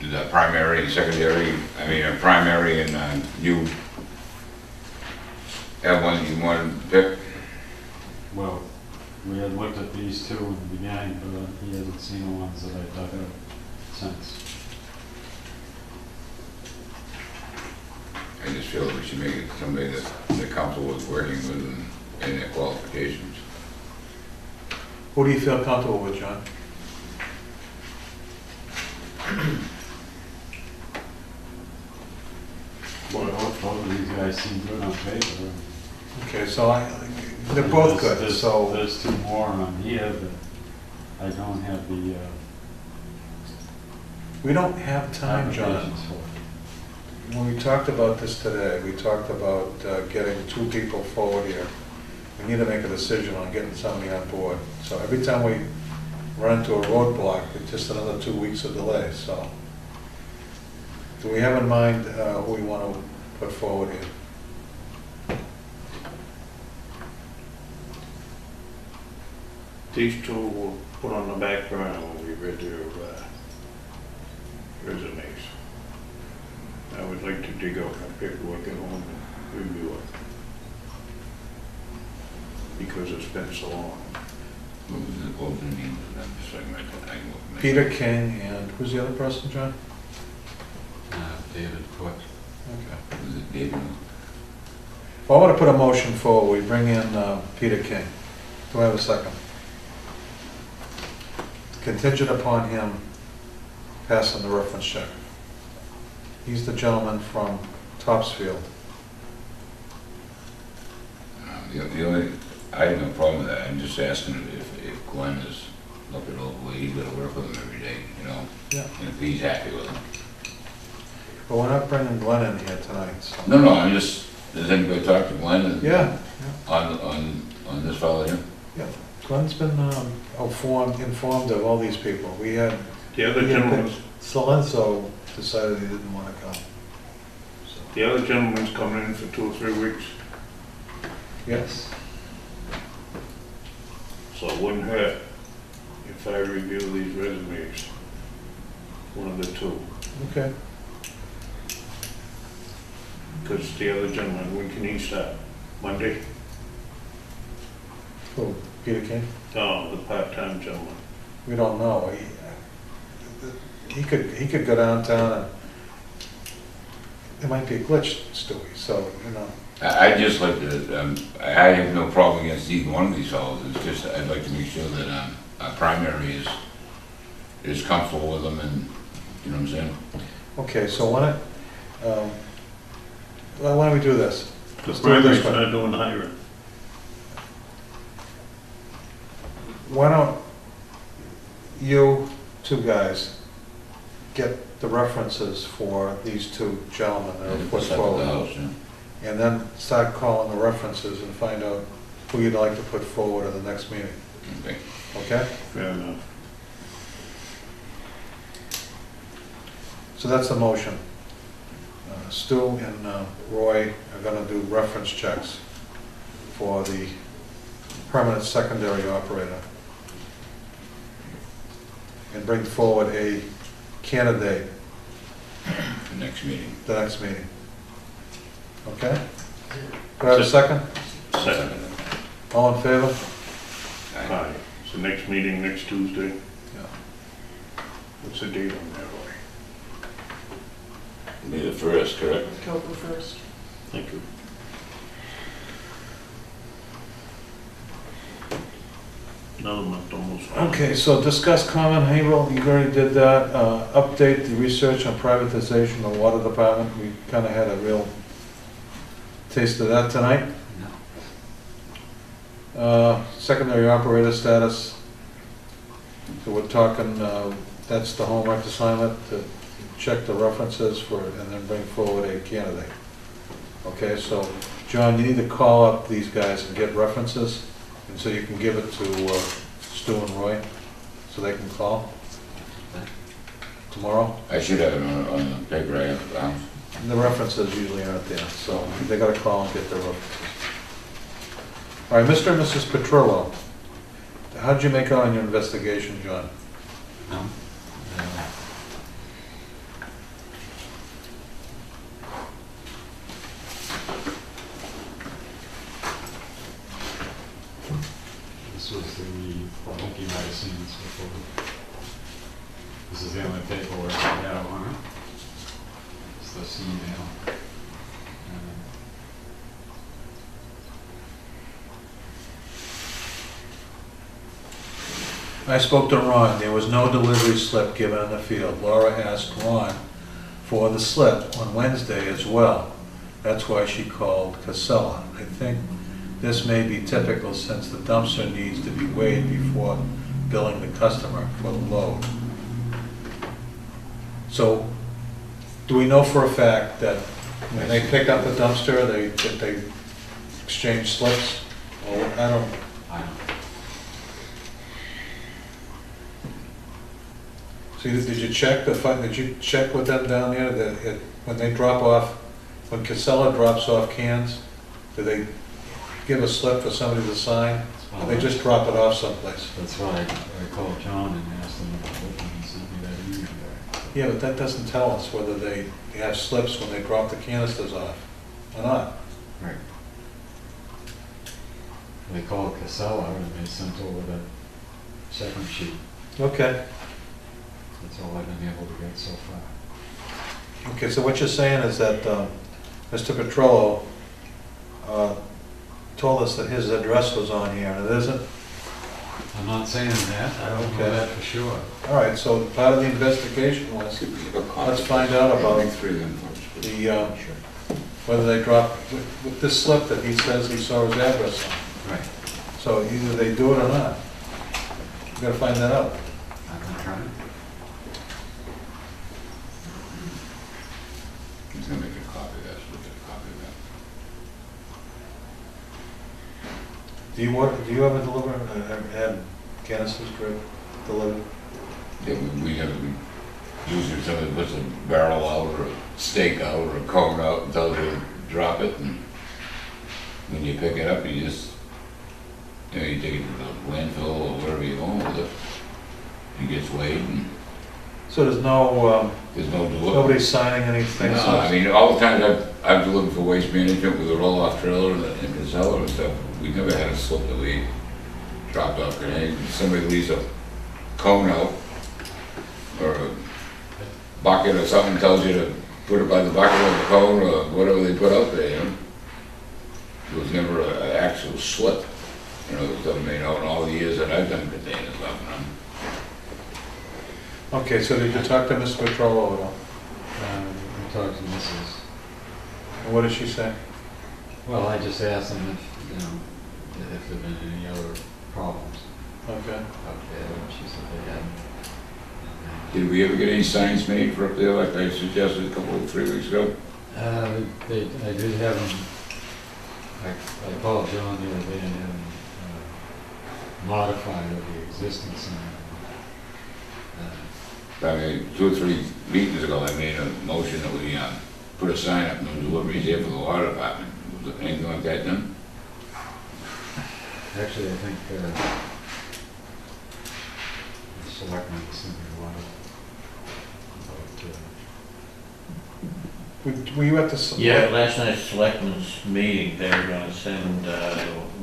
Speaker 10: Is that primary and secondary, I mean, a primary and you have one you want to pick?
Speaker 12: Well, we had looked at these two in the beginning, but he hasn't seen the ones that I dug out since.
Speaker 10: I just feel that we should make it somebody that the council was working with and their qualifications.
Speaker 2: Who do you feel comfortable with, John?
Speaker 12: Well, both of these guys seem good on paper.
Speaker 2: Okay, so they're both good,
Speaker 12: There's-
Speaker 2: so,
Speaker 12: There's two more on here that I don't have the
Speaker 2: we don't have time, John.
Speaker 12: applications for.
Speaker 2: When we talked about this today, we talked about getting two people forward here. We need to make a decision on getting somebody on board. So every time we run into a roadblock, it's just another 2 weeks of delay, so. Do we have in mind who we want to put forward here?
Speaker 6: These two were put on the back burner when we read their resumes. I would like to dig out my paperwork at home and review it. Because it's been so long.
Speaker 10: What was the name of them, just so I can look at it.
Speaker 2: Peter King and who's the other person, John?
Speaker 12: David Foot.
Speaker 2: Okay.
Speaker 10: Was it David?
Speaker 2: Well, I want to put a motion forward. We bring in Peter King. Do I have a second? Contingent upon him passing the reference check. He's the gentleman from Topsfield.
Speaker 10: The only, I have no problem with that, I'm just asking if Glenn is looking over, he's gonna work with him every day, you know?
Speaker 2: Yeah.
Speaker 10: And if he's happy with him.
Speaker 2: But we're not bringing Glenn in here tonight, so.
Speaker 10: No, I'm just, does anybody talk to Glenn
Speaker 2: Yeah,
Speaker 10: on this fellow here?
Speaker 2: yeah. Glenn's been informed of all these people. We had,
Speaker 6: The other gentleman's,
Speaker 2: Salenzo decided he didn't want to come. So,
Speaker 6: the other gentleman's coming in for 2 or 3 weeks,
Speaker 2: yes,
Speaker 6: so it wouldn't hurt if I review these resumes, one of the two.
Speaker 2: okay.
Speaker 6: Because the other gentleman, when can he start? Monday?
Speaker 2: Who, Peter King?
Speaker 6: No, the part-time gentleman.
Speaker 2: We don't know. He could go downtown and there might be a glitch, Stewie, so, you know.
Speaker 10: I just like to, I have no problem against either one of these fellows, it's just, I'd like to make sure that, our primary is comfortable with them and, you know what I'm saying?
Speaker 2: Okay, so why don't we do this?
Speaker 6: The
Speaker 2: Let's do it this
Speaker 6: primary's
Speaker 2: way.
Speaker 6: not doing hiring.
Speaker 2: Why don't you two guys get the references for these two gentlemen that are put
Speaker 10: Set up the
Speaker 2: forward?
Speaker 10: house, yeah.
Speaker 2: And then start calling the references and find out who you'd like to put forward at the next meeting,
Speaker 10: Okay.
Speaker 2: okay?
Speaker 6: Fair enough.
Speaker 2: So that's the motion. Stu and Roy are gonna do reference checks for the permanent secondary operator. And bring forward a candidate
Speaker 10: The next meeting.
Speaker 2: the next meeting. Okay? Do I have a second?
Speaker 6: Second.
Speaker 2: All in favor?
Speaker 6: Aye. So next meeting, next Tuesday.
Speaker 2: Yeah.
Speaker 6: What's the date on that, Roy?
Speaker 10: May the 1st, correct?
Speaker 9: October 1st.
Speaker 6: Thank you. Another month almost.
Speaker 2: Okay, so discuss common payroll, you already did that. Update the research on privatization of the water department. We kind of had a real taste of that tonight. Secondary operator status. So we're talking, that's the homework assignment, to check the references for, and then bring forward a candidate. Okay, so John, you need to call up these guys and get references, and so you can give it to Stu and Roy, so they can call. tomorrow?
Speaker 10: I should have it on the paper I have at the house.
Speaker 2: The references usually aren't there, so they gotta call and get their references. All right, Mr. and Mrs. Petrillo, how'd you make out on your investigation, John?
Speaker 12: No? This was the, I think you might have seen this before. This is the only paperwork I have on it. It's this email.
Speaker 2: I spoke to Ron, there was no delivery slip given in the field. Laura asked Ron for the slip on Wednesday as well. That's why she called Casella. I think this may be typical since the dumpster needs to be weighed before billing the customer for the load. So, do we know for a fact that when they pick up the dumpster, that they exchange slips? Or, I don't,
Speaker 12: I don't.
Speaker 2: see, did you check did you check with them down there that when they drop off, when Casella drops off cans, do they give a slip for somebody to sign? Or they just drop it off someplace?
Speaker 12: That's why I called John and asked him about it, and he sent me that email.
Speaker 2: Yeah, but that doesn't tell us whether they have slips when they drop the canisters off or not.
Speaker 12: Right. They called Casella and they sent over that second sheet.
Speaker 2: Okay.
Speaker 12: That's all I've been able to get so far.
Speaker 2: Okay, so what you're saying is that Mr. Petrillo told us that his address was on here, and it isn't?
Speaker 12: I'm not saying that, I don't
Speaker 2: Okay.
Speaker 12: know that for sure.
Speaker 2: All right, so part of the investigation was, let's find out about the, whether they dropped, with this slip that he says he saw his address on.
Speaker 12: Right.
Speaker 2: So either they do it or not. We gotta find that out.
Speaker 12: I've been trying.
Speaker 10: He's gonna make a copy of that, so we'll get a copy of that.
Speaker 2: Do you ever deliver, have canisters delivered?
Speaker 10: Yeah, we have, usually somebody puts a barrel out or a steak out or a cone out and tells you to drop it, and when you pick it up, you just, you know, you take it to the landfill or wherever you're going with it. It gets weighed and
Speaker 2: So there's no,
Speaker 10: there's no delivery.
Speaker 2: nobody's signing anything?
Speaker 10: No, I mean, all the times I've delivered for Waste Management with a roll-off trailer and Casella and stuff, we never had a slip that we dropped off. And somebody leaves a cone out or a bucket or something, tells you to put it by the bucket or the cone or whatever they put out there, you know. There was never an actual slip, you know, that I mean, in all the years that I've done containers up, you know.
Speaker 2: Okay, so did you talk to Ms. Petrillo at all?
Speaker 12: I talked to Mrs.
Speaker 2: And what did she say?
Speaker 12: Well, I just asked them if, you know, if there'd been any other problems
Speaker 2: Okay.
Speaker 12: out there, and she said they hadn't.
Speaker 10: Did we ever get any signs made for up there like I suggested a couple, 3 weeks ago?
Speaker 12: I did have them, I called John the other day and had them modified of the existing sign.
Speaker 10: I mean, 2 or 3 meetings ago, I made a motion that we put a sign up, no deliveries here for the water department. Was there anything like that done?
Speaker 12: Actually, I think the selectmen sent me a letter about,
Speaker 2: Were you at the?
Speaker 1: Yeah, last night's selectmen's meeting, they were gonna send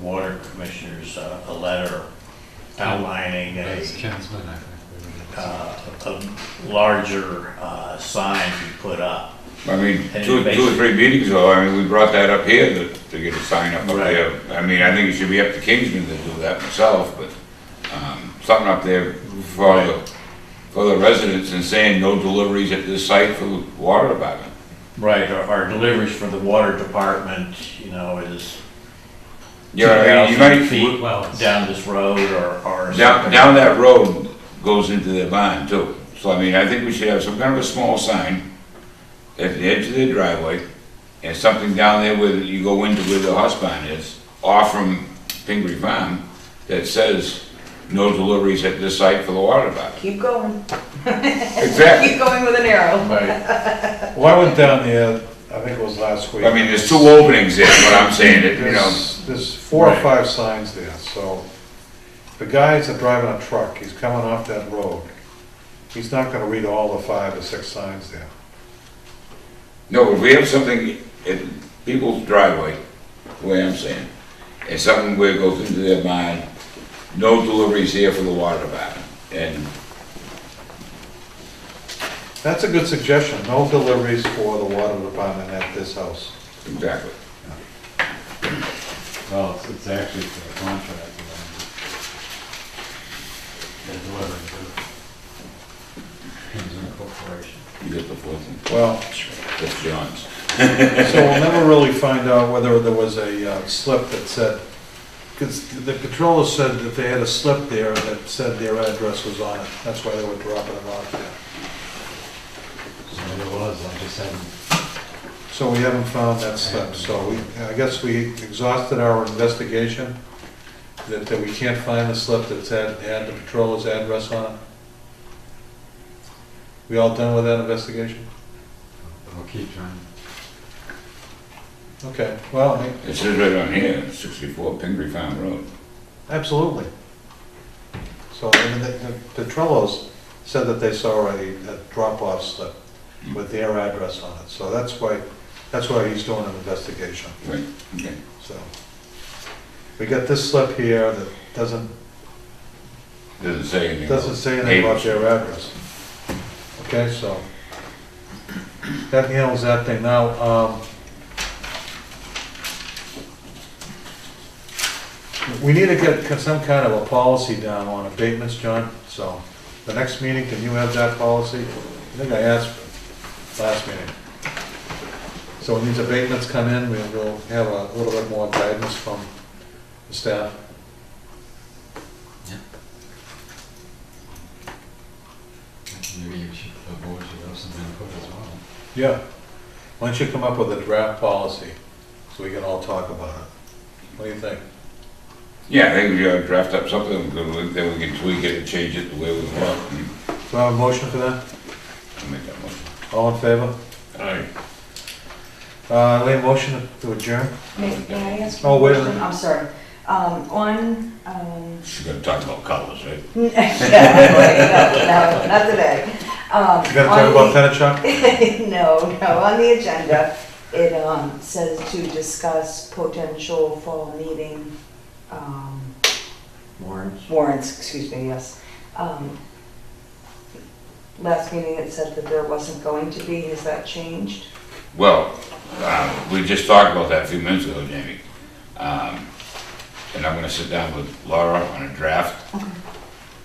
Speaker 1: water commissioners a letter outlining
Speaker 12: That's
Speaker 1: a
Speaker 12: Kinsman, I think.
Speaker 1: a larger sign to put up.
Speaker 10: I mean,
Speaker 1: And
Speaker 10: 2 or 3 meetings ago, I mean, we brought that up here to get a sign up there. I mean, I think it should be up to Kingsman to do that myself, but something up there for the residents and saying no deliveries at this site for the water department.
Speaker 1: Right, our deliveries for the water department, you know, is
Speaker 10: Yeah, I mean, you
Speaker 1: 2,000
Speaker 10: might,
Speaker 1: feet
Speaker 12: Well, it's-
Speaker 1: down this road or
Speaker 10: down that road goes into their barn too. So I mean, I think we should have some kind of a small sign at the edge of their driveway and something down there where you go into where the horse barn is, off from Pingree Farm, that says no deliveries at this site for the water department.
Speaker 8: Keep going.
Speaker 10: Exactly.
Speaker 8: Keep going with an arrow.
Speaker 2: Right. Well, I went down there, I think it was last week.
Speaker 10: I mean, there's 2 openings there, what I'm saying, it, you know,
Speaker 2: There's 4 or
Speaker 1: Right.
Speaker 2: 5 signs there, so the guys that driving a truck, he's coming off that road. He's not gonna read all the 5 or 6 signs there.
Speaker 10: no, if we have something in people's driveway, the way I'm saying, and something where it goes into their mind, no deliveries here for the water department, and
Speaker 2: That's a good suggestion, no deliveries for the water department at this house.
Speaker 10: exactly.
Speaker 12: Well, it's actually for the contract. They're delivering to Kingsman Corporation.
Speaker 10: You get the 4th one,
Speaker 2: Well,
Speaker 10: that's John's.
Speaker 2: so we'll never really find out whether there was a slip that said, because the controller said that they had a slip there that said their address was on it. That's why they were dropping it off there.
Speaker 12: So it was, I just haven't,
Speaker 2: So we haven't found that slip, so I guess we exhausted our investigation, that we can't find the slip that's had the controller's address on it. We all done with that investigation?
Speaker 12: I'll keep trying.
Speaker 2: Okay, well,
Speaker 10: It says right on here, 64 Pingree Farm Road.
Speaker 2: absolutely. So, and the Trellos said that they saw a drop-off slip with their address on it, so that's why he's doing an investigation,
Speaker 10: Right, okay.
Speaker 2: so. We got this slip here that doesn't
Speaker 10: Doesn't say anything
Speaker 2: about their address. Okay, so, that handles that thing. Now, we need to get some kind of a policy down on abatements, John, so the next meeting, can you have that policy? I think I asked last meeting. So when these abatements come in, we'll have a little bit more guidance from the staff.
Speaker 12: Maybe you should, the board should have some input as well.
Speaker 2: Yeah. Why don't you come up with a draft policy so we can all talk about it? What do you think?
Speaker 10: Yeah, I think we ought to draft up something, then we can tweak it and change it the way we want.
Speaker 2: Do I have a motion for that?
Speaker 10: I'll make that motion.
Speaker 2: All in favor?
Speaker 6: Aye.
Speaker 2: Lay a motion to adjourn?
Speaker 8: May I ask?
Speaker 2: Oh, wait a
Speaker 8: question?
Speaker 2: minute.
Speaker 8: I'm sorry. On,
Speaker 10: She's gonna talk about colors, right?
Speaker 8: no, not today.
Speaker 2: You gonna talk about Penachuk?
Speaker 8: No, on the agenda, it says to discuss potential fall meeting warrants, excuse me, yes. Last meeting it said that there wasn't going to be, has that changed?
Speaker 10: Well, we just talked about that a few minutes ago, Jamie. And I'm gonna sit down with Laura on a draft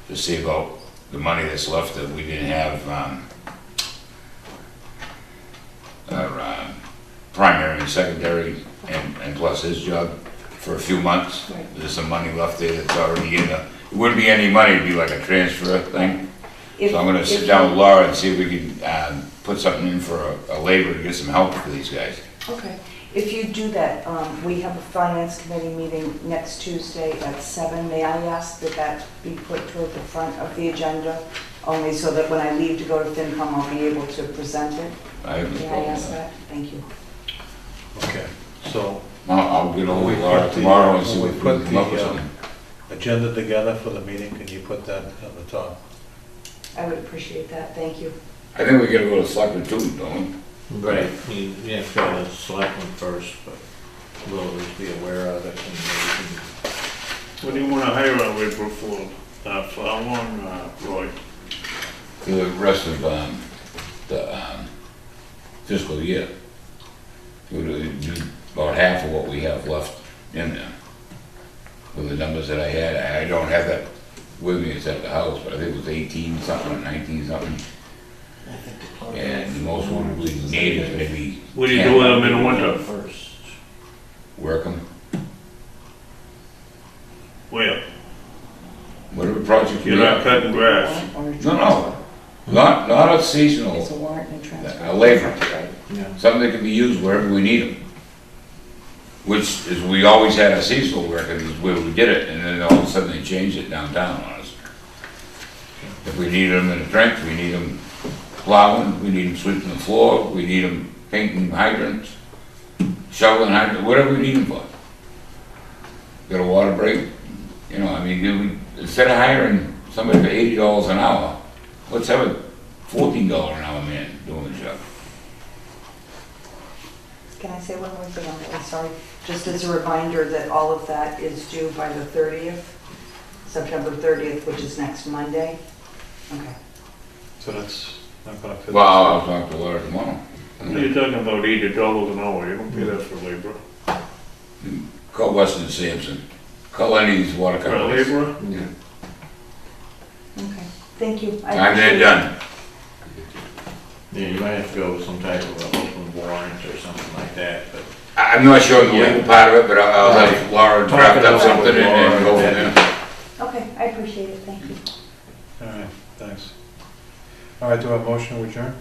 Speaker 10: to see about the money that's left that we didn't have, primary and secondary, and plus his job for a few months.
Speaker 8: Right.
Speaker 10: There's some money left there that's already in the, it wouldn't be any money, it'd be like a transfer thing. So I'm gonna sit down with Laura and see if we can, put something in for a labor to get some help for these guys.
Speaker 8: Okay. If you do that, we have a finance committee meeting next Tuesday at 7. May I ask that that be put toward the front of the agenda? Only so that when I leave to go to FinCom, I'll be able to present it.
Speaker 10: I have no
Speaker 8: May I
Speaker 10: problem
Speaker 8: ask
Speaker 10: with that.
Speaker 8: that? Thank you.
Speaker 2: Okay, so
Speaker 10: I'll get over
Speaker 2: We
Speaker 10: with Laura
Speaker 2: put the-
Speaker 10: tomorrow and see
Speaker 2: we
Speaker 10: if we
Speaker 2: put
Speaker 10: can come up
Speaker 2: the,
Speaker 10: with something.
Speaker 2: agenda together for the meeting, can you put that on the top?
Speaker 8: I would appreciate that. Thank you.
Speaker 10: I think we gotta go to selectmen too, don't we?
Speaker 1: Right, you have to go to select one first, but we'll always be aware of it and
Speaker 6: What do you wanna hire a labor for how long, Roy?
Speaker 10: For the rest of, the, fiscal year. We'll do about half of what we have left in there. With the numbers that I had, I don't have that with me, it's at the house, but I think it was 18 something, or 19 something. And the most one we need is maybe.
Speaker 6: What do you do with them in the winter?
Speaker 1: first.
Speaker 10: Work them,
Speaker 6: Where?
Speaker 10: whatever project we
Speaker 6: You're not
Speaker 10: have.
Speaker 6: cutting grass?
Speaker 10: No, not a seasonal,
Speaker 8: It's a warrant and transfer.
Speaker 10: a labor,
Speaker 8: Right.
Speaker 1: Yeah.
Speaker 10: something that can be used wherever we need them. which is, we always had a seasonal worker, is where we did it, and then all of a sudden they changed it downtown on us. If we need them in the trench, we need them plowing, we need them sweeping the floor, we need them painting hydrants, shoveling hydrants, whatever we need them for. Got a water break, you know, I mean, instead of hiring somebody for $80 an hour, let's have a $14 an hour man doing the job.
Speaker 13: Can I say one more thing? I'm really sorry. Just as a reminder that all of that is due by the 30th, September 30th, which is next Monday. Okay.
Speaker 2: So that's not gonna fit.
Speaker 10: Well, I'll talk to Laura tomorrow.
Speaker 6: You're talking about $80 an hour, you don't pay that for labor.
Speaker 10: Call Weston and Sampson. Call any of these water
Speaker 6: For a
Speaker 10: companies.
Speaker 6: laborer?
Speaker 13: Okay. Thank you. I
Speaker 10: And they're
Speaker 13: appreciate it.
Speaker 10: done.
Speaker 1: Yeah, you might have to go with some type of an open warrant or something like that, but.
Speaker 10: I'm not sure of the legal part of it, but I'll have Laura draft
Speaker 1: Talk it
Speaker 10: up
Speaker 1: over
Speaker 10: something
Speaker 1: with
Speaker 10: and go
Speaker 1: Laura
Speaker 10: from
Speaker 1: and
Speaker 10: there.
Speaker 13: Okay, I appreciate it. Thank you.
Speaker 2: All right, thanks. All right, do I have a motion to adjourn?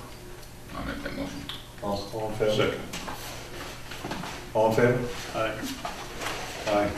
Speaker 10: I'll make that motion.
Speaker 2: All in favor?
Speaker 6: Second.
Speaker 2: All in favor?
Speaker 6: Aye.
Speaker 2: Aye.